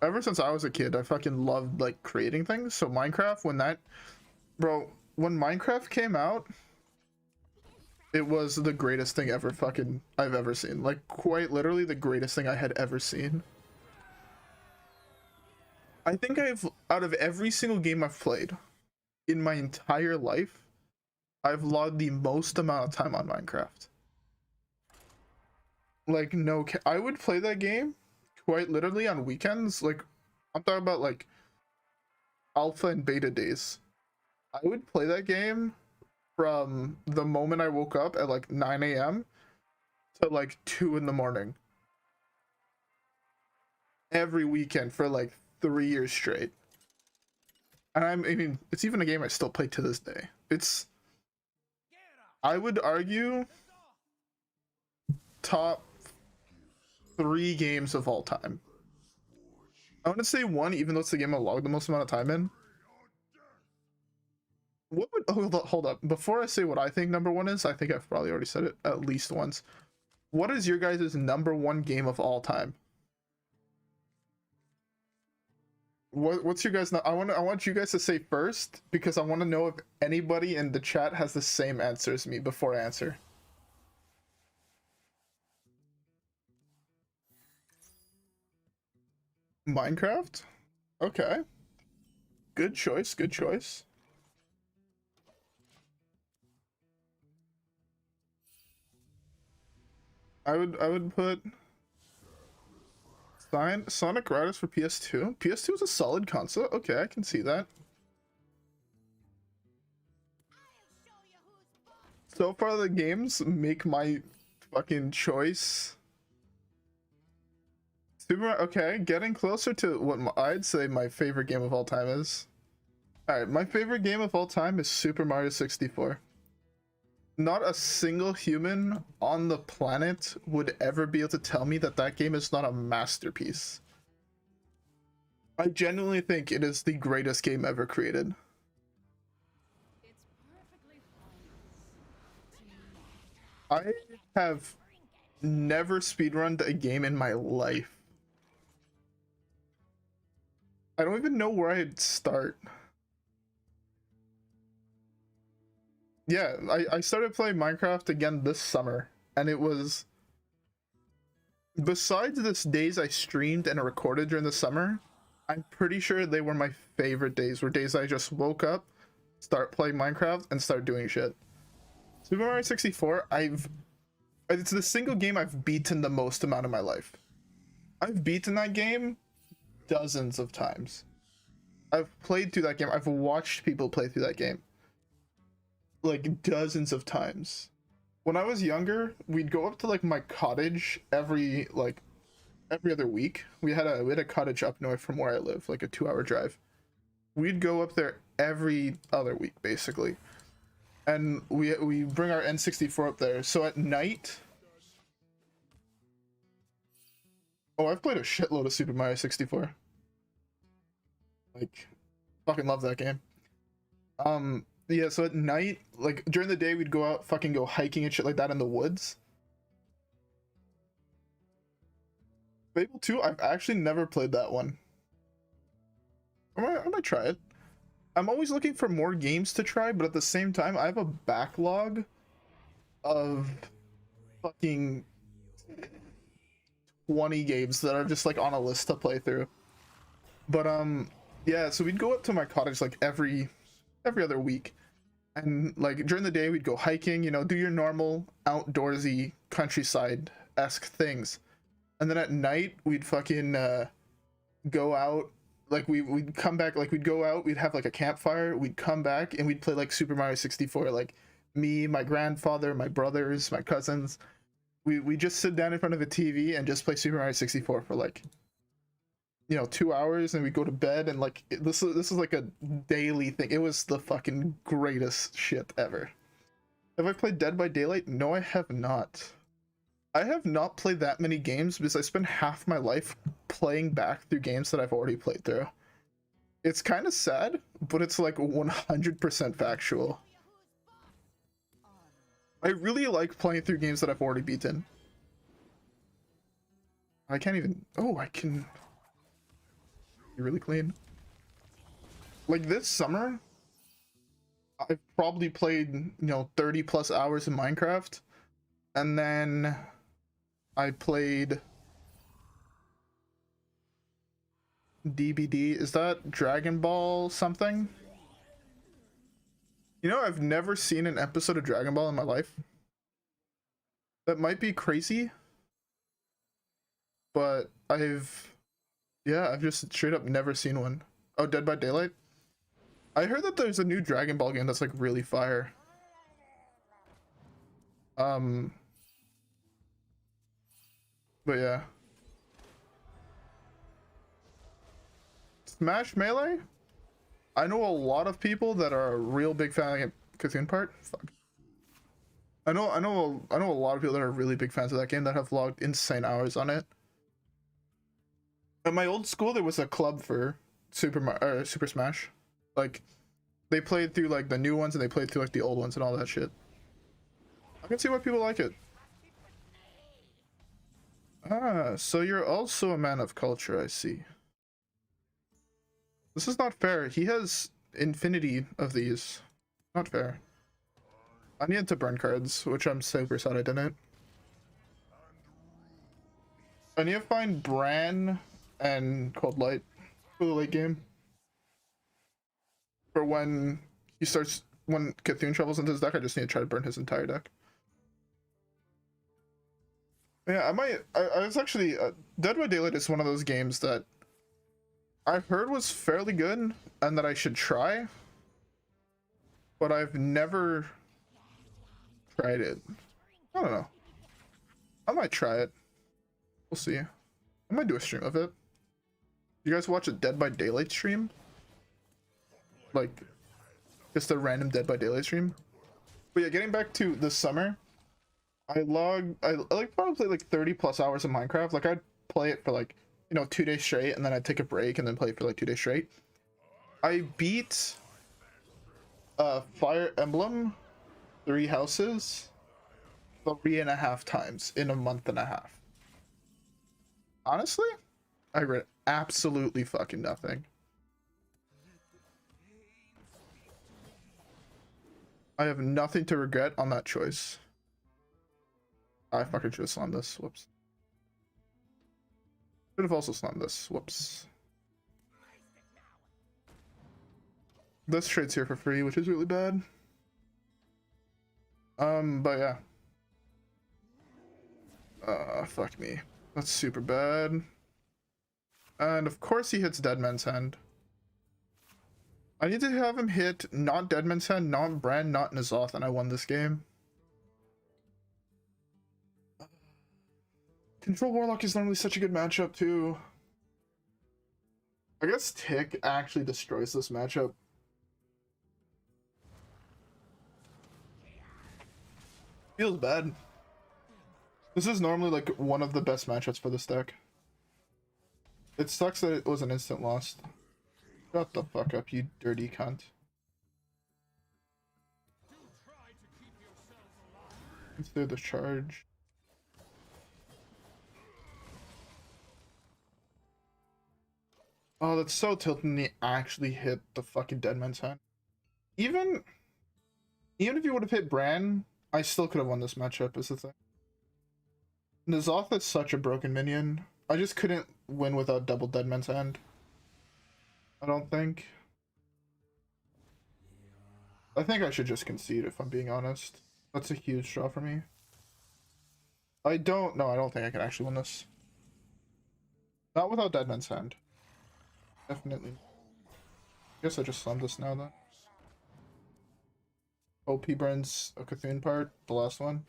ever since I was a kid, I fucking loved, like, creating things. So Minecraft, when Minecraft came out, it was the greatest thing ever I've ever seen. Like, quite literally the greatest thing I had ever seen. I think out of every single game I've played in my entire life, I've logged the most amount of time on Minecraft. Like, no, I would play that game quite literally on weekends. Like, I'm talking about like alpha and beta days. I would play that game from the moment I woke up at like 9 a.m. to like 2 in the morning. Every weekend for like 3 years straight. And I mean, it's even a game I still play to this day. I would argue, top 3 games of all time. I want to say 1, even though it's the game I logged the most amount of time in. What would hold up? Before I say what I think number one is, I think I've probably already said it at least once. What is your guys' number one game of all time? What's your guys? I want you guys to say first because I want to know if anybody in the chat has the same answer as me before I answer. Minecraft? Okay. Good choice, good choice. I would put Sonic Riders for PS2. PS2 is a solid console. Okay, I can see that. So far the games make my fucking choice. Okay, getting closer to what I'd say my favorite game of all time is. Alright, my favorite game of all time is Super Mario 64. Not a single human on the planet would ever be able to tell me that that game is not a masterpiece. I genuinely think it is the greatest game ever created. I have never speedrunned a game in my life. I don't even know where I'd start. Yeah, I started playing Minecraft again this summer, and it was... Besides the days I streamed and recorded during the summer, I'm pretty sure they were my favorite days. Were days I just woke up, start playing Minecraft, and start doing shit. Super Mario 64, it's the single game I've beaten the most amount of my life. I've beaten that game dozens of times. I've played through that game. I've watched people play through that game. Like dozens of times. When I was younger, we'd go up to like my cottage every other week. We had a cottage up north from where I live, like a 2-hour drive. We'd go up there every other week basically. And we bring our N64 up there. So at night... Oh, I've played a shitload of Super Mario 64. Like, fucking love that game. Yeah, so at night, like, during the day, we'd go out, fucking go hiking and shit like that in the woods. Fable 2, I've actually never played that one. I might try it. I'm always looking for more games to try, but at the same time, I have a backlog of fucking 20 games that are just like on a list to play through. But yeah, so we'd go up to my cottage like every other week, and like during the day we'd go hiking, you know, do your normal outdoorsy countryside-esque things, and then at night we'd fucking go out. Like we'd come back, like we'd go out, we'd have like a campfire, we'd come back and we'd play like Super Mario 64, like me, my grandfather, my brothers, my cousins. We just sit down in front of a TV and just play Super Mario 64 for like, you know, 2 hours, and we go to bed, and like this is like a daily thing. It was the fucking greatest shit ever. Have I played Dead by Daylight? No, I have not. I have not played that many games because I spend half my life playing back through games that I've already played through. It's kind of sad, but it's like 100% factual. I really like playing through games that I've already beaten. I can't even... Oh, I can... You're really clean. Like this summer, I've probably played, you know, 30 plus hours in Minecraft. And then I played DBD. Is that Dragon Ball something? You know, I've never seen an episode of Dragon Ball in my life. That might be crazy, but I've just straight up never seen one. Oh, Dead by Daylight? I heard that there's a new Dragon Ball game that's like really fire. But yeah. Smash Melee? I know a lot of people that are a real big fan of Cocoon Part. Fuck. I know a lot of people that are really big fans of that game that have logged insane hours on it. At my old school, there was a club for Super Smash. Like, They played through like the new ones and they played through like the old ones and all that shit. I can see why people like it. Ah, so you're also a man of culture, I see. This is not fair. He has infinity of these. Not fair. I needed to burn cards, which I'm super sad I didn't. I need to find Brann and Coldlight for the late game. For when he starts, when Cthulhu travels into his deck, I just need to try to burn his entire deck. Yeah, I was actually, Dead by Daylight is one of those games that I heard was fairly good and that I should try, but I've never tried it. I don't know. I might try it. We'll see. I might do a stream of it. You guys watch a Dead by Daylight stream? Like, just a random Dead by Daylight stream? But yeah, getting back to this summer, I like probably play like 30 plus hours of Minecraft. Like I'd play it for like, you know, 2 days straight and then I'd take a break and then play it for like 2 days straight. I beat Fire Emblem 3 houses 3.5 times in a month and a half. Honestly, I regret absolutely fucking nothing. I have nothing to regret on that choice. I fucking should have slammed this. Whoops. Should have also slammed this. Whoops. This trade's here for free, which is really bad. But yeah. Fuck me. That's super bad. And of course he hits Dead Man's Hand. I need to have him hit not Dead Man's Hand, not Brann, not N'Zoth, and I won this game. Control Warlock is normally such a good matchup too. I guess Tick actually destroys this matchup. Feels bad. This is normally like one of the best matchups for this deck. It sucks that it was an instant loss. Shut the fuck up, you dirty cunt. Let's do the charge. Oh, that's so tilting. He actually hit the fucking Dead Man's Hand. Even if you would have hit Brann, I still could have won this matchup, is the thing. N'Zoth is such a broken minion. I just couldn't win without double Dead Man's Hand. I don't think. I think I should just concede if I'm being honest. That's a huge draw for me. I don't think I can actually win this. Not without Dead Man's Hand. Definitely. I guess I just slammed this now then. OP burns a Cthulhu part, the last one.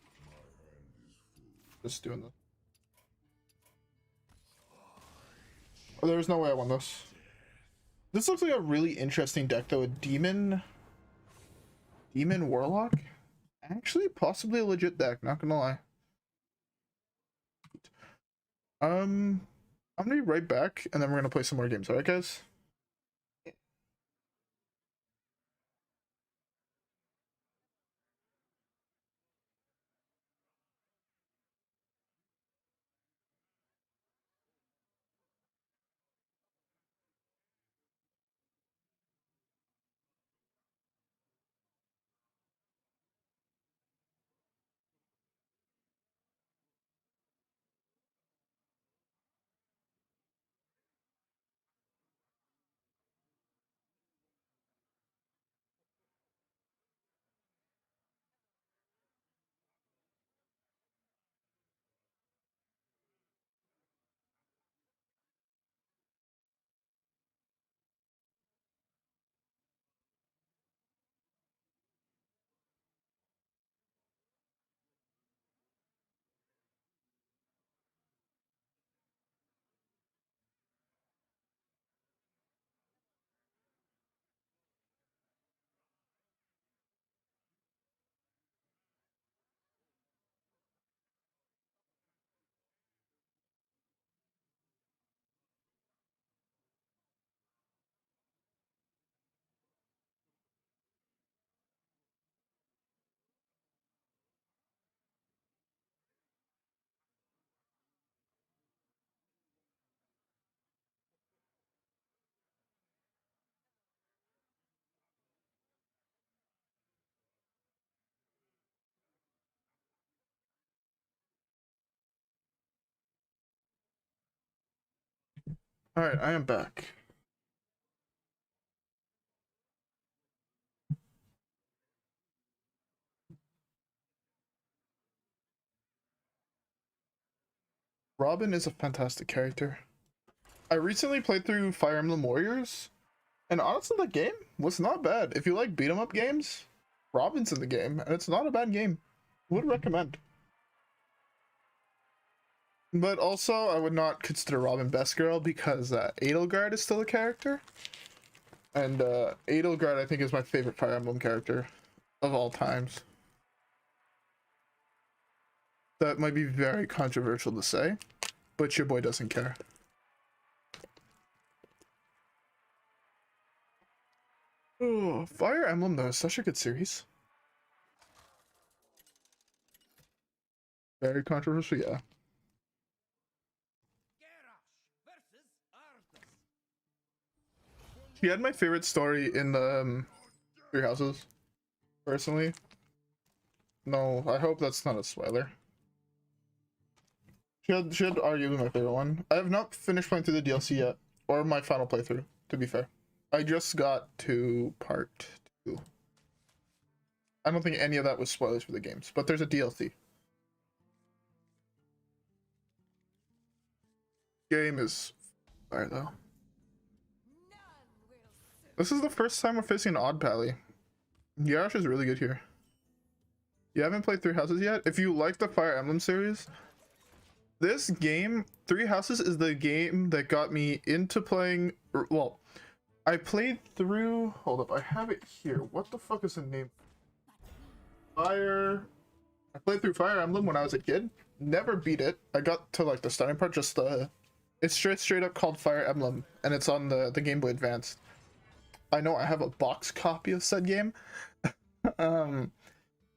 Just doing this. Oh, there's no way I won this. This looks like a really interesting deck though. A Demon Warlock? Actually, possibly a legit deck, not gonna lie. I'm gonna be right back and then we're gonna play some more games, alright guys? All right, I am back. Robin is a fantastic character. I recently played through Fire Emblem Warriors, and honestly, the game was not bad. If you like beat 'em up games, Robin's in the game, and it's not a bad game. Would recommend. But also, I would not consider Robin best girl because Edelgard is still a character. And Edelgard, I think, is my favorite Fire Emblem character of all times. That might be very controversial to say, but your boy doesn't care. Oh, Fire Emblem, though, is such a good series. Very controversial, yeah. She had my favorite story in the Three Houses, personally. No, I hope that's not a spoiler. She had arguably my favorite one. I have not finished playing through the DLC yet, or my final playthrough, to be fair. I just got to part 2. I don't think any of that was spoilers for the games, but there's a DLC. Game is fire though. This is the first time we're facing an Odd Pally. Garrosh is really good here. You haven't played Three Houses yet? If you like the Fire Emblem series, this game, Three Houses, is the game that got me into playing. Well, I played through. Hold up, I have it here. What the fuck is the name? I played through Fire Emblem when I was a kid. Never beat it. I got to like the starting part. Just it's straight up called Fire Emblem, and it's on the Game Boy Advance. I know I have a box copy of said game. And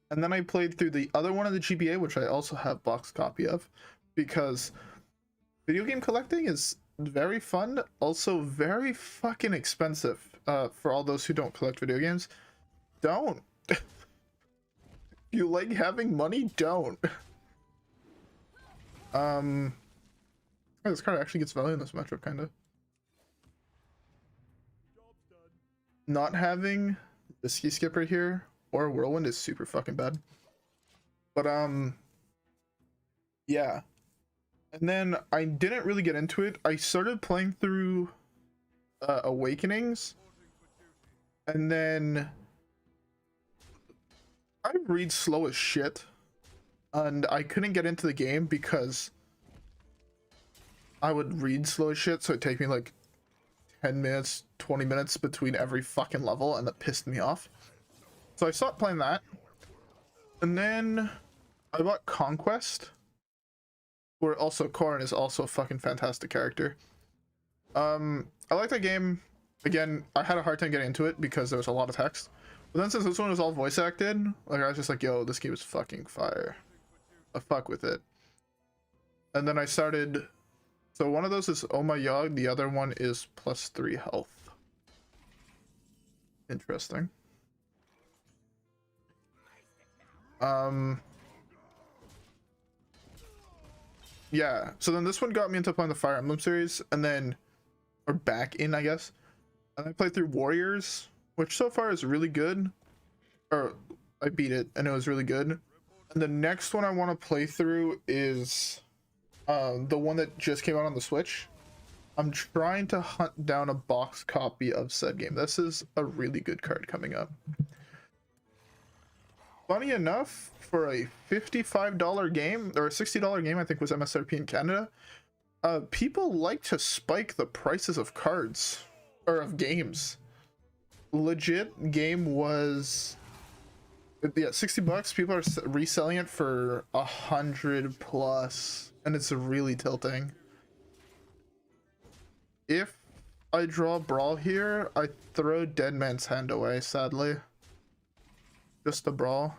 then I played through the other one of the GBA, which I also have box copy of, because video game collecting is very fun, also very fucking expensive. For all those who don't collect video games, don't. If you like having money, don't. This card actually gets value in this matchup, kind of. Not having the ski skip right here or Whirlwind is super fucking bad. But yeah. And then I didn't really get into it. I started playing through Awakenings, and then I read slow as shit, and I couldn't get into the game because I would read slow as shit, so it'd take me like 10 minutes, 20 minutes between every fucking level, and that pissed me off. So I stopped playing that. And then I bought Conquest, where also Corrin is also a fucking fantastic character. I like that game. Again, I had a hard time getting into it because there was a lot of text. But then since this one was all voice acted, like I was just like, yo, this game is fucking fire. I fuck with it. And then I started. So one of those is Oh My Yog, the other one is +3 health. Interesting. Yeah, so then this one got me into playing the Fire Emblem series, and then, or back in, I guess. And I played through Warriors, which so far is really good. Or, I beat it, and it was really good. And the next one I want to play through is the one that just came out on the Switch. I'm trying to hunt down a box copy of said game. This is a really good card coming up. Funny enough, for a $55 game, or a $60 game, I think was MSRP in Canada, people like to spike the prices of cards, or of games. Legit game was, yeah, $60. People are reselling it for 100 plus, and it's really tilting. If I draw Brawl here, I throw Dead Man's Hand away, sadly. Just a Brawl.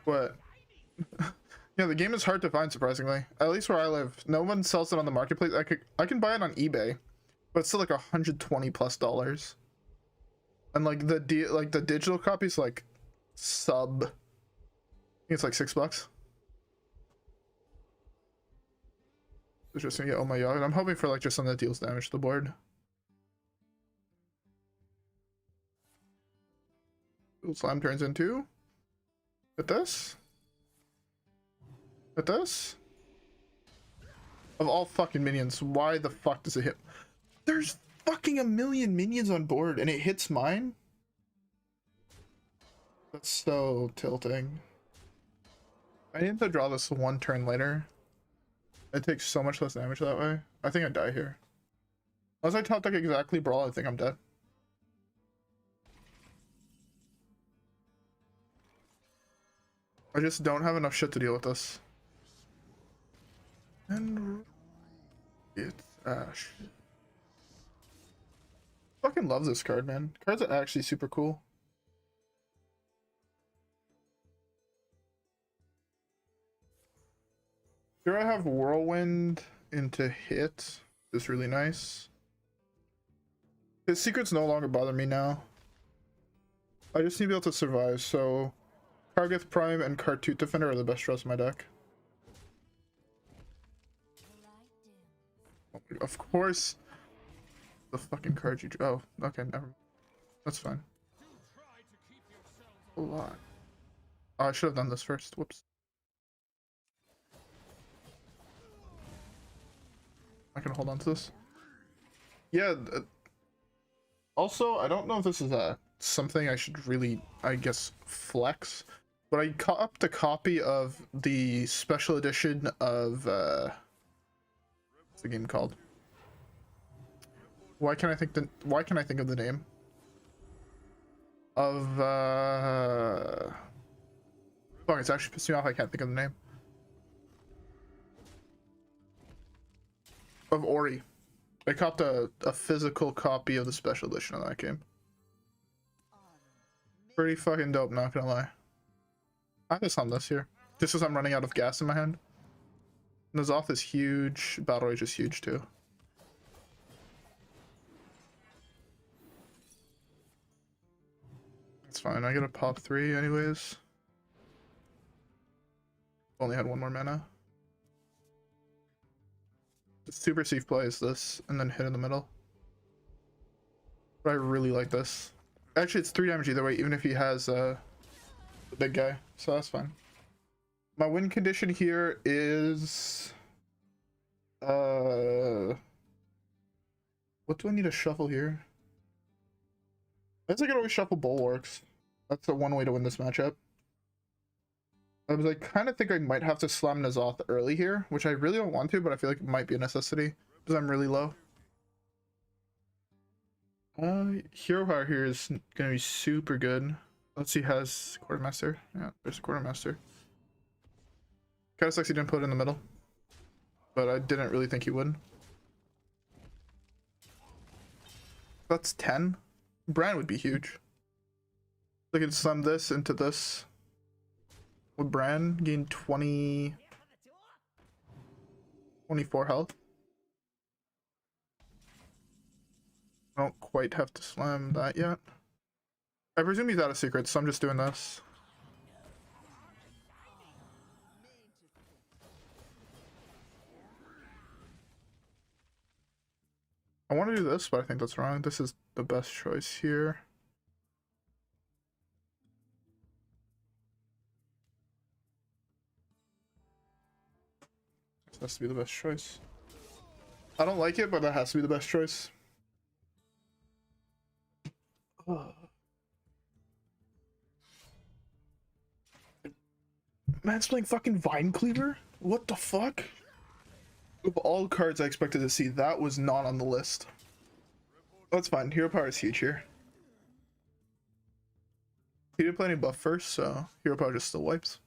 What? Yeah, the game is hard to find, surprisingly. At least where I live, no one sells it on the marketplace. I can buy it on eBay, but it's still like $120 plus. And like the digital copy's like sub. I think it's like $6. It's just gonna get, oh my god. I'm hoping for like just something that deals damage to the board. Slime turns into. Hit this. Hit this. Of all fucking minions, why the fuck does it hit? There's fucking a million minions on board and it hits mine? That's so tilting. I need to draw this one turn later. It takes so much less damage that way. I think I die here. Unless I top deck exactly Brawl, I think I'm dead. I just don't have enough shit to deal with this. And it's Ash. Fucking love this card, man. Cards are actually super cool. Here I have Whirlwind into hit. Just really nice. His secrets no longer bother me now. I just need to be able to survive, so Kargath Prime and Khartut Defender are the best draws in my deck. Of course. The fucking card you drew. Oh, okay, never mind. That's fine. A lot. Oh, I should have done this first. Whoops. I can hold on to this. Yeah. Also, I don't know if this is something I should really, I guess, flex. But I copped a copy of the special edition of what's the game called? Why can I think of the name? Of fuck, it's actually pissing me off I can't think of the name. Of Ori. I copped a physical copy of the special edition of that game. Pretty fucking dope, not gonna lie. I just on this here. Just as I'm running out of gas in my hand. N'Zoth is huge. Battle Rage is huge too. It's fine. I get a pop 3 anyways. Only had one more mana. The super safe play is this, and then hit in the middle. But I really like this. Actually, it's 3 damage either way, even if he has the big guy, so that's fine. My win condition here is what do I need to shuffle here? I guess I could always shuffle Bulwarks. That's the one way to win this matchup. I kind of think I might have to slam N'Zoth early here, which I really don't want to, but I feel like it might be a necessity because I'm really low. Hero power here is gonna be super good. Let's see, has Quartermaster. Yeah, there's a Quartermaster. Kind of sucks he didn't put it in the middle, but I didn't really think he would. That's 10. Brann would be huge. I could slam this into this. Would Brann gain 24 health? I don't quite have to slam that yet. I presume he's out of secrets, so I'm just doing this. I want to do this, but I think that's wrong. This is the best choice here. This has to be the best choice. I don't like it, but that has to be the best choice. Man's playing fucking Vine Cleaver? What the fuck? Of all cards I expected to see, that was not on the list. That's fine. Hero power is huge here. He didn't play any buff first, so hero power just still wipes.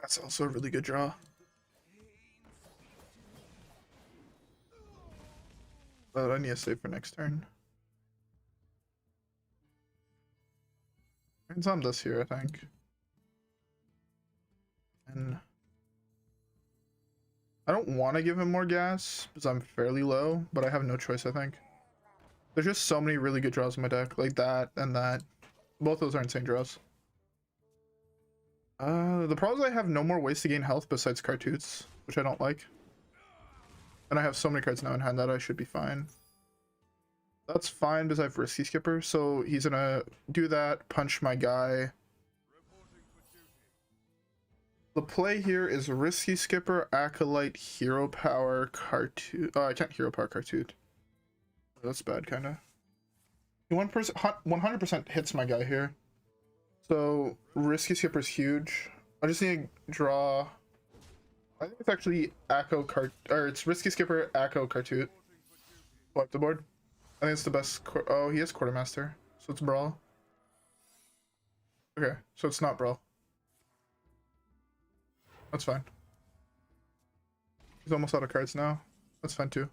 That's also a really good draw. But I need to save for next turn. It's on this here, I think. And I don't want to give him more gas because I'm fairly low, but I have no choice, I think. There's just so many really good draws in my deck, like that and that. Both those are insane draws. The problem is I have no more ways to gain health besides Khartuts, which I don't like. And I have so many cards now in hand that I should be fine. That's fine because I have Risky Skipper, so he's gonna do that, punch my guy. The play here is Risky Skipper, Acolyte, Hero Power, Khartut. Oh, I can't Hero Power Khartut. That's bad, kinda. He 100% hits my guy here. So, Risky Skipper is huge. I just need to draw... I think it's actually it's Risky Skipper, Acco, Khartut. Wipe the board. I think it's the best... Oh, he has Quartermaster. So it's Brawl. Okay, so it's not Brawl. That's fine. He's almost out of cards now. That's fine too.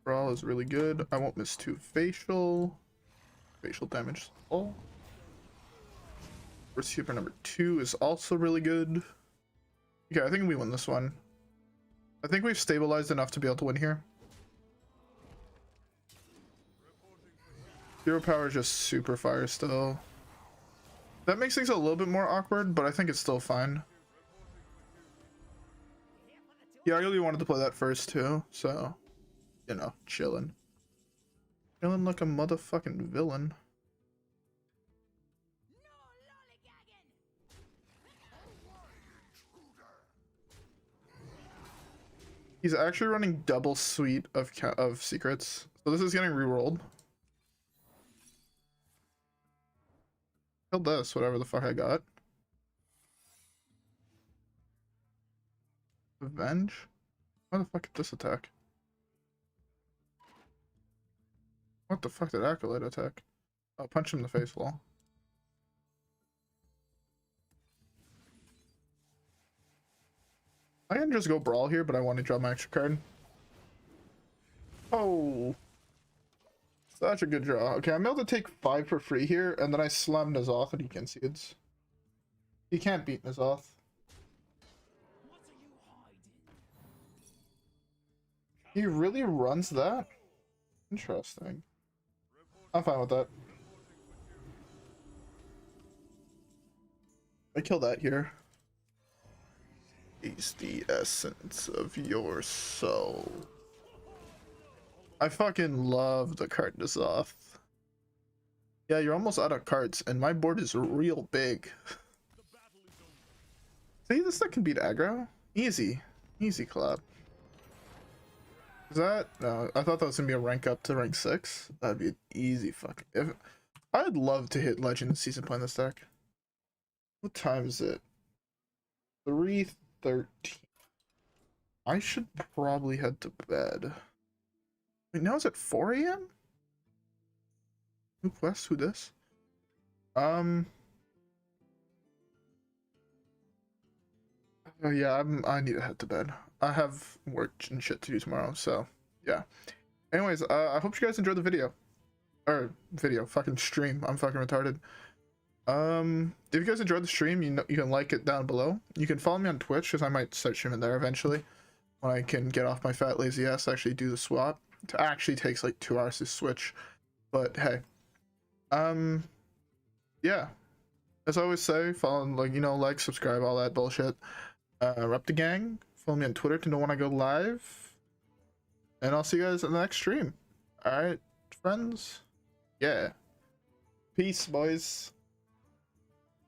Brawl is really good. I won't miss 2 facial. Facial damage. Oh. Receiver number 2 is also really good. Okay, I think we win this one. I think we've stabilized enough to be able to win here. Hero Power is just super fire still. That makes things a little bit more awkward, but I think it's still fine. Yeah, I really wanted to play that first too, so, you know, chilling. Chilling like a motherfucking villain. He's actually running double suite of secrets, so this is getting rerolled. Killed this, whatever the fuck I got. Revenge? Why the fuck did this attack? What the fuck did Acolyte attack? I'll punch him in the face wall. I can just go Brawl here, but I want to draw my extra card. Oh. Such a good draw. Okay, I'm able to take 5 for free here, and then I slam N'Zoth and he concedes. He can't beat N'Zoth. He really runs that? Interesting. I'm fine with that. I kill that here. Is the essence of your soul. I fucking love the card N'Zoth. Yeah, you're almost out of cards, and my board is real big. See, this deck can beat aggro. Easy. Easy collab. Is that? No, I thought that was gonna be a rank up to rank 6. That'd be an easy fucking... I'd love to hit Legend and Season Point this deck. What time is it? 3:13. I should probably head to bed. Wait, now it's at 4 AM? Who quest? Who this? Yeah, I need to head to bed. I have work and shit to do tomorrow, so yeah. Anyways, I hope you guys enjoyed the video. Or fucking stream. I'm fucking retarded. If you guys enjoyed the stream, you can like it down below. You can follow me on Twitch because I might start streaming there eventually when I can get off my fat lazy ass to actually do the swap. It actually takes like 2 hours to switch, but hey. Yeah. As I always say, follow, like, subscribe, all that bullshit. Rep the gang. Follow me on Twitter to know when I go live. And I'll see you guys in the next stream. Alright, friends? Yeah. Peace, boys.